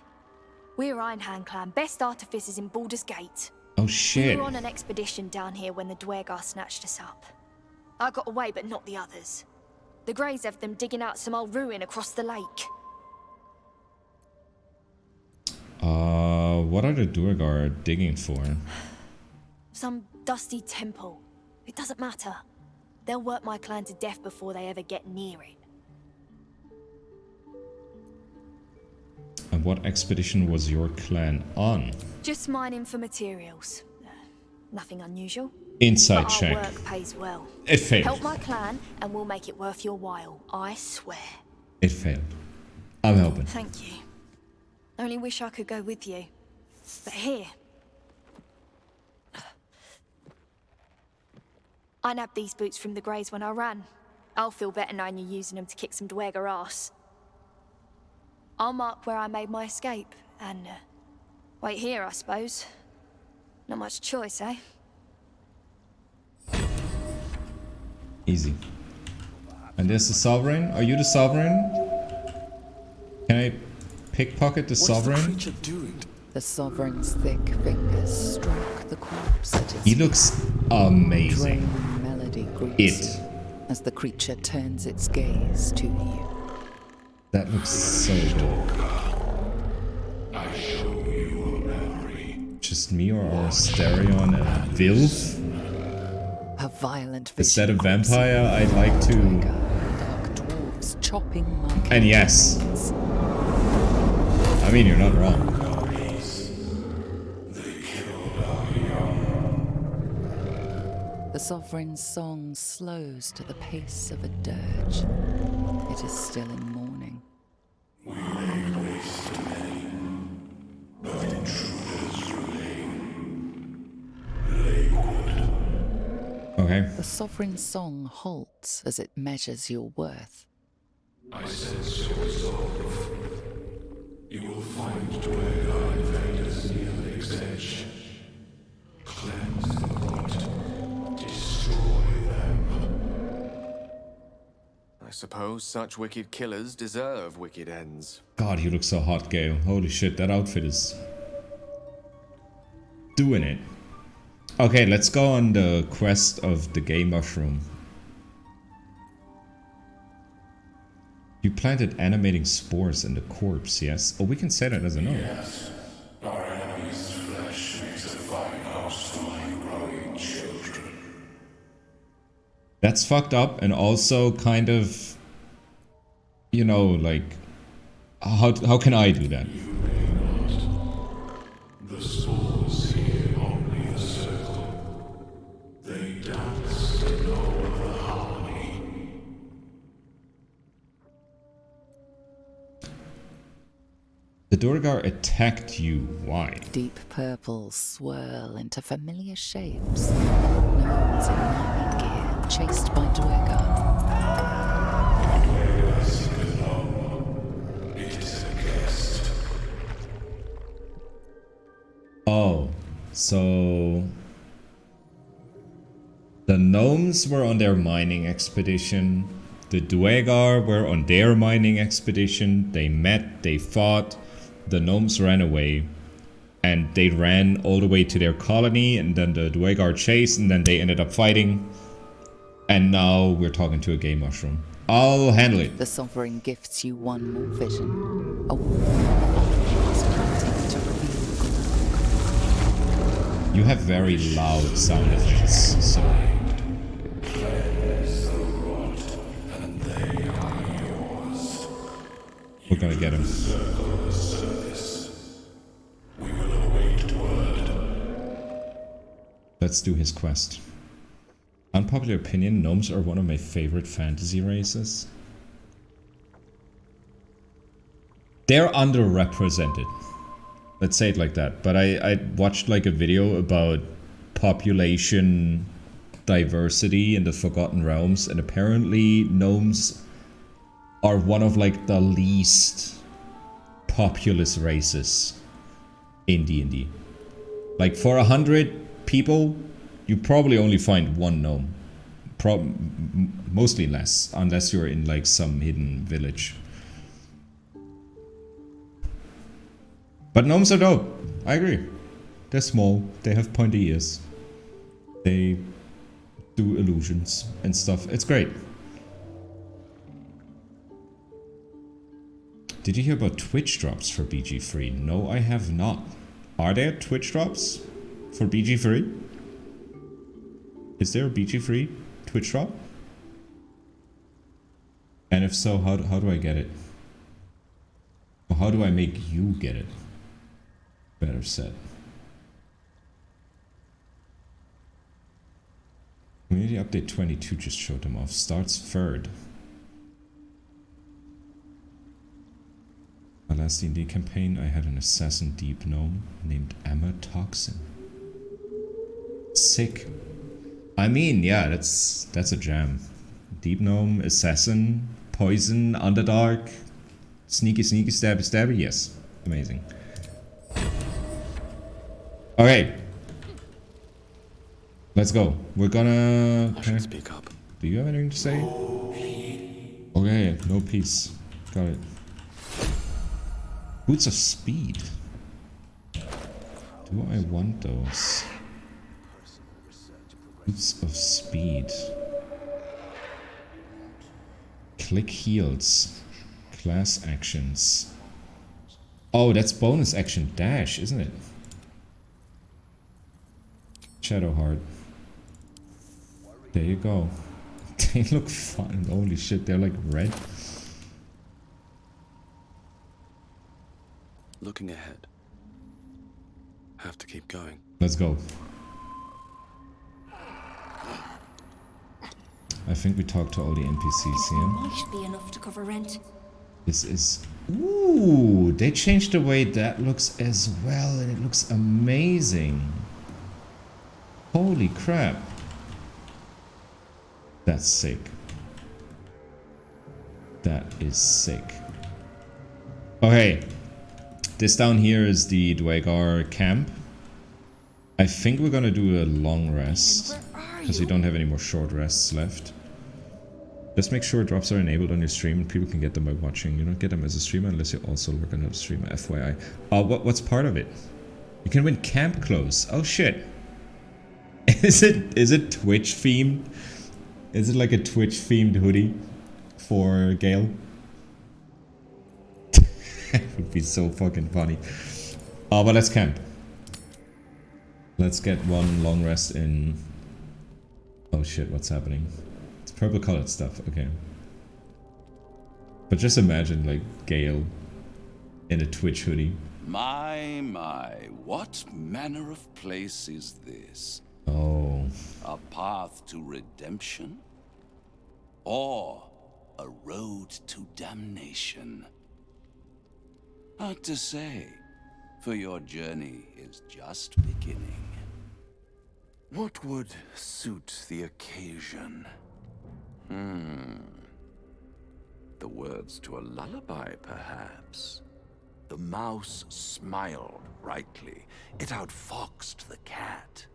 We're Ironhand Clan, best artificers in Baldurs Gate.
Oh shit.
We were on an expedition down here when the Dwergar snatched us up. I got away, but not the others. The Greys have them digging out some old ruin across the lake.
What are the Dwergar digging for?
Some dusty temple. It doesn't matter. They'll work my clan to death before they ever get near it.
And what expedition was your clan on?
Just mining for materials. Nothing unusual.
Inside
but
check.
Our work pays well.
It failed.
Help my clan and we'll make it worth your while. I swear.
It failed. I'm helping.
Thank you. Only wish I could go with you. But here. I nabbed these boots from the Greys when I ran. I'll feel better knowing you're using them to kick some Dweger ass. I'll mark where I made my escape, and wait here, I suppose. Not much choice, eh?
Easy. And there's the Sovereign. Are you the Sovereign? Can I pickpocket the Sovereign?
What's the creature doing?
The Sovereign's thick fingers stroke the corpse at his
He looks amazing.
Droning melody greets you as the creature turns its gaze to you.
That looks so good.
I show you a memory.
Just me or our Asterion and Vilf?
A violent vision.
Is that a vampire? I'd like to.
Dark dwarves chopping monkeys.
And yes. I mean, you're not wrong.
The Sovereign's song slows to the pace of a dirge. It is still in mourning.
We laid waste to many, but intruders remain. Lakewood.
Okay.
The Sovereign's song halts as it measures your worth.
I sense your resolve. You will find Dweger invaders near Lake's edge. Cleanse the rot. Destroy them.
I suppose such wicked killers deserve wicked ends.
God, he looks so hot, Gale. Holy shit, that outfit is doing it. Okay, let's go on the quest of the gay mushroom. You planted animating spores in the corpse, yes? Oh, we can say that as a note.
Yes, our enemy's flesh makes a fine house to my growing children.
That's fucked up, and also kind of, you know, like, how can I do that?
You may not. The spores here only a circle. They dance to no other harmony.
The Durgar attacked you. Why?
Deep purples swirl into familiar shapes. Gnomes in mining gear, chased by Dweger.
Dweger seeketh home. It is a guest.
Oh, so the gnomes were on their mining expedition. The Dwegar were on their mining expedition. They met, they fought. The gnomes ran away. And they ran all the way to their colony, and then the Dwegar chased, and then they ended up fighting. And now we're talking to a gay mushroom. I'll handle it.
The Sovereign gifts you one more vision. A wall is planting to reveal glow.
You have very loud sound effects, so... We're gonna get him. Let's do his quest. Unpopular opinion, gnomes are one of my favorite fantasy races. They're underrepresented. Let's say it like that. But I watched like a video about population diversity in the Forgotten Realms, and apparently gnomes are one of like the least populous races in D&D. Like for 100 people, you probably only find one gnome. Mostly less, unless you're in like some hidden village. But gnomes are dope. I agree. They're small. They have pointy ears. They do illusions and stuff. It's great. Did you hear about Twitch drops for BG3? No, I have not. Are there Twitch drops for BG3? Is there a BG3 Twitch drop? And if so, how do I get it? Or how do I make you get it? Better said. Community update 22 just showed them off. Starts 3rd. My last D&D campaign, I had an assassin deep gnome named Emma Toxin. Sick. I mean, yeah, that's a jam. Deep Gnome, Assassin, Poison, Underdark, Sneaky, Sneaky, Stabby, Stabby. Yes. Amazing. Okay. Let's go. We're gonna...
I should speak up.
Do you have anything to say? Okay, no peace. Got it. Boots of Speed. Do I want those? Boots of Speed. Click heals. Class actions. Oh, that's bonus action dash, isn't it? Shadowheart. There you go. They look fun. Holy shit, they're like red.
Looking ahead. Have to keep going.
Let's go. I think we talked to all the NPCs here.
Might be enough to cover rent.
This is... Ooh, they changed the way that looks as well, and it looks amazing. Holy crap. That's sick. That is sick. Okay. This down here is the Dwagar camp. I think we're gonna do a long rest, because we don't have any more short rests left. Just make sure drops are enabled on your stream and people can get them by watching. You don't get them as a streamer unless you also lurk on a streamer, FYI. What's part of it? You can win camp clothes. Oh shit. Is it Twitch themed? Is it like a Twitch themed hoodie for Gale? It would be so fucking funny. But let's camp. Let's get one long rest in. Oh shit, what's happening? It's purple colored stuff, okay. But just imagine like Gale in a Twitch hoodie.
My, what manner of place is this?
Oh.
A path to redemption? Or a road to damnation? Hard to say, for your journey is just beginning.
What would suit the occasion? The words to a lullaby, perhaps. The mouse smiled brightly. It outfoxed the cat.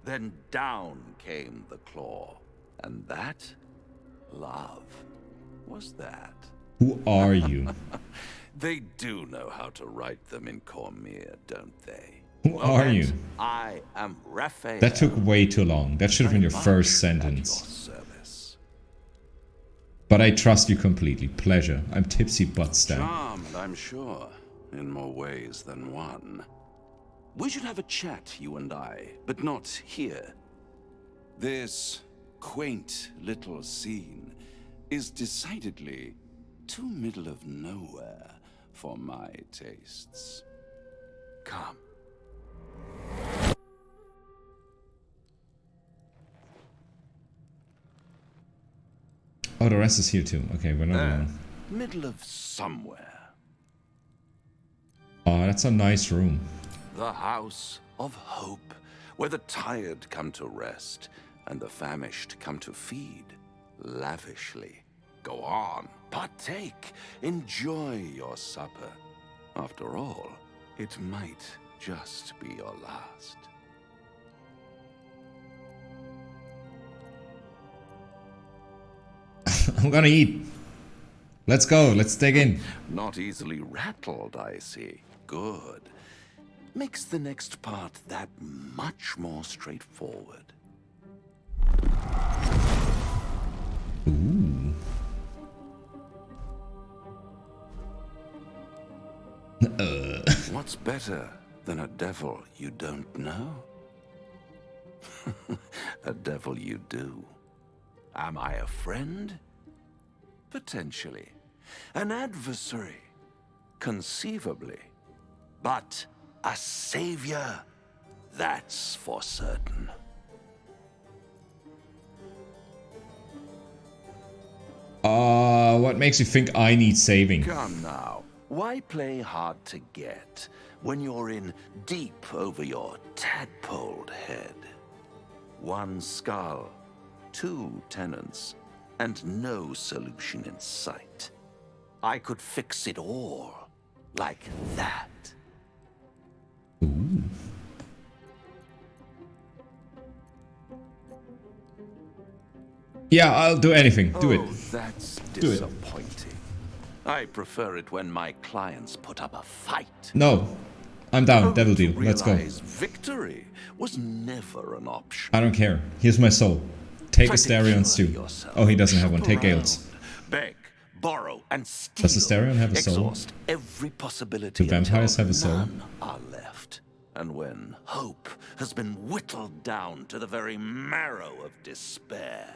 Then down came the claw. And that, love, was that.
Who are you?
They do know how to write them in Cormier, don't they?
Who are you?
I am Raphael.
That took way too long. That should have been your first sentence. But I trust you completely. Pleasure. I'm tipsy but stab.
Charmed, I'm sure, in more ways than one. We should have a chat, you and I, but not here. This quaint little scene is decidedly too middle of nowhere for my tastes. Come.
Oh, the rest is here too. Okay, we're not alone.
Middle of somewhere.
Oh, that's a nice room.
The House of Hope, where the tired come to rest and the famished come to feed lavishly. Go on, partake, enjoy your supper. After all, it might just be your last.
I'm gonna eat. Let's go. Let's dig in.
Not easily rattled, I see. Good. Makes the next part that much more straightforward.
Ooh.
What's better than a devil you don't know? A devil you do. Am I a friend? Potentially. An adversary? Conceivably. But a savior? That's for certain.
What makes you think I need saving?
Come now. Why play hard to get when you're in deep over your tadpoled head? One skull, two tenants, and no solution in sight. I could fix it all like that.
Ooh. Yeah, I'll do anything. Do it.
That's
Do it.
disappointing. I prefer it when my clients put up a fight.
No. I'm down. Devil deal. Let's go.
Victory was never an option.
I don't care. Here's my soul. Take Astarion's too. Oh, he doesn't have one. Take Gale's.
Beg, borrow, and steal.
Does Astarion have a soul?
Exhaust every possibility.
Do vampires have a soul?
None are left. And when hope has been whittled down to the very marrow of despair,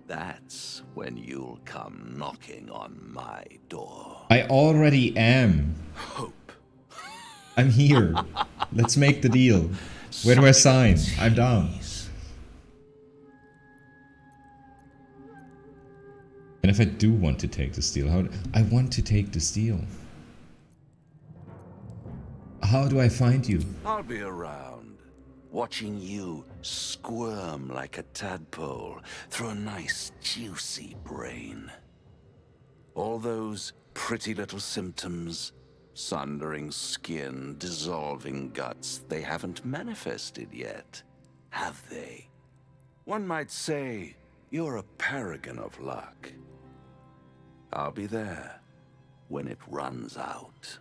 that's when you'll come knocking on my door.
I already am.
Hope.
I'm here. Let's make the deal. Where do I sign? I'm down. And if I do want to take the steel, I want to take the steel. How do I find you?
I'll be around, watching you squirm like a tadpole through a nice juicy brain. All those pretty little symptoms, sundering skin, dissolving guts, they haven't manifested yet, have they? One might say you're a paragon of luck. I'll be there when it runs out.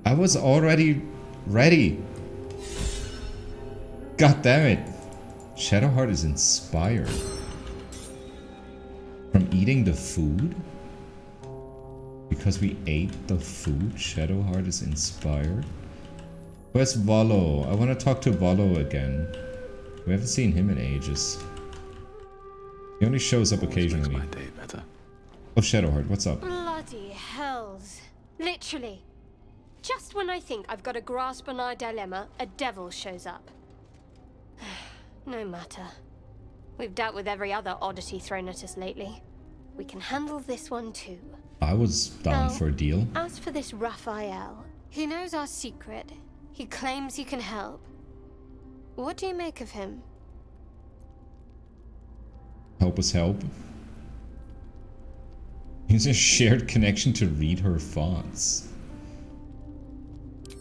I was already ready. God damn it. Shadowheart is inspired. From eating the food? Because we ate the food, Shadowheart is inspired? Where's Volo? I want to talk to Volo again. We haven't seen him in ages. He only shows up occasionally.
Makes my day better.
Oh, Shadowheart, what's up?
Bloody hells. Literally. Just when I think I've got a grasp on our dilemma, a devil shows up. No matter. We've dealt with every other oddity thrown at us lately. We can handle this one too.
I was down for a deal.
As for this Raphael, he knows our secret. He claims he can help. What do you make of him?
Help us help. Use a shared connection to read her thoughts.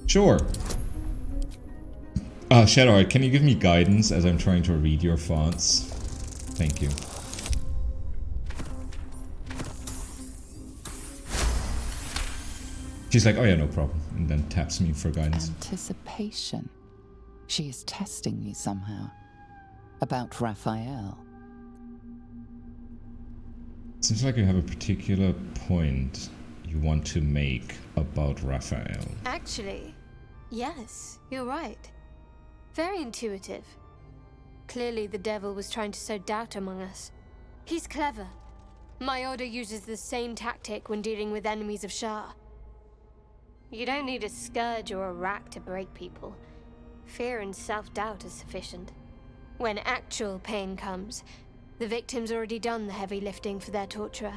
Sure. Shadowheart, can you give me guidance as I'm trying to read your thoughts? Thank you. She's like, oh yeah, no problem. And then taps me for guidance.
Anticipation. She is testing me somehow. About Raphael.
Seems like you have a particular point you want to make about Raphael.
Actually, yes, you're right. Very intuitive. Clearly the devil was trying to sow doubt among us. He's clever. My order uses the same tactic when dealing with enemies of Shah. You don't need a scourge or a rack to break people. Fear and self-doubt is sufficient. When actual pain comes, the victim's already done the heavy lifting for their torturer.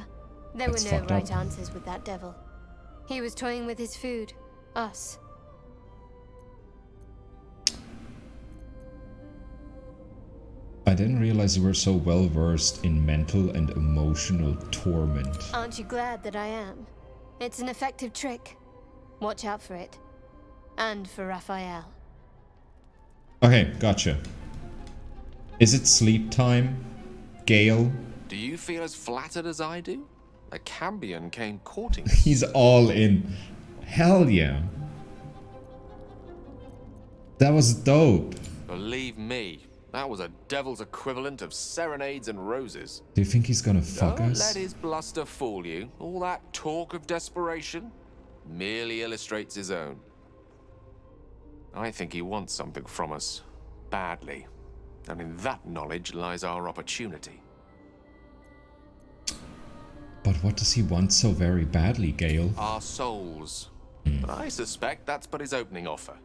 There were no right answers with that devil. He was toying with his food. Us.
I didn't realize you were so well versed in mental and emotional torment.
Aren't you glad that I am? It's an effective trick. Watch out for it. And for Raphael.
Okay, gotcha. Is it sleep time? Gale?
Do you feel as flattered as I do? A Cambion came courting.
He's all in. Hell yeah. That was dope.
Believe me, that was a devil's equivalent of serenades and roses.
Do you think he's gonna fuck
Don't
us?
let his bluster fool you. All that talk of desperation merely illustrates his own. I think he wants something from us. Badly. And in that knowledge lies our opportunity.
But what does he want so very badly, Gale?
Our souls. But I suspect that's but his opening offer.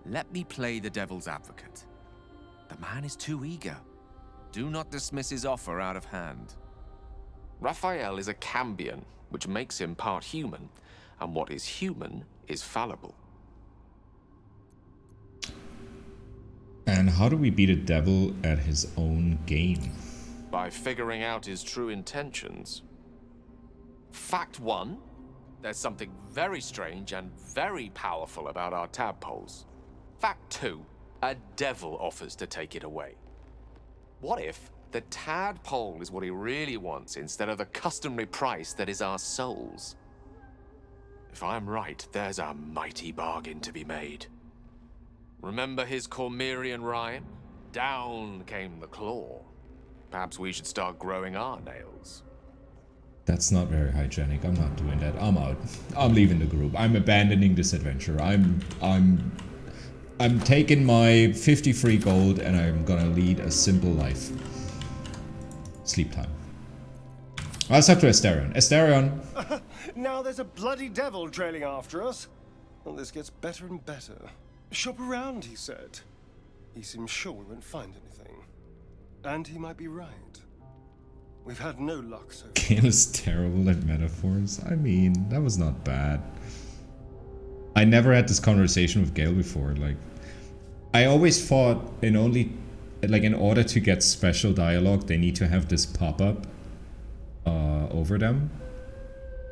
Let me play the devil's advocate. The man is too eager. Do not dismiss his offer out of hand. Raphael is a Cambion, which makes him part human, and what is human is fallible.
And how do we beat a devil at his own game?
By figuring out his true intentions. Fact 1, there's something very strange and very powerful about our tadpoles. Fact 2, a devil offers to take it away. What if the tadpole is what he really wants instead of the customary price that is our souls? If I'm right, there's a mighty bargain to be made. Remember his Cormyrean rhyme? Down came the claw. Perhaps we should start growing our nails.
That's not very hygienic. I'm not doing that. I'm out. I'm leaving the group. I'm abandoning this adventure. I'm taking my 50 free gold and I'm gonna lead a simple life. Sleep time. Let's talk to Asterion. Asterion!
Now there's a bloody devil trailing after us. Well, this gets better and better. Shop around, he said. He seems sure we won't find anything. And he might be right. We've had no luck so far.
Gale is terrible at metaphors. I mean, that was not bad. I never had this conversation with Gale before. Like, I always thought in order to get special dialogue, they need to have this pop-up over them.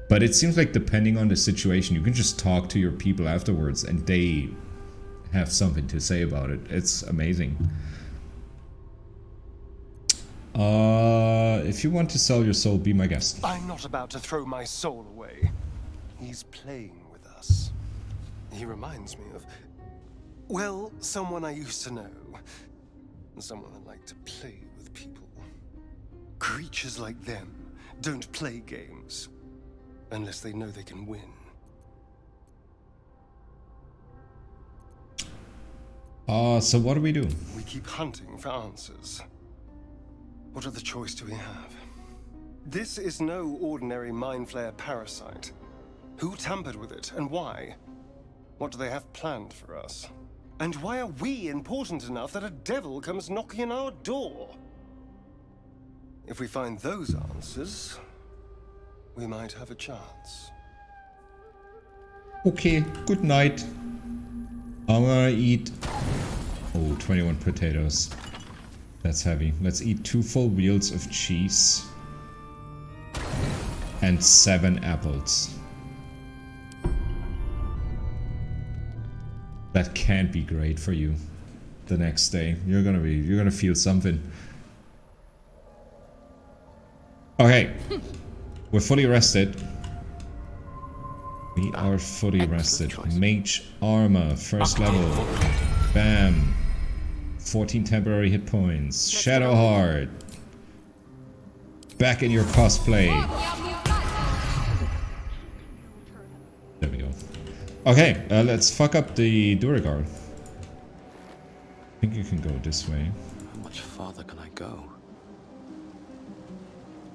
But it seems like depending on the situation, you can just talk to your people afterwards and they have something to say about it. It's amazing. If you want to sell your soul, be my guest.
I'm not about to throw my soul away. He's playing with us. He reminds me of, well, someone I used to know. Someone that liked to play with people. Creatures like them don't play games unless they know they can win.
So what do we do?
We keep hunting for answers. What other choice do we have? This is no ordinary Mind Flayer parasite. Who tampered with it, and why? What do they have planned for us? And why are we important enough that a devil comes knocking on our door? If we find those answers, we might have a chance.
Okay, good night. I'm gonna eat... Oh, 21 potatoes. That's heavy. Let's eat 2 full wheels of cheese. And 7 apples. That can't be great for you the next day. You're gonna feel something. Okay. We're fully rested. We are fully rested. Mage armor, first level. Bam. 14 temporary hit points. Shadow Heart. Back in your cosplay. There we go. Okay, let's fuck up the Duragard. I think you can go this way.
How much farther can I go?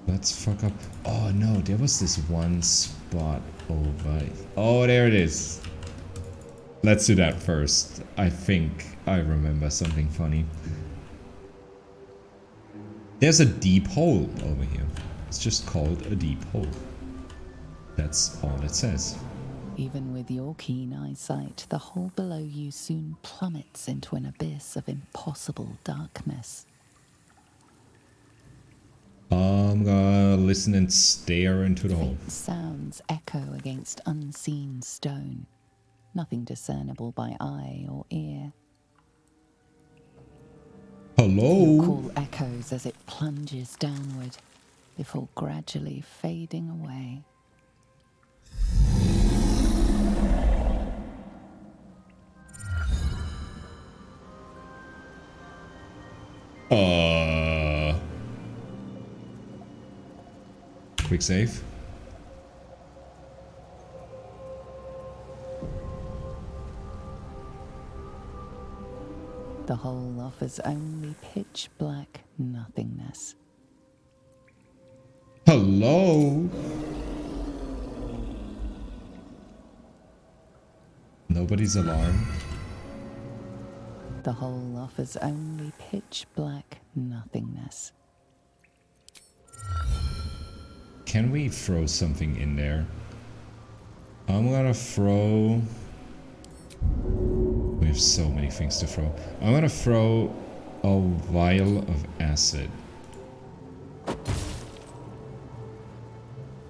Let's fuck up. Oh no, there was this one spot over. Oh, there it is. Let's do that first. I think I remember something funny. There's a deep hole over here. It's just called a deep hole. That's all it says.
Even with your keen eyesight, the hole below you soon plummets into an abyss of impossible darkness.
I'm gonna listen and stare into the hole.
Sounds echo against unseen stone. Nothing discernible by eye or ear.
Hello?
Your call echoes as it plunges downward, before gradually fading away.
Quick save.
The hole offers only pitch black nothingness.
Hello? Nobody's alarmed.
The hole offers only pitch black nothingness.
Can we throw something in there? I'm gonna throw... We have so many things to throw. I'm gonna throw a vial of acid.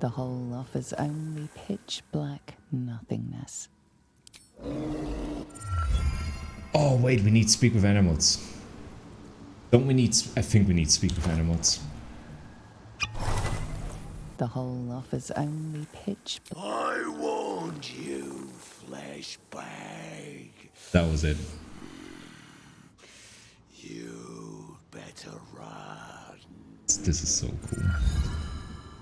The hole offers only pitch black nothingness.
Oh wait, we need speak with animals. Don't we need... I think we need speak with animals.
The hole offers only pitch black.
I warned you, flesh bag.
That was it.
You better run.
This is so cool.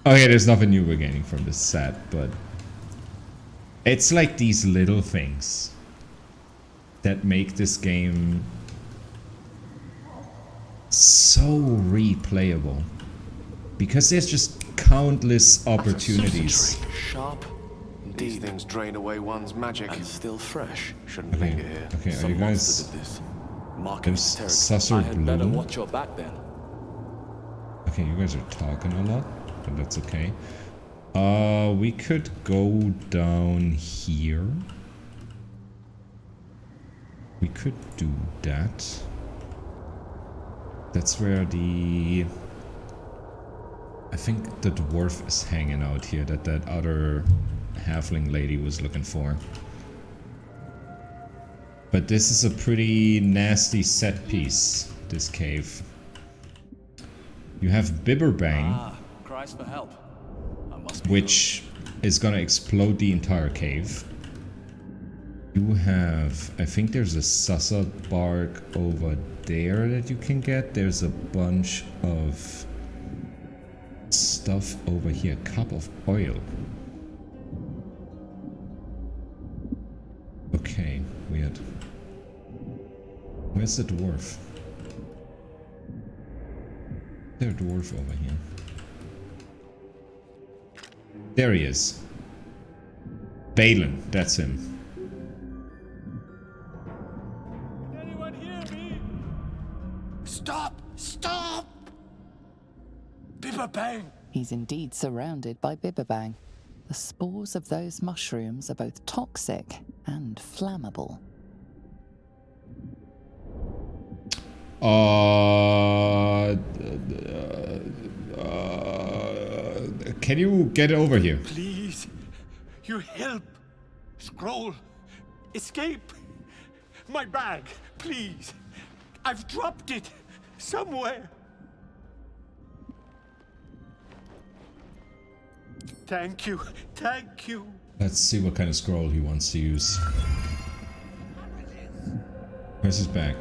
Okay, there's nothing new we're gaining from this set, but... it's like these little things that make this game so replayable. Because there's just countless opportunities.
Sharp,
These things drain away one's magic.
and still fresh.
Shouldn't linger here.
Okay, are
Some
you
monster
guys...
did this. Marking
There's
his
Susser
territory. I had better
Bloom.
watch your back then.
Okay, you guys are talking a lot, but that's okay. We could go down here. We could do that. That's where the... I think the dwarf is hanging out here, that other halfling lady was looking for. But this is a pretty nasty set piece, this cave. You have Bibberbang,
Ah, cries for help. I must be
which is gonna explode the entire cave. You have... I think there's a Sassa bark over there that you can get. There's a bunch of stuff over here. Cup of oil. Okay, weird. Where's the dwarf? There's a dwarf over here. There he is. Balin, that's him.
Anyone hear me?
Stop! Stop!
Bibberbang!
He's indeed surrounded by Bibberbang. The spores of those mushrooms are both toxic and flammable.
Can you get over here?
Please, you help. Scroll. Escape. My bag, please. I've dropped it somewhere. Thank you. Thank you.
Let's see what kind of scroll he wants to use. Where's his bag?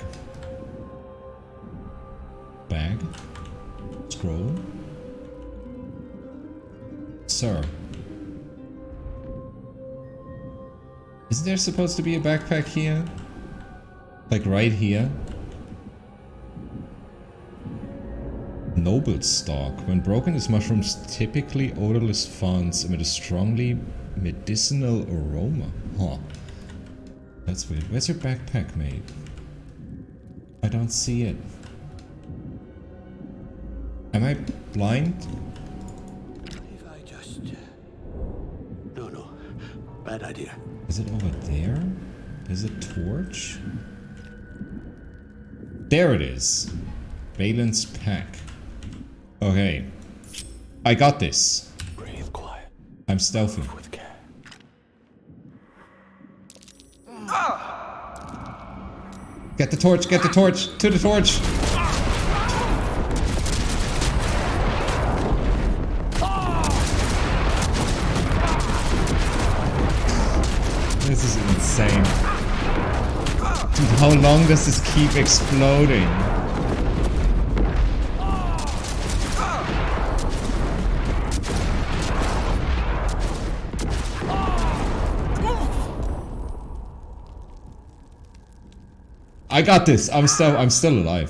Bag? Scroll? Sir. Isn't there supposed to be a backpack here? Like right here? Noble stalk. When broken, these mushrooms typically odorless fonts emit a strongly medicinal aroma. Huh. That's weird. Where's your backpack made? I don't see it. Am I blind?
If I just... No. Bad idea.
Is it over there? Is it torch? There it is. Balin's pack. Okay. I got this.
Breathe quiet.
I'm stealthy.
With care.
Get the torch, get the torch, to the torch! This is insane. Dude, how long does this keep exploding? I got this. I'm still alive.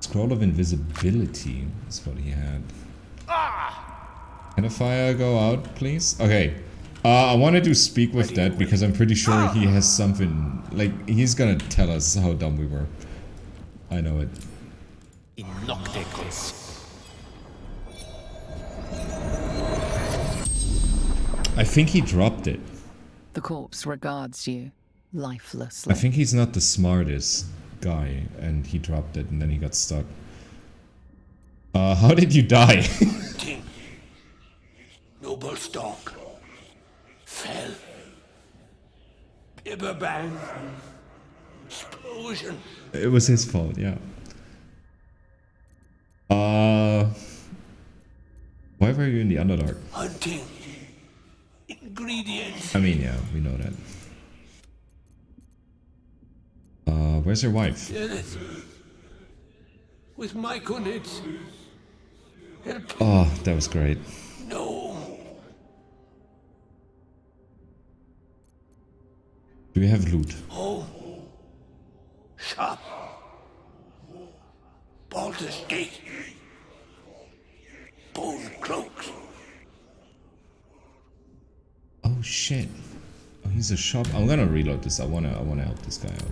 Scroll of invisibility is what he had. Can a fire go out, please? Okay. I wanted to speak with that because I'm pretty sure he has something. Like, he's gonna tell us how dumb we were. I know it. I think he dropped it.
The The corpse regards you, lifelessly.
I think he's not the smartest guy, and he dropped it, and then he got stuck. How did you die?
Noble stock. Fell. Bibber bang. Explosion.
It was his fault, yeah. Why were you in the Underdark?
Hunting. Ingredients.
I mean, yeah, we know that. Where's your wife?
Yes. With my coordinates. Help.
Oh, that was great.
No.
Do we have loot?
Oh. Shop. Baldurs Gate. Bone cloaks.
Oh shit. Oh, he's a shop. I'm gonna reload this. I wanna help this guy out.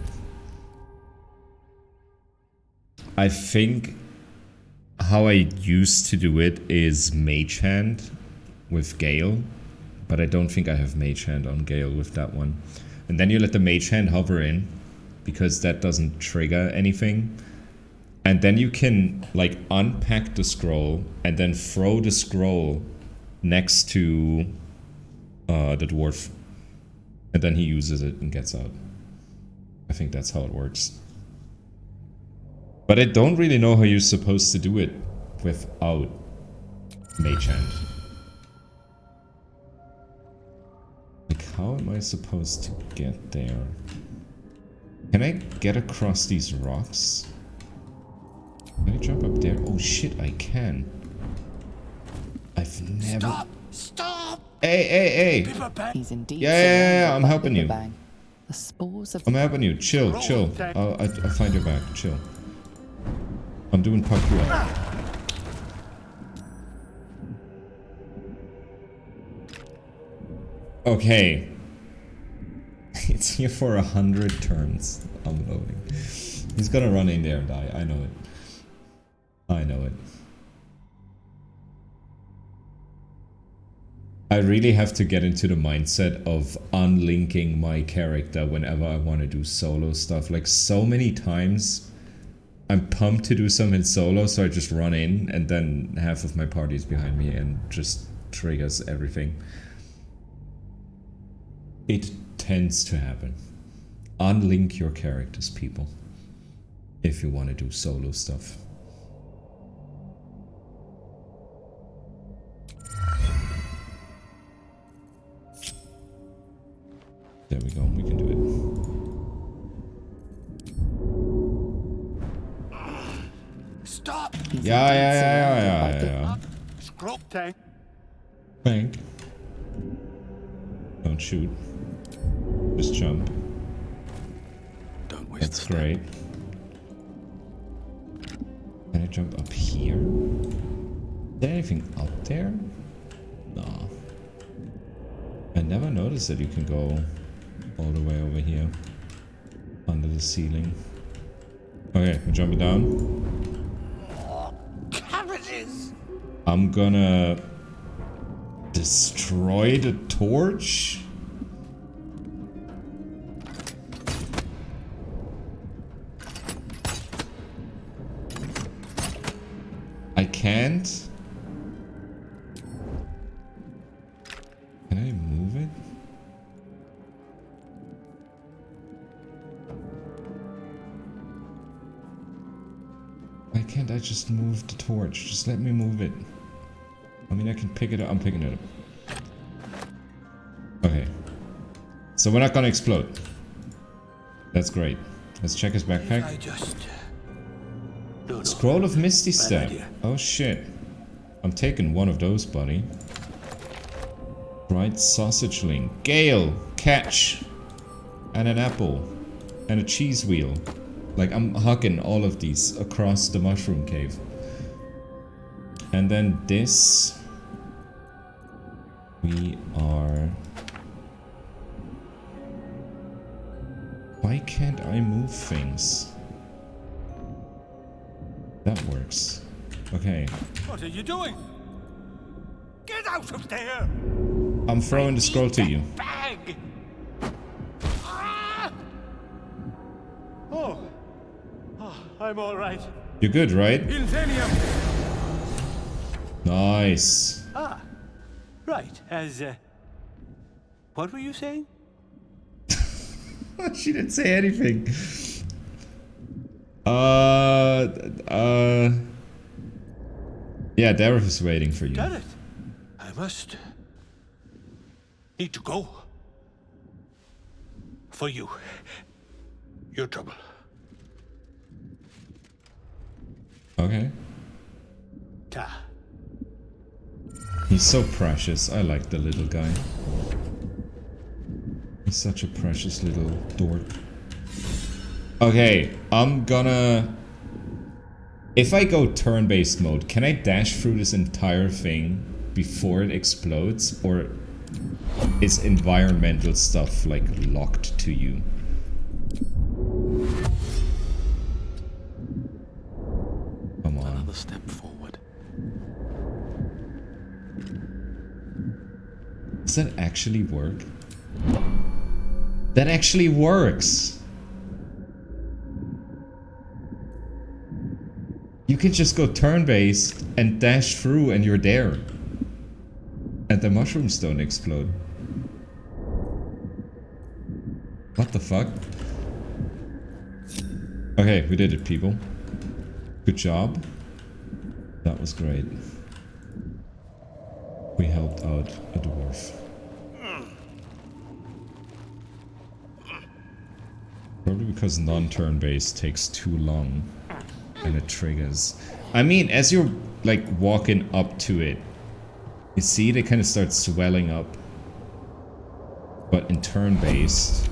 I think how I used to do it is Mage Hand with Gale, but I don't think I have Mage Hand on Gale with that one. And then you let the Mage Hand hover in, because that doesn't trigger anything. And then you can like unpack the scroll and then throw the scroll next to the dwarf. And then he uses it and gets out. I think that's how it works. But I don't really know how you're supposed to do it without Mage Hand. Like, how am I supposed to get there? Can I get across these rocks? Can I jump up there? Oh shit, I can. I've never...
Stop! Stop!
Hey!
He's indeed
Yeah, I'm helping you.
The spores of
I'm helping you. Chill. I'll find your back. Chill. I'm doing parkour. Okay. It's here for 100 turns. I'm loading. He's gonna run in there and die. I know it. I know it. I really have to get into the mindset of unlinking my character whenever I want to do solo stuff. Like, so many times I'm pumped to do something solo, so I just run in and then half of my party is behind me and just triggers everything. It tends to happen. Unlink your characters, people, if you want to do solo stuff. There we go, we can do
it. Stop!
Yeah.
Scroll tank.
Tank. Don't shoot. Just jump.
Don't waste.
That's great. Can I jump up here? Is there anything up there? No. I never noticed that you can go all the way over here. Under the ceiling. Okay, we're jumping down.
Cabbages!
I'm gonna destroy the torch. I can't. Can I move it? Why can't I just move the torch? Just let me move it. I mean, I can pick it up. I'm picking it up. Okay. So we're not gonna explode. That's great. Let's check his backpack. Scroll of Misty Step. Oh shit. I'm taking one of those, buddy. Dried sausage ling. Gale! Catch! And an apple. And a cheese wheel. Like, I'm hucking all of these across the mushroom cave. And then this... We are... Why can't I move things? That works. Okay.
What are you doing? Get out of there!
I'm throwing the scroll to you.
Bag! I'm all right.
You're good, right?
Insanium!
Nice.
Ah, right. What were you saying?
She didn't say anything. Yeah, Dareth is waiting for you.
Got it. I must need to go. For you. Your trouble.
Okay.
Ta.
He's so precious. I like the little guy. He's such a precious little dork. Okay, I'm gonna... If I go turn-based mode, can I dash through this entire thing before it explodes? Or is environmental stuff, like, locked to you? Come on.
Another step forward.
Does that actually work? That actually works! You can just go turn-based and dash through and you're there. And the mushrooms don't explode. What the fuck? Okay, we did it, people. Good job. That was great. We helped out a dwarf. Probably because non-turn-based takes too long. And it triggers. I mean, as you're like walking up to it, you see they kind of start swelling up. But in turn-based,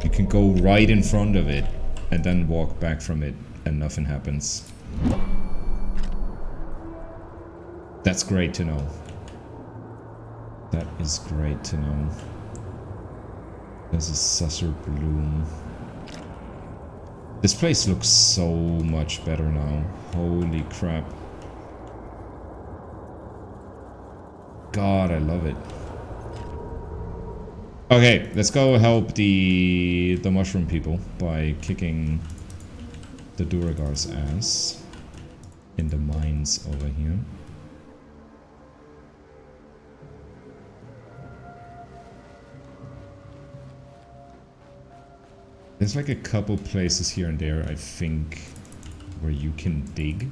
you can go right in front of it and then walk back from it and nothing happens. That's great to know. That is great to know. There's a susser bloom. This place looks so much better now. Holy crap. God, I love it. Okay, let's go help the mushroom people by kicking the Duragar's ass in the mines over here. There's like a couple places here and there, I think, where you can dig.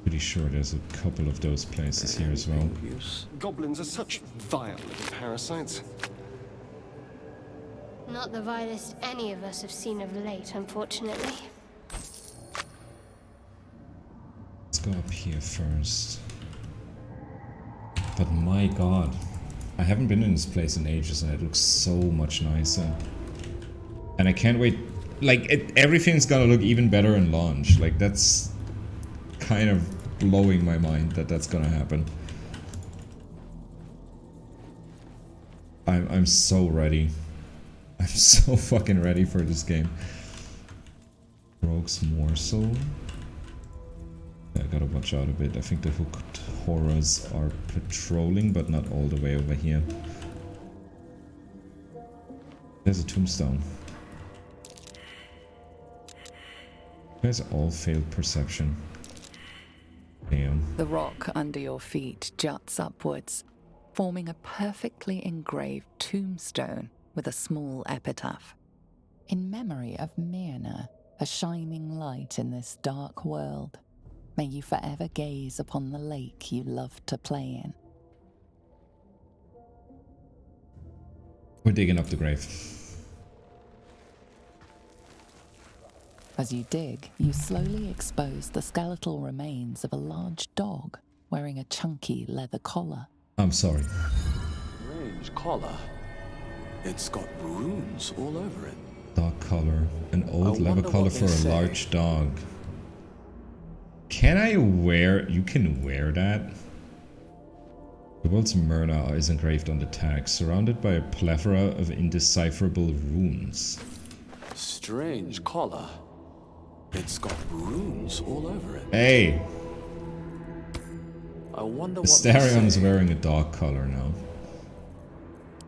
Pretty sure there's a couple of those places here as well.
Goblins are such vile little parasites.
Not the vilest any of us have seen of late, unfortunately.
Let's go up here first. But my god. I haven't been in this place in ages and it looks so much nicer. And I can't wait. Like, everything's gonna look even better in launch. Like, that's kind of blowing my mind that that's gonna happen. I'm so ready. I'm so fucking ready for this game. Rogue's Morsel. I gotta watch out a bit. I think the hooked horrors are patrolling, but not all the way over here. There's a tombstone. There's all failed perception. Damn.
The rock under your feet juts upwards, forming a perfectly engraved tombstone with a small epitaph. In memory of Myrna, a shining light in this dark world. May you forever gaze upon the lake you loved to play in.
We're digging up the grave.
As you dig, you slowly expose the skeletal remains of a large dog wearing a chunky leather collar.
I'm sorry.
Strange collar. It's got runes all over it.
Dog collar. An old leather collar for a large dog. Can I wear... You can wear that? The world's Myrna is engraved on the tag, surrounded by a plethora of indecipherable runes.
Strange collar. It's got runes all over it.
Hey!
I wonder what
Astarion's wearing a dog collar now.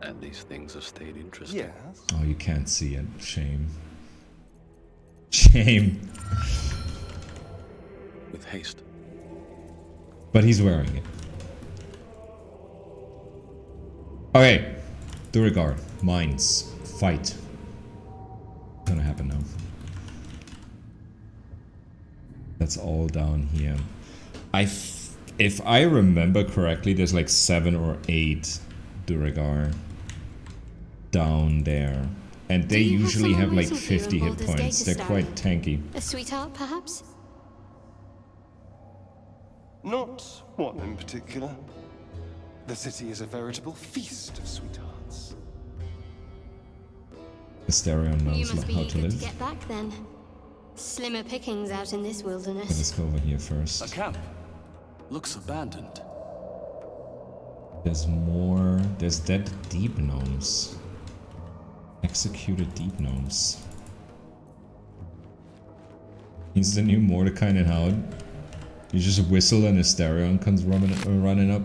And these things have stayed interesting.
Yes.
Oh, you can't see it. Shame. Shame.
With haste.
But he's wearing it. Okay. Duergar. Mines. Fight. Gonna happen now. That's all down here. If I remember correctly, there's like 7 or 8 Duergar down there. And they usually have like 50 hit points. They're quite tanky.
A sweetheart, perhaps?
Not one in particular. The city is a veritable feast of sweethearts.
Asterion
You
knows
must be
how to
eager to
live.
get back then. Slimmer pickings out in this wilderness.
Let's go over here first.
A camp. Looks abandoned.
There's more. There's dead deep gnomes. Executed deep gnomes. He's the new Mordecai and Howard. You just whistle and Asterion comes running up.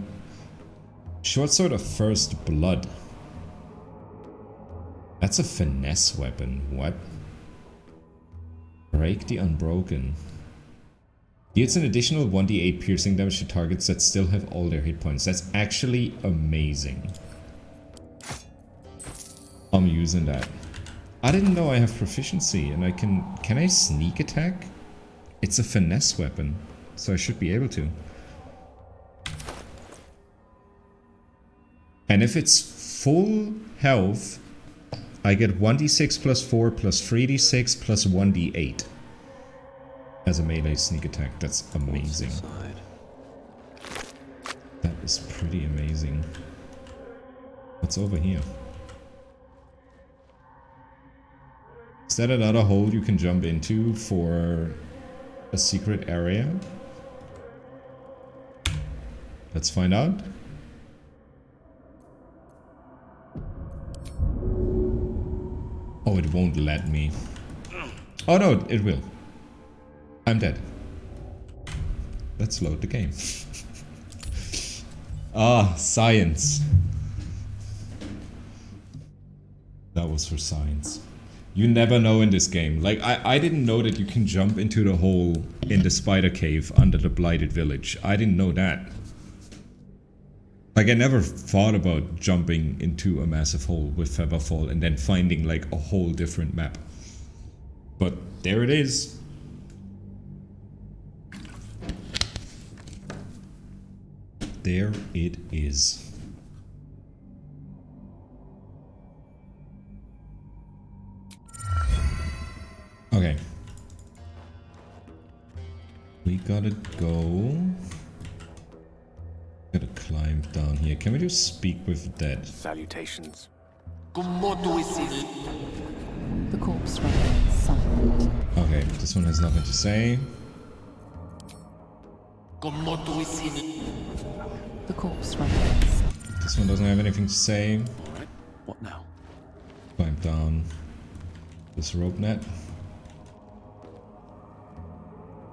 Short sword of first blood. That's a finesse weapon. What? Break the Unbroken. Deals an additional 1d8 piercing damage to targets that still have all their hit points. That's actually amazing. I'm using that. I didn't know I have proficiency and I can I sneak attack? It's a finesse weapon, so I should be able to. And if it's full health, I get 1d6 plus 4 plus 3d6 plus 1d8 as a melee sneak attack. That's amazing. That is pretty amazing. What's over here? Is that another hole you can jump into for a secret area? Let's find out. Oh, it won't let me. Oh no, it will. I'm dead. Let's load the game. Ah, science. That was for science. You never know in this game. Like, I didn't know that you can jump into the hole in the spider cave under the blighted village. I didn't know that. Like, I never thought about jumping into a massive hole with Featherfall and then finding, like, a whole different map. But there it is. There it is. Okay. We gotta go. Gotta climb down here. Can we just speak with dead?
Salutations.
The corpse remains silent.
Okay, this one has nothing to say.
The corpse remains.
This one doesn't have anything to say.
Alright, what now?
Climb down this rope net.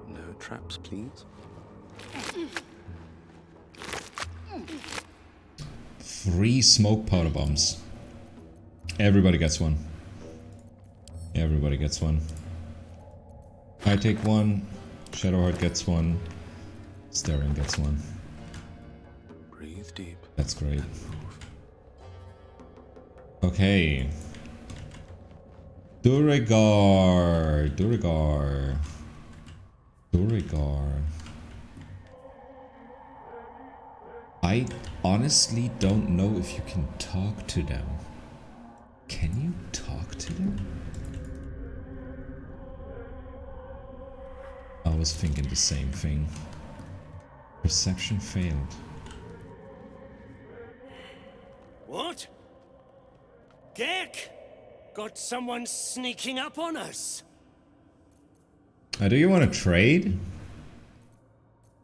No traps, please.
3 smoke powder bombs. Everybody gets one. Everybody gets one. I take one. Shadowheart gets one. Asterion gets one.
Breathe deep.
That's great. Okay. Duergar. Duergar. Duergar. I honestly don't know if you can talk to them. Can you talk to them? I was thinking the same thing. Perception failed.
What? Gek! Got someone sneaking up on us.
Do you want to trade?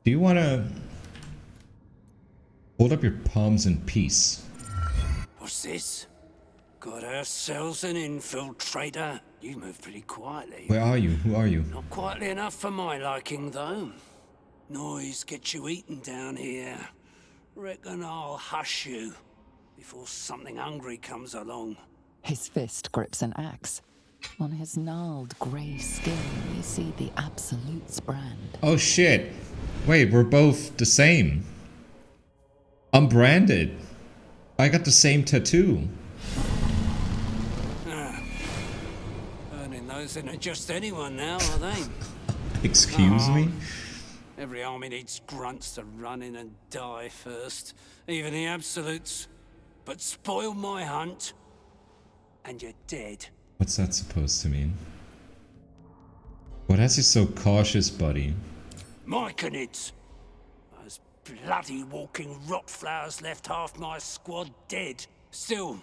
Do you want to hold up your palms in peace?
What's this? Got ourselves an infiltrator. You move pretty quietly.
Where are you? Who are you?
Not quietly enough for my liking, though. Noise gets you eaten down here. Reckon I'll hush you before something hungry comes along.
His fist grips an axe. On his gnarled grey skin, you see the Absolute's brand.
Oh shit. Wait, we're both the same. I'm branded. I got the same tattoo.
Burning those isn't just anyone now, are they?
Excuse me?
Every army needs grunts to run in and die first. Even the Absolutes. But spoil my hunt, and you're dead.
What's that supposed to mean? What has you so cautious, buddy?
Myconids! Those bloody walking rot flowers left half my squad dead. Still,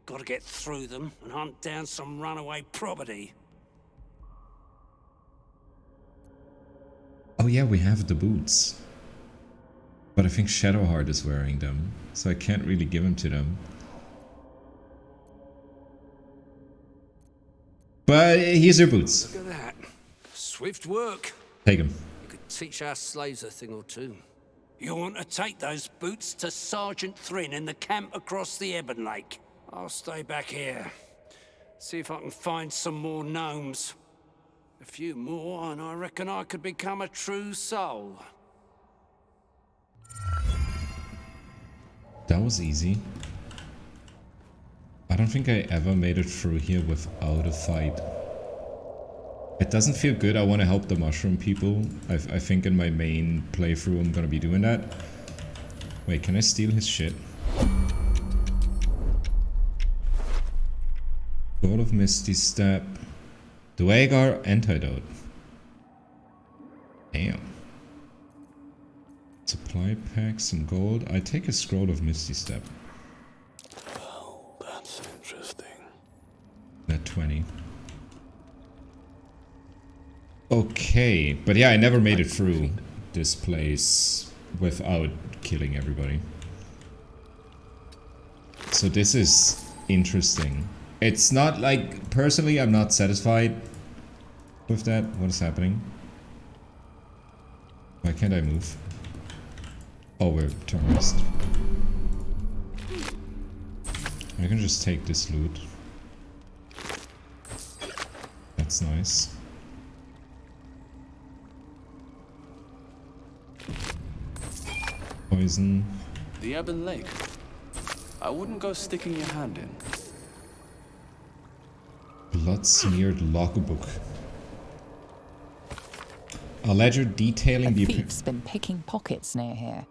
gotta get through them and hunt down some runaway property.
Oh yeah, we have the boots. But I think Shadowheart is wearing them, so I can't really give them to them. But here's your boots.
Look at that. Swift work.
Take them.
You could teach our slaves a thing or two. You want to take those boots to Sergeant Thrin in the camp across the Ebon Lake. I'll stay back here. See if I can find some more gnomes. A few more, and I reckon I could become a true soul.
That was easy. I don't think I ever made it through here without a fight. It doesn't feel good. I want to help the mushroom people. I think in my main playthrough I'm gonna be doing that. Wait, can I steal his shit? Goal of Misty Step. Dwagar Antidote. Damn. Supply packs and gold. I take a scroll of Misty Step.
Well, that's interesting.
Net 20. Okay, but yeah, I never made it through this place without killing everybody. So this is interesting. It's not like, personally, I'm not satisfied with that. What is happening? Why can't I move? Oh, we're terrorist. I can just take this loot. That's nice. Poison.
The Ebon Lake. I wouldn't go sticking your hand in.
Blood-smeared logbook. A ledger detailing the...
A thief's been picking pockets near here.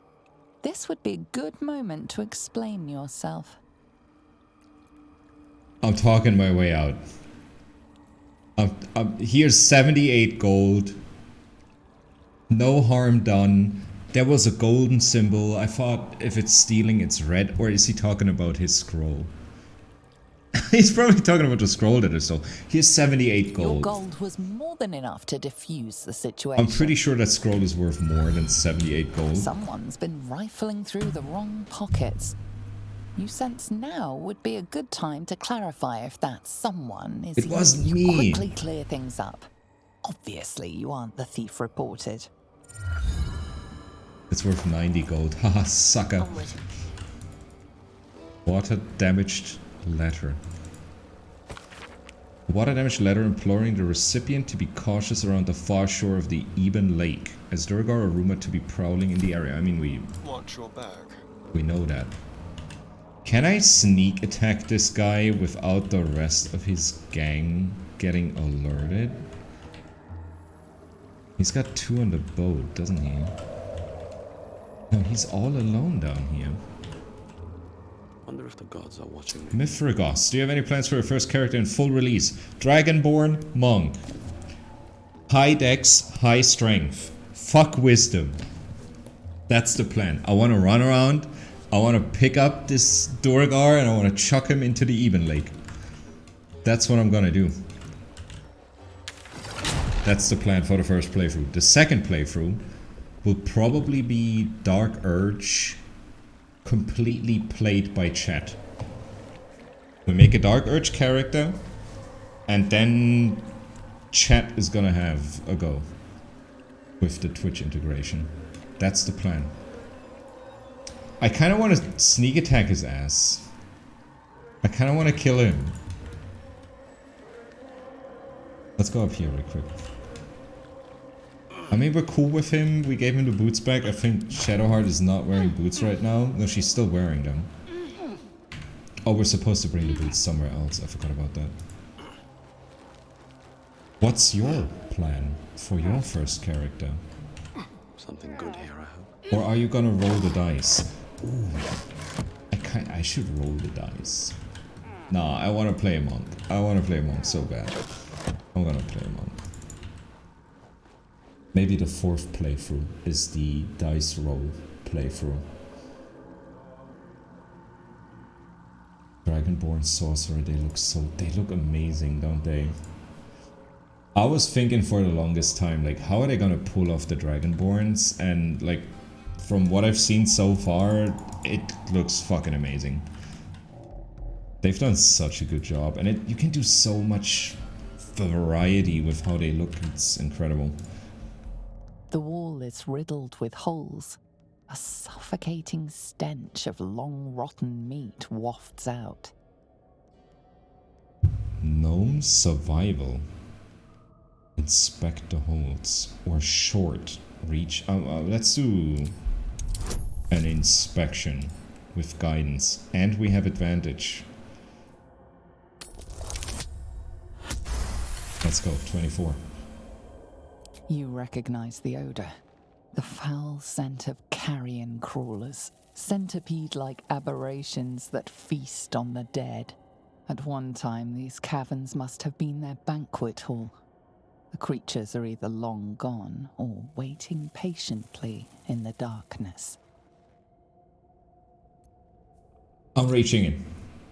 This would be a good moment to explain yourself.
I'm talking my way out. Here's 78 gold. No harm done. There was a golden symbol. I thought if it's stealing, it's red. Or is he talking about his scroll? He's probably talking about the scroll that is so. Here's 78 gold.
Your gold was more than enough to defuse the situation.
I'm pretty sure that scroll is worth more than 78 gold.
Someone's been rifling through the wrong pockets. You sense now would be a good time to clarify if that someone is.
It wasn't me.
Quickly clear things up. Obviously, you aren't the thief reported.
It's worth 90 gold. Haha, sucker. Water damaged letter. Water damaged letter imploring the recipient to be cautious around the far shore of the Ebon Lake, as Durgar are rumored to be prowling in the area. I mean,
Watch your back.
we know that. Can I sneak attack this guy without the rest of his gang getting alerted? He's got 2 on the boat, doesn't he? No, he's all alone down here.
Wonder if the gods are watching me.
Mithrigoth, do you have any plans for your first character in full release? Dragonborn Monk. High dex, high strength. Fuck wisdom. That's the plan. I want to run around. I want to pick up this Durgar and I want to chuck him into the Ebon Lake. That's what I'm gonna do. That's the plan for the first playthrough. The second playthrough will probably be Dark Urge completely played by chat. We make a Dark Urge character and then chat is gonna have a go with the Twitch integration. That's the plan. I kind of want to sneak attack his ass. I kind of want to kill him. Let's go up here real quick. I mean, we're cool with him. We gave him the boots back. I think Shadowheart is not wearing boots right now. No, she's still wearing them. Oh, we're supposed to bring the boots somewhere else. I forgot about that. What's your plan for your first character?
Something good here, I hope.
Or are you gonna roll the dice? Ooh, I should roll the dice. Nah, I wanna play a monk. I wanna play a monk so bad. I'm gonna play a monk. Maybe the 4th playthrough is the dice roll playthrough. Dragonborn sorcerer, they look amazing, don't they? I was thinking for the longest time, like, how are they gonna pull off the Dragonborns? And like, from what I've seen so far, it looks fucking amazing. They've done such a good job, and you can do so much variety with how they look. It's incredible.
The wall is riddled with holes. A suffocating stench of long rotten meat wafts out.
Gnome survival. Inspect the holes. Or short reach. Let's do an inspection with guidance. And we have advantage. Let's go, 24.
You recognize the odor. The foul scent of carrion crawlers. Centipede-like aberrations that feast on the dead. At one time, these caverns must have been their banquet hall. The creatures are either long gone or waiting patiently in the darkness.
I'm reaching in.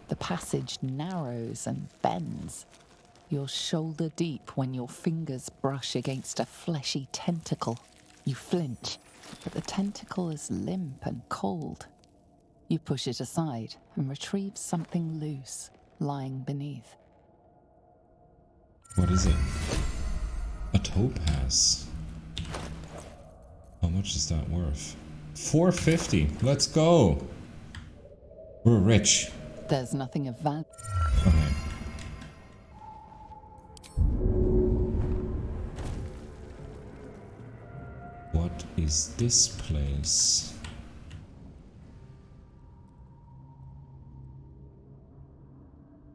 The passage narrows and bends. You're shoulder deep when your fingers brush against a fleshy tentacle. You flinch, but the tentacle is limp and cold. You push it aside and retrieve something loose, lying beneath.
What is it? A topaz. How much is that worth? 450. Let's go. We're rich.
There's nothing of value.
Okay. What is this place?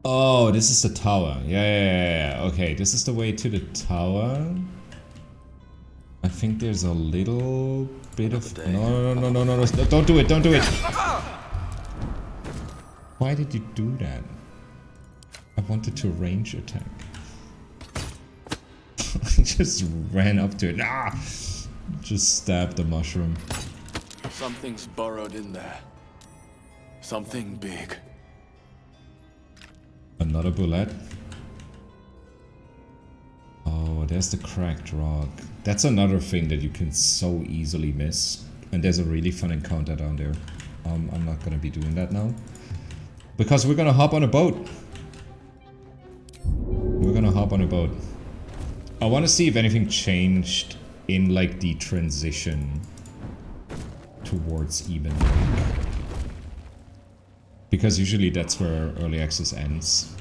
Oh, this is the tower. Yeah. Okay, this is the way to the tower. I think there's a little bit of... No. Don't do it. Don't do it. Why did you do that? I wanted to range attack. I just ran up to it. Ah! Just stabbed the mushroom.
Something's burrowed in there. Something big.
Another bullet. Oh, there's the cracked rock. That's another thing that you can so easily miss. And there's a really fun encounter down there. I'm not gonna be doing that now. Because we're gonna hop on a boat. We're gonna hop on a boat. I wanna see if anything changed in like the transition towards Eben Lake. Because usually that's where early access ends.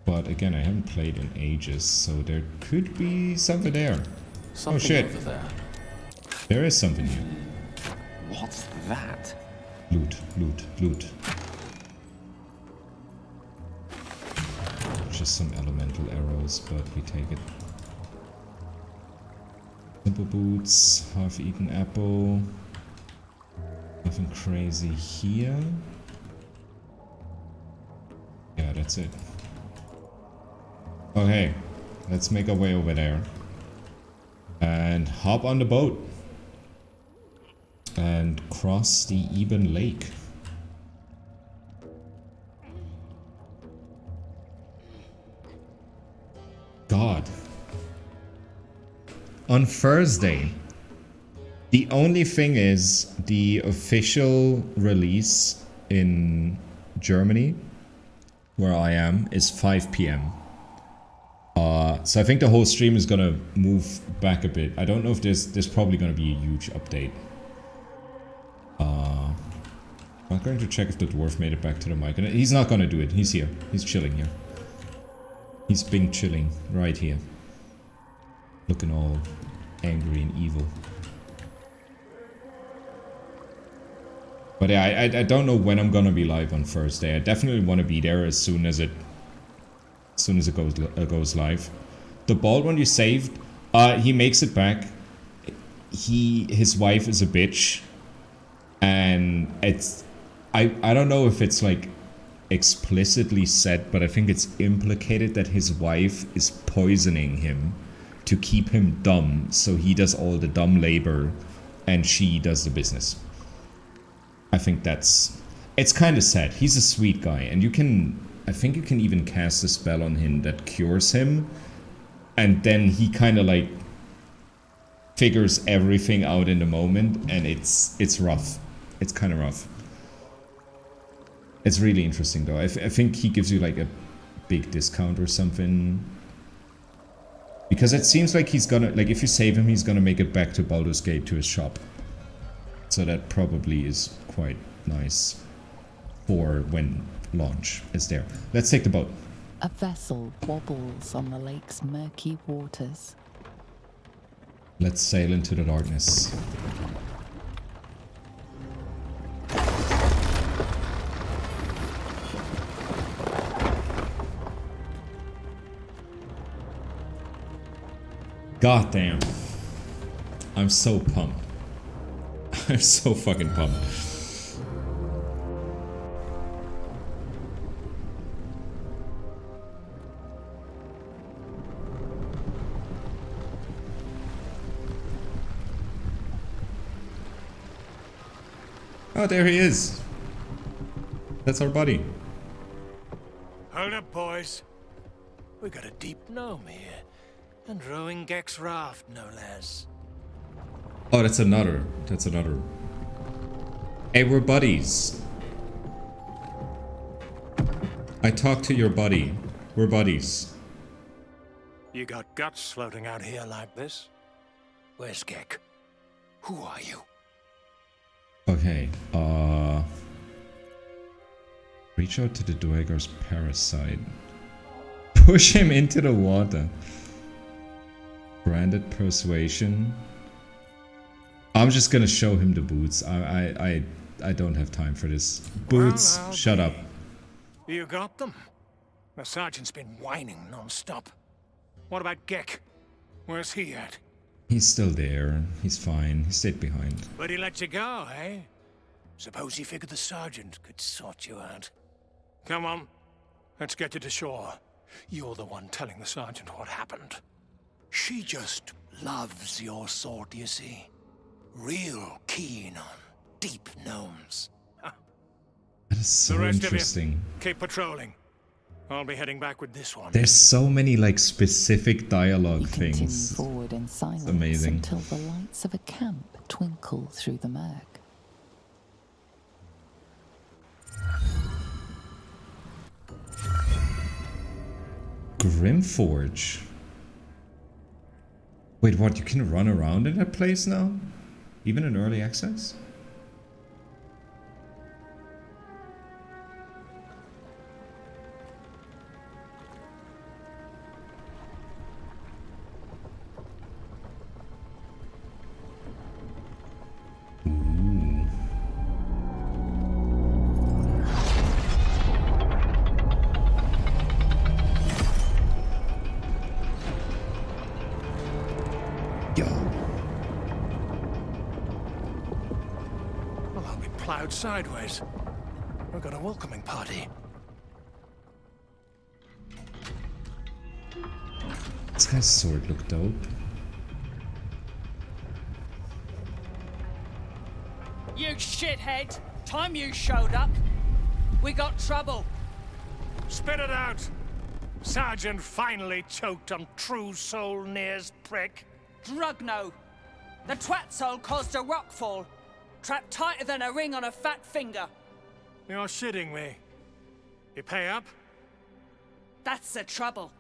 But again, I haven't played in ages, so there could be something there.
Something
oh shit.
over there.
There is something here.
What's that?
Loot. Just some elemental arrows, but we take it. Simple boots, half-eaten apple. Nothing crazy here. Yeah, that's it. Okay, let's make our way over there. And hop on the boat. And cross the Eben Lake. God. On Thursday, the only thing is the official release in Germany, where I am, is 5 p.m. So I think the whole stream is gonna move back a bit. I don't know if there's probably gonna be a huge update. I'm going to check if the dwarf made it back to the mic. And he's not gonna do it. He's here. He's chilling here. He's been chilling right here. Looking all angry and evil. But yeah, I don't know when I'm gonna be live on Thursday. I definitely want to be there as soon as it goes live. The bald one you saved, he makes it back. His wife is a bitch, and it's I don't know if it's like explicitly said, but I think it's implicated that his wife is poisoning him to keep him dumb, so he does all the dumb labor and she does the business. I think it's kind of sad. He's a sweet guy, and I think you can even cast a spell on him that cures him, and then he kind of like figures everything out in the moment, and it's rough. It's kind of rough. It's really interesting though. I think he gives you like a big discount or something. Because it seems like he's gonna, like if you save him, he's gonna make it back to Baldur's Gate to his shop. So that probably is quite nice for when launch is there. Let's take the boat.
A vessel wobbles on the lake's murky waters.
Let's sail into the darkness. God damn. I'm so pumped. I'm so fucking pumped. Oh, there he is. That's our buddy.
Hold up, boys. We got a deep gnome here. And rowing Gek's raft, no less.
Oh, that's another. That's another. Hey, we're buddies. I talked to your buddy. We're buddies.
You got guts floating out here like this? Where's Gek? Who are you?
Okay, reach out to the Dweger's parasite. Push him into the water. Branded persuasion. I'm just gonna show him the boots. I don't have time for this. Boots,
Well,
shut up.
You got them? The sergeant's been whining non-stop. What about Gek? Where's he at?
He's still there. He's fine. He stayed behind.
But he let you go, eh? Suppose he figured the sergeant could sort you out. Come on, let's get you to shore. You're the one telling the sergeant what happened. She just loves your sort, you see. Real keen on deep gnomes.
That is so
the rest
interesting.
Of you, keep patrolling. I'll be heading back with this one.
There's so many like specific dialogue
Continue
things.
forward in silence
It's amazing.
until the lights of a camp twinkle through the murk.
Grimforge. Wait, what? You can run around in that place now? Even in early access?
Well, I'll be plowed sideways. We've got a welcoming party.
This guy's sword looked dope.
You shithead! Time you showed up, we got trouble.
Spit it out! Sergeant finally choked on True Soul Near's prick.
Drugno. The twat soul caused a rockfall. Trapped tighter than a ring on a fat finger.
You're shitting me. You pay up?
That's the trouble.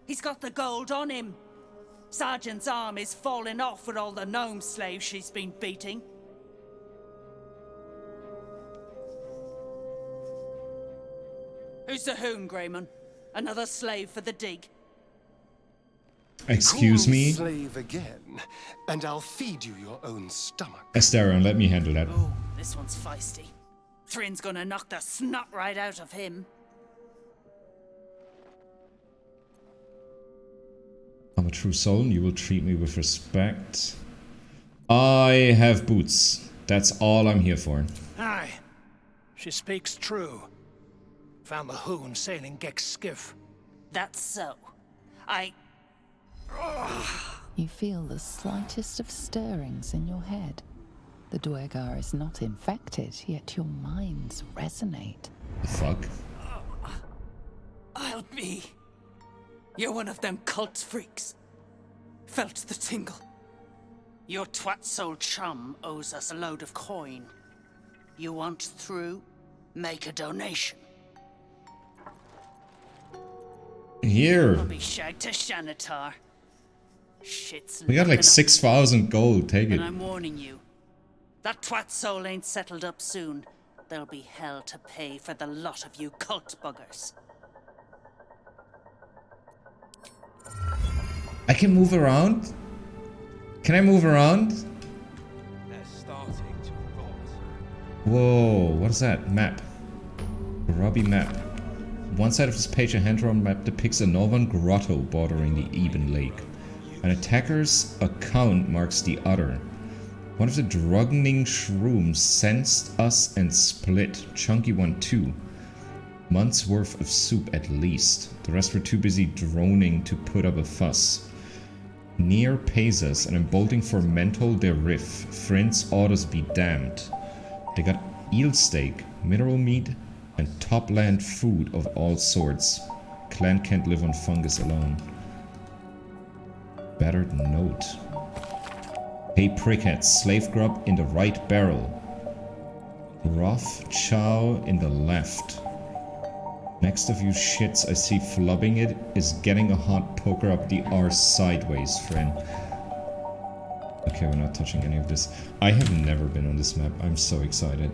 He's got the gold on him. Sergeant's arm is falling off with all the gnome slaves she's been beating. Who's the hoon, Greyman? Another slave for the dig?
Excuse me?
Slave again, and I'll feed you your own stomach.
Asterion, let me handle that.
Oh, this one's feisty. Thrin's gonna knock the snot right out of him.
I'm a true soul and you will treat me with respect. I have boots. That's all I'm here for.
Aye. She speaks true. Found the Hoon sailing Gex skiff.
That's so.
You feel the slightest of stirrings in your head. The Duergar is not infected, yet your minds resonate.
The fuck?
I'll be. You're one of them cult freaks. Felt the tingle. Your twat soul chum owes us a load of coin. You want through? Make a donation.
Here.
I'll be shagged to Shanatar. Shit's
We got like
looking up.
6,000 gold. Take it.
And I'm warning you. That twat soul ain't settled up soon. There'll be hell to pay for the lot of you cult buggers.
I can move around? Can I move around?
They're starting to rot.
Whoa, what is that? Map. Grubby map. One side of this page, a hand-drawn map depicts a northern grotto bordering the Eben Lake. An attacker's account marks the other. One of the drugging shrooms sensed us and split. Chunky one too. Months worth of soup at least. The rest were too busy droning to put up a fuss. Near pays us and emboldening for mental derif. Friends orders be damned. They got eel steak, mineral meat, and topland food of all sorts. Clan can't live on fungus alone. Battered note. Hey prickheads, slave grub in the right barrel. Rough chow in the left. Next of you shits I see flubbing it is getting a hot poker up the arse sideways, friend. Okay, we're not touching any of this. I have never been on this map. I'm so excited.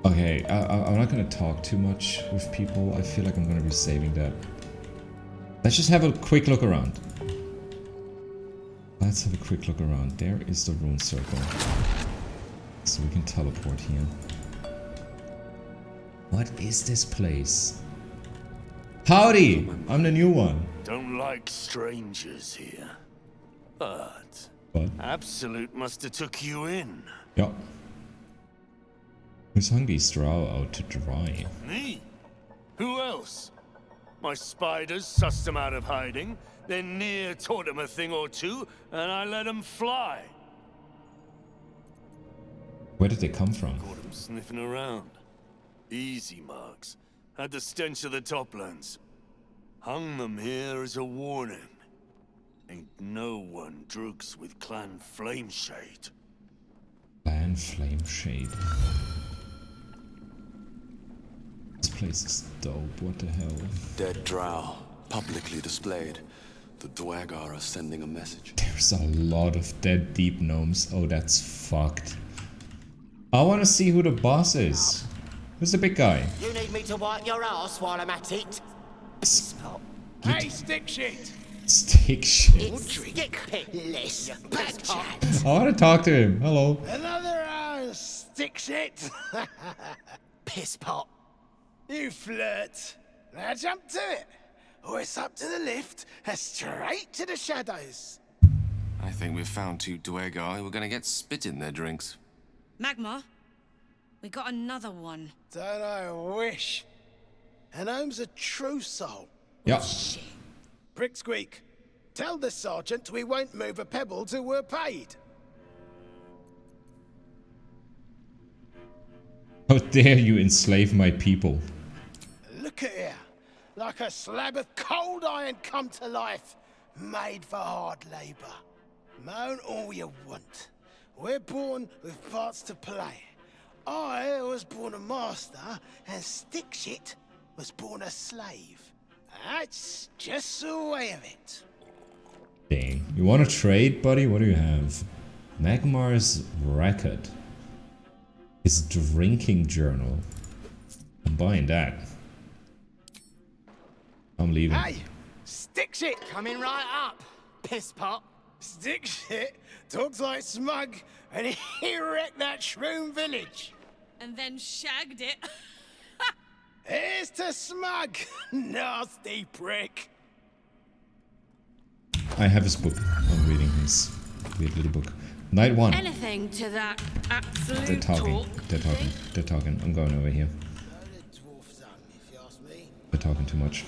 Okay, I'm not gonna talk too much with people. I feel like I'm gonna be saving that. Let's just have a quick look around. Let's have a quick look around. There is the rune circle. So we can teleport here. What is this place? Howdy! I'm the new one.
Don't like strangers here. But
What?
Absolute must have took you in.
Yeah. Who's hung these straw out to dry?
Me? Who else? My spiders sussed them out of hiding, then Near taught them a thing or two, and I let them fly.
Where did they come from?
Caught them sniffing around. Easy marks. Had the stench of the toplands. Hung them here as a warning. Ain't no one drugs with Clan Flameshade.
Clan Flameshade. This place is dope, what the hell?
Dead drow, publicly displayed. The Duergar are sending a message.
There's a lot of dead deep gnomes. Oh, that's fucked. I want to see who the boss is. Who's the big guy?
You need me to wipe your ass while I'm at it?
Hey, stick shit!
Stick shit.
Stick pitless bad
I want to talk to him. Hello.
Another stick shit. Piss pot.
You flirt. Now jump to it. Or it's up to the lift and straight to the shadows.
I think we've found two Duergar who are gonna get spit in their drinks.
Magma, we got another one.
Don't I wish. And Holmes a true soul.
Yeah.
Prick squeak. Tell the sergeant we won't move a pebble till we're paid.
How dare you enslave my people?
Look at here. Like a slab of cold iron come to life. Made for hard labor. Moan all you want. We're born with parts to play. I was born a master, and Stick Shit was born a slave. That's just the way of it.
Dang. You want to trade, buddy? What do you have? Magmar's record. His drinking journal. I'm buying that. I'm leaving.
Hey! Stick shit!
Coming right up, piss pot.
Stick shit talks like smug, and he wrecked that shroom village.
And then shagged it.
Here's to smug, nasty prick.
I have his book. I'm reading his weird little book. Night 1.
Anything to that absolute
They're talking.
talk.
They're talking. They're talking. I'm going over here. They're talking too much.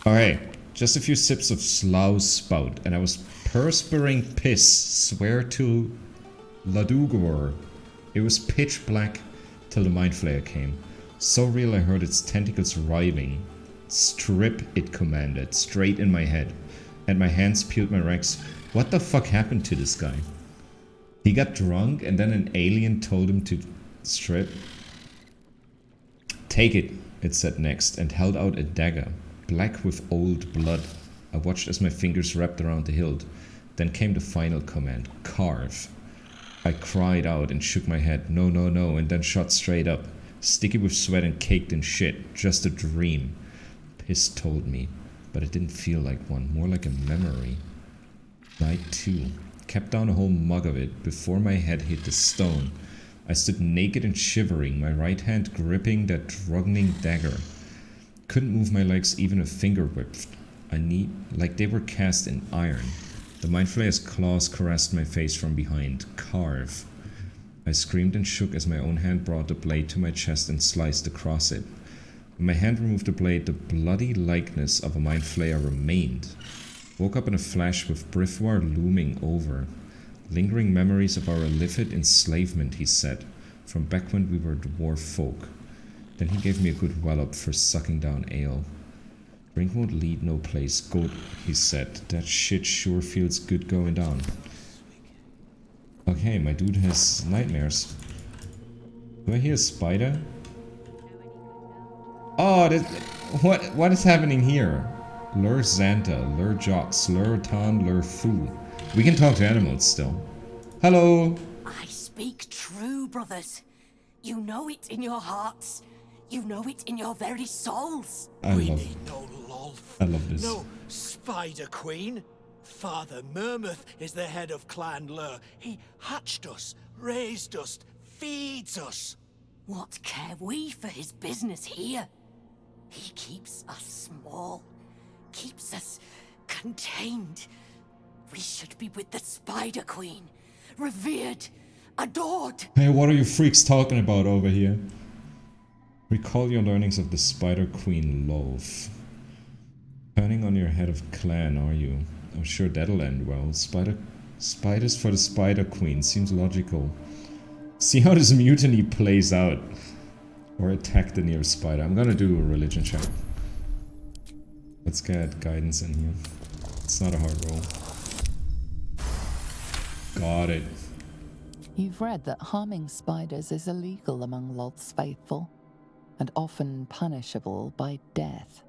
Alright. Just a few sips of slough spout, and I was perspiring piss. Swear to Ladugor. It was pitch black till the Mind Flayer came. So real I heard its tentacles writhing. Strip, it commanded, straight in my head. And my hands peeled my rags. What the fuck happened to this guy? He got drunk and then an alien told him to strip. Take it, it said next, and held out a dagger, black with old blood. I watched as my fingers wrapped around the hilt. Then came the final command, carve. I cried out and shook my head, no, no, no, and then shot straight up. Sticky with sweat and caked in shit, just a dream. Piss told me, but it didn't feel like one, more like a memory. Night 2. Kept down a whole mug of it before my head hit the stone. I stood naked and shivering, my right hand gripping that drugging dagger. Couldn't move my legs even a finger whipped. Like they were cast in iron. The Mind Flayer's claws caressed my face from behind. Carve. I screamed and shook as my own hand brought the blade to my chest and sliced across it. When my hand removed the blade, the bloody likeness of a Mind Flayer remained. Woke up in a flash with Brivoir looming over. Lingering memories of our illicit enslavement, he said, from back when we were dwarf folk. Then he gave me a good wallop for sucking down ale. Drink won't lead no place, good, he said. That shit sure feels good going down. Okay, my dude has nightmares. Do I hear a spider? Oh, what is happening here? Lure Xanta, Lure Jox, Lure Tan, Lure Fu. We can talk to animals still. Hello!
I speak true, brothers. You know it in your hearts. You know it in your very souls.
I love this.
No Spider Queen. Father Murmuth is the head of Clan Lur. He hatched us, raised us, feeds us.
What care we for his business here? He keeps us small, keeps us contained. We should be with the Spider Queen, revered, adored.
Hey, what are you freaks talking about over here? Recall your learnings of the Spider Queen loaf. Turning on your head of clan, are you? I'm sure that'll end well. Spiders for the Spider Queen seems logical. See how this mutiny plays out. Or attack the nearest spider. I'm gonna do a religion check. Let's get guidance in here. It's not a hard roll. Got it.
You've read that harming spiders is illegal among Lolth's faithful, and often punishable by death.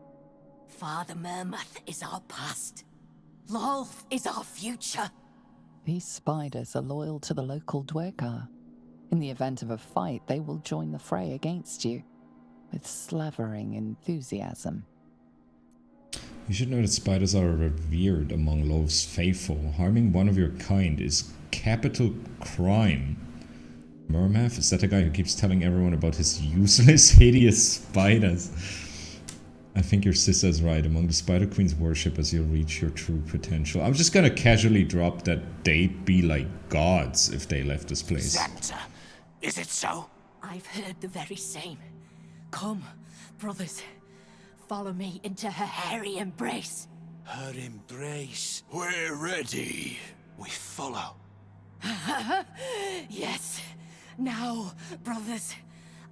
Father Murmuth is our past. Lolth is our future.
These spiders are loyal to the local Dwergar. In the event of a fight, they will join the fray against you, with slavering enthusiasm.
You should know that spiders are revered among Lolth's faithful. Harming one of your kind is capital crime. Murmuth, is that the guy who keeps telling everyone about his useless, hideous spiders? I think your sister's right. Among the Spider Queen's worshippers, you'll reach your true potential. I'm just gonna casually drop that they'd be like gods if they left this place.
Xanta, is it so?
I've heard the very same. Come, brothers. Follow me into her hairy embrace.
Her embrace. We're ready. We follow.
Yes. Now, brothers,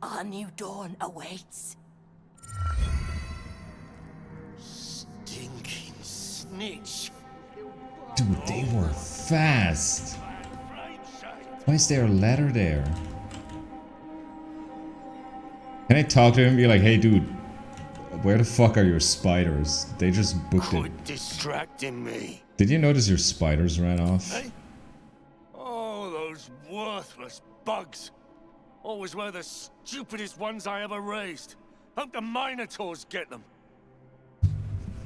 our new dawn awaits.
Stinking snitch.
Dude, they were fast. Why is there a ladder there? Can I talk to him and be like, hey dude, where the fuck are your spiders? They just booked it.
Quit distracting me.
Did you notice your spiders ran off?
Hey? Oh, those worthless bugs. Always were the stupidest ones I ever raised. Hope the Minotaurs get them.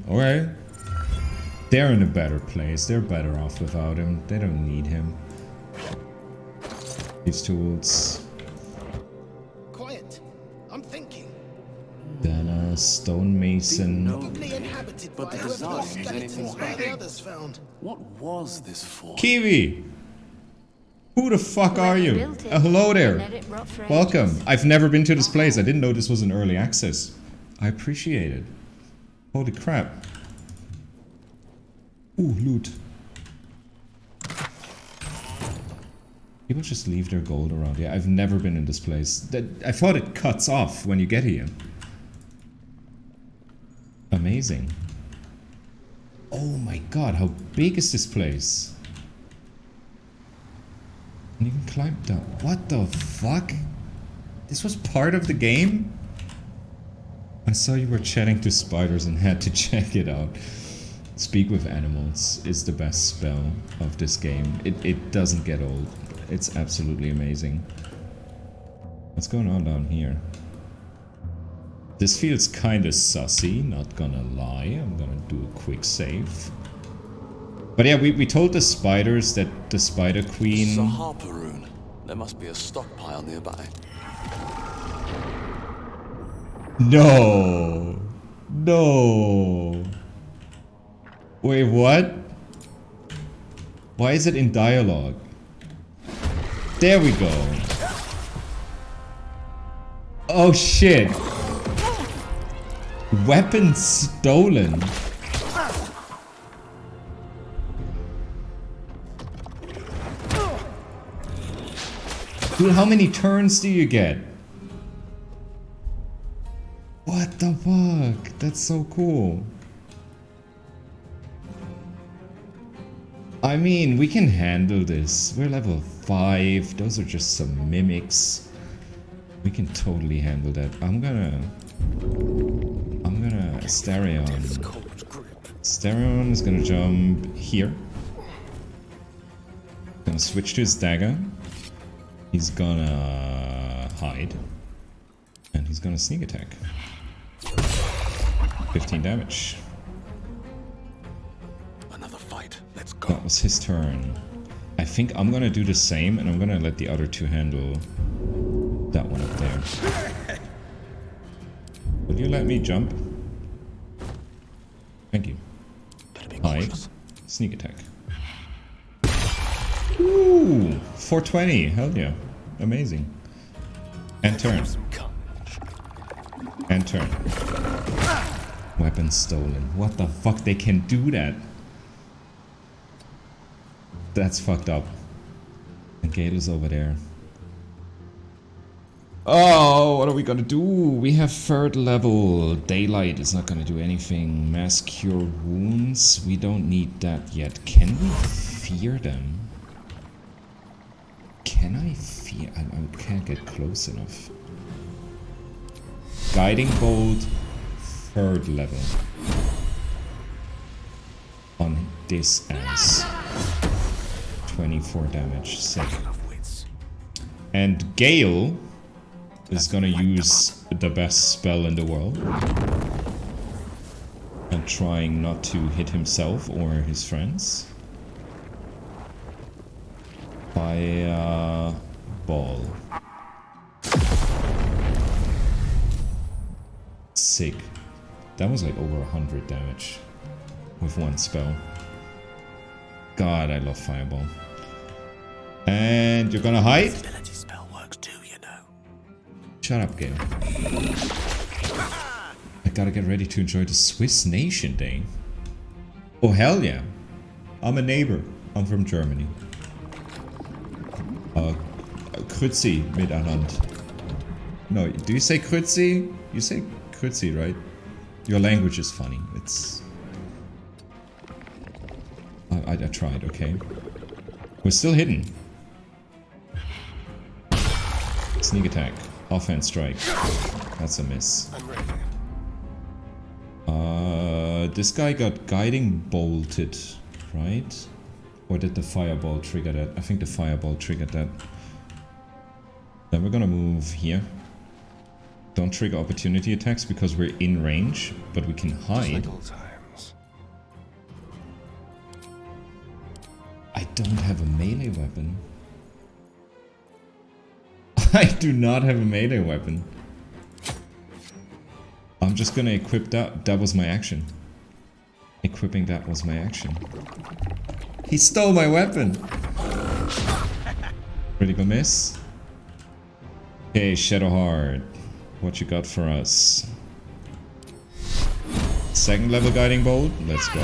Alright. They're in a better place. They're better off without him. They don't need him. These tools.
Quiet. I'm thinking.
Then a stonemason.
Probably inhabited by whoever the skeletons by the others found.
What was this for?
Kiwi! Who the fuck are you? Hello there. Welcome. I've never been to this place. I didn't know this was an early access. I appreciate it. Holy crap. Ooh, loot. People just leave their gold around. Yeah, I've never been in this place. I thought it cuts off when you get here. Amazing. Oh my god, how big is this place? And you can climb down. What the fuck? This was part of the game? I saw you were chatting to spiders and had to check it out. Speak with animals is the best spell of this game. It doesn't get old. It's absolutely amazing. What's going on down here? This feels kinda sussy, not gonna lie. I'm gonna do a quick save. But yeah, we told the spiders that the Spider Queen...
It's a harper rune. There must be a stockpile nearby.
No! No! Wait, what? Why is it in dialogue? There we go. Oh shit. Weapon stolen. Dude, how many turns do you get? What the fuck? That's so cool. I mean, we can handle this. We're level 5. Those are just some mimics. We can totally handle that. I'm gonna Asterion. Asterion is gonna jump here. Gonna switch to his dagger. He's gonna hide. And he's gonna sneak attack. 15 damage.
Another fight. Let's go.
That was his turn. I think I'm gonna do the same, and I'm gonna let the other two handle that one up there. Will you let me jump? Thank you. Hide. Sneak attack. Ooh! 420. Hell yeah. Amazing. And turn. And turn. Weapon stolen. What the fuck? They can do that. That's fucked up. And Gale is over there. Oh, what are we gonna do? We have 3rd level. Daylight is not gonna do anything. Mass cure wounds. We don't need that yet. Can we fear them? Can I fear? I can't get close enough. Guiding bolt. 3rd level. On this ass. 24 damage. Sick. And Gale is gonna use the best spell in the world. And trying not to hit himself or his friends. Fireball. Sick. That was like over 100 damage with one spell. God, I love Fireball. And you're gonna hide?
Spell works too, you know.
Shut up, Gale. I gotta get ready to enjoy the Swiss Nation Day. Oh, hell yeah. I'm a neighbor. I'm from Germany. Grüezi miteinander. No, do you say Grüezi? You say Grüezi, right? Your language is funny. It's... I tried, okay. We're still hidden. Sneak attack. Offhand strike. That's a miss. This guy got guiding bolted, right? Or did the fireball trigger that? I think the fireball triggered that. Then we're gonna move here. Don't trigger opportunity attacks because we're in range, but we can hide. I don't have a melee weapon. I do not have a melee weapon. I'm just gonna equip that. That was my action. Equipping that was my action. He stole my weapon! Critical miss. Okay, Shadowheart. What you got for us? Second level guiding bolt. Let's go.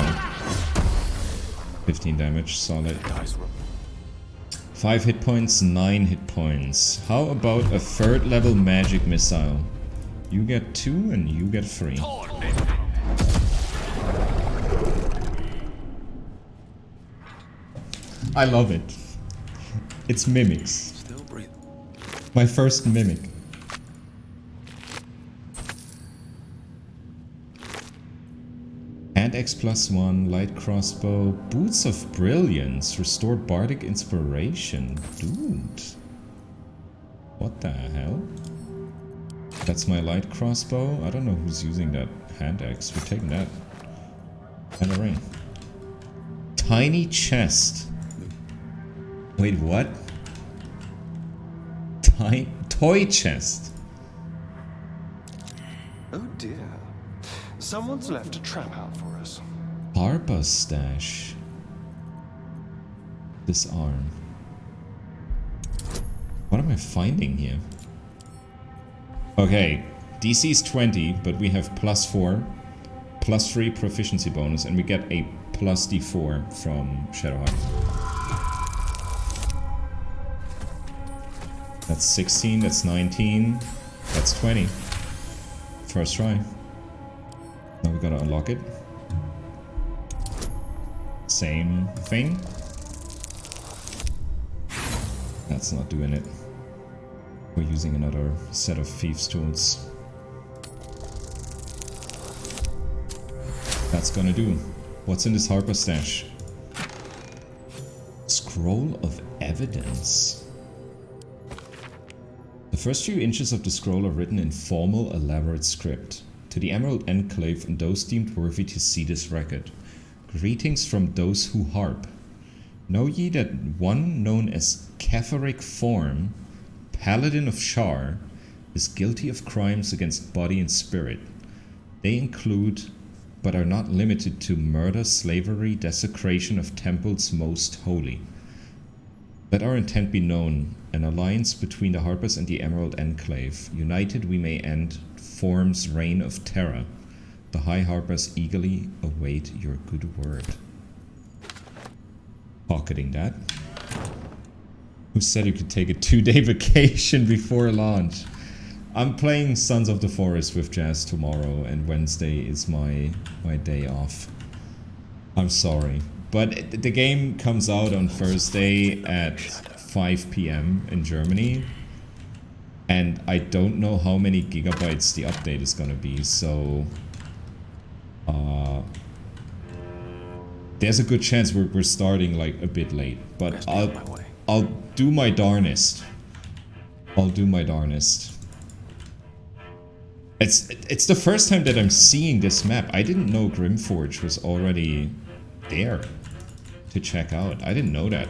15 damage, solid. 5 hit points, 9 hit points. How about a third level magic missile? You get 2 and you get 3. I love it. It's mimics. My first mimic. Hand X +1, light crossbow, boots of brilliance, restore bardic inspiration. Dude. What the hell? That's my light crossbow. I don't know who's using that hand axe. We're taking that. And a ring. Tiny chest. Wait, what? Toy chest.
Oh dear. Someone's left a trap out for us.
Harpa stash. Disarm. What am I finding here? Okay, DC is 20, but we have +4, +3 proficiency bonus, and we get a +D4 from Shadowheart. That's 16, that's 19, that's 20. First try. Now we gotta unlock it. Same thing. That's not doing it. We're using another set of thieves' tools. That's gonna do. What's in this Harper stash? Scroll of evidence. The first few inches of the scroll are written in formal, elaborate script. To the Emerald Enclave and those deemed worthy to see this record. Greetings from those who harp. Know ye that one known as Capharic Form, Paladin of Shar, is guilty of crimes against body and spirit. They include, but are not limited to, murder, slavery, desecration of temples most holy. Let our intent be known, an alliance between the Harpers and the Emerald Enclave. United we may end Form's reign of terror. The High Harpers eagerly await your good word. Pocketing that. Who said you could take a 2-day vacation before launch? I'm playing Sons of the Forest with Jazz tomorrow, and Wednesday is my day off. I'm sorry. But the game comes out on Thursday at 5 PM in Germany. And I don't know how many gigabytes the update is gonna be, so... there's a good chance we're starting like a bit late. But I'll do my darnest. I'll do my darnest. It's the first time that I'm seeing this map. I didn't know Grimforge was already there to check out. I didn't know that.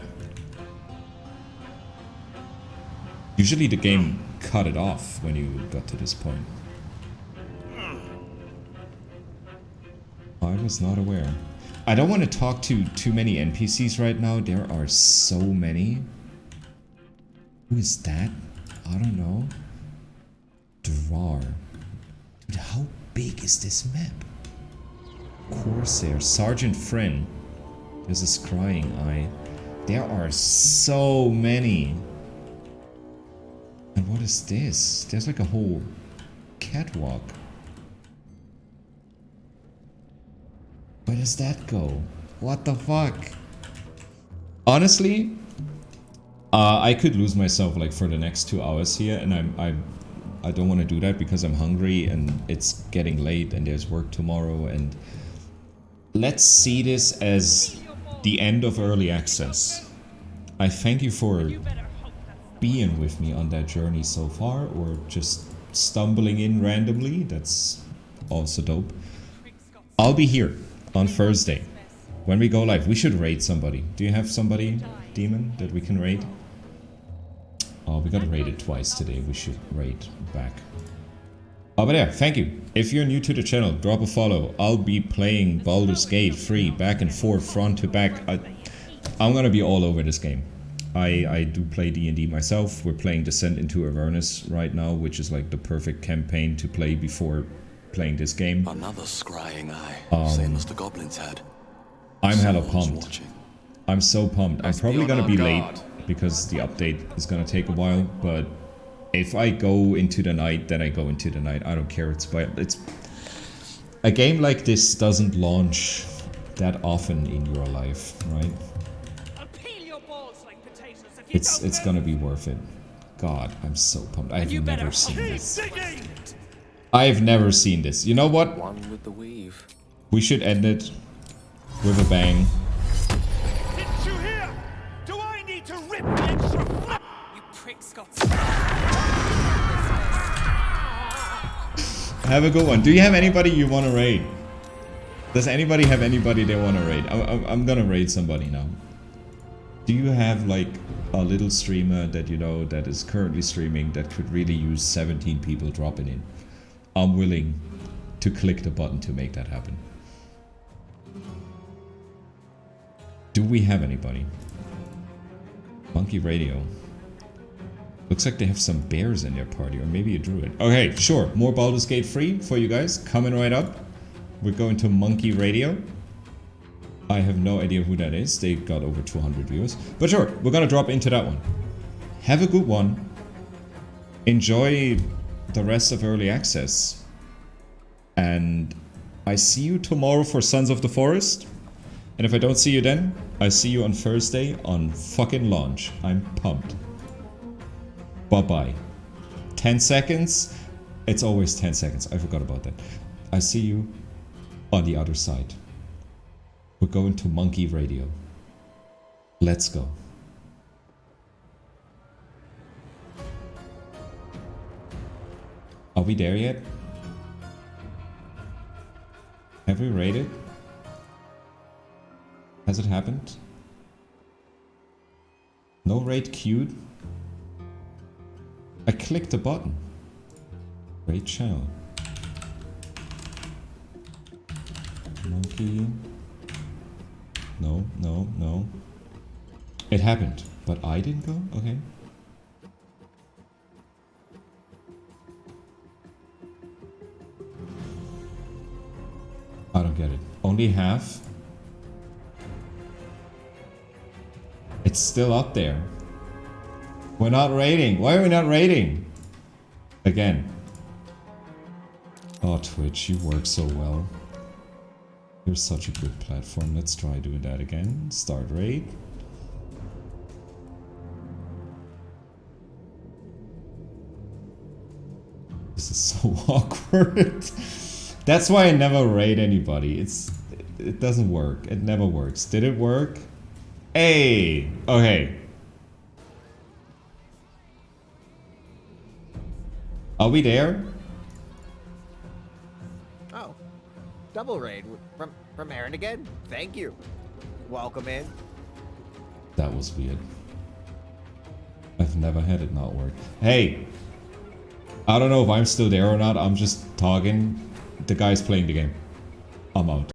Usually the game cut it off when you got to this point. I was not aware. I don't want to talk to too many NPCs right now. There are so many. Who is that? I don't know. Drar. Dude, how big is this map? Corsair. Sergeant Friend. There's a scrying eye. There are so many. And what is this? There's like a whole catwalk. Where does that go? What the fuck? Honestly, I could lose myself like for the next 2 hours here, and I don't want to do that because I'm hungry and it's getting late and there's work tomorrow. And let's see this as the end of early access. I thank you for being with me on that journey so far, or just stumbling in randomly, that's also dope. I'll be here on Thursday when we go live. We should raid somebody. Do you have somebody, Demon, that we can raid? Oh, we got raided twice today. We should raid back. Oh, but yeah, thank you. If you're new to the channel, drop a follow. I'll be playing Baldur's Gate 3 back and forth, front to back. I'm gonna be all over this game. I do play D&D myself. We're playing Descent into Avernus right now, which is like the perfect campaign to play before playing this game.
Another scrying eye, same as the goblins had.
I'm hella pumped. I'm so pumped. I'm probably gonna be late because the update is gonna take a while, but if I go into the night, then I go into the night. I don't care. It's a game like this doesn't launch that often in your life, right? It's gonna be worth it. God, I'm so pumped. I've never seen this. I've never seen this. You know what?
One with the weave.
We should end it with a bang.
Didn't you hear? Do I need to rip the extra flap? You pricks got.
Have a good one. Do you have anybody you want to raid? Does anybody have anybody they want to raid? I'm gonna raid somebody now. Do you have like a little streamer that you know that is currently streaming that could really use 17 people dropping in? I'm willing to click the button to make that happen. Do we have anybody? Monkey Radio. Looks like they have some bears in their party, or maybe a druid. Okay, sure. More Baldur's Gate 3 for you guys. Coming right up. We're going to Monkey Radio. I have no idea who that is. They got over 200 viewers. But sure, we're gonna drop into that one. Have a good one. Enjoy the rest of Early Access. And I see you tomorrow for Sons of the Forest. And if I don't see you then, I see you on Thursday on fucking launch. I'm pumped. Bye-bye. 10 seconds? It's always 10 seconds. I forgot about that. I see you on the other side. We're going to Monkey Radio. Let's go. Are we there yet? Have we raided? Has it happened? No raid queued? I clicked the button. Raid channel. Monkey. No, no, no. It happened, but I didn't go? Okay. I don't get it. Only half? It's still up there. We're not raiding. Why are we not raiding? Again. Oh, Twitch, you work so well. You're such a good platform. Let's try doing that again. Start raid. This is so awkward. That's why I never raid anybody. It doesn't work. It never works. Did it work? Hey! Okay. Are we there?
Oh. Double raid from Aaron again. Thank you. Welcome in.
That was weird. I've never had it not work. Hey! I don't know if I'm still there or not. I'm just talking. The guy's playing the game. I'm out.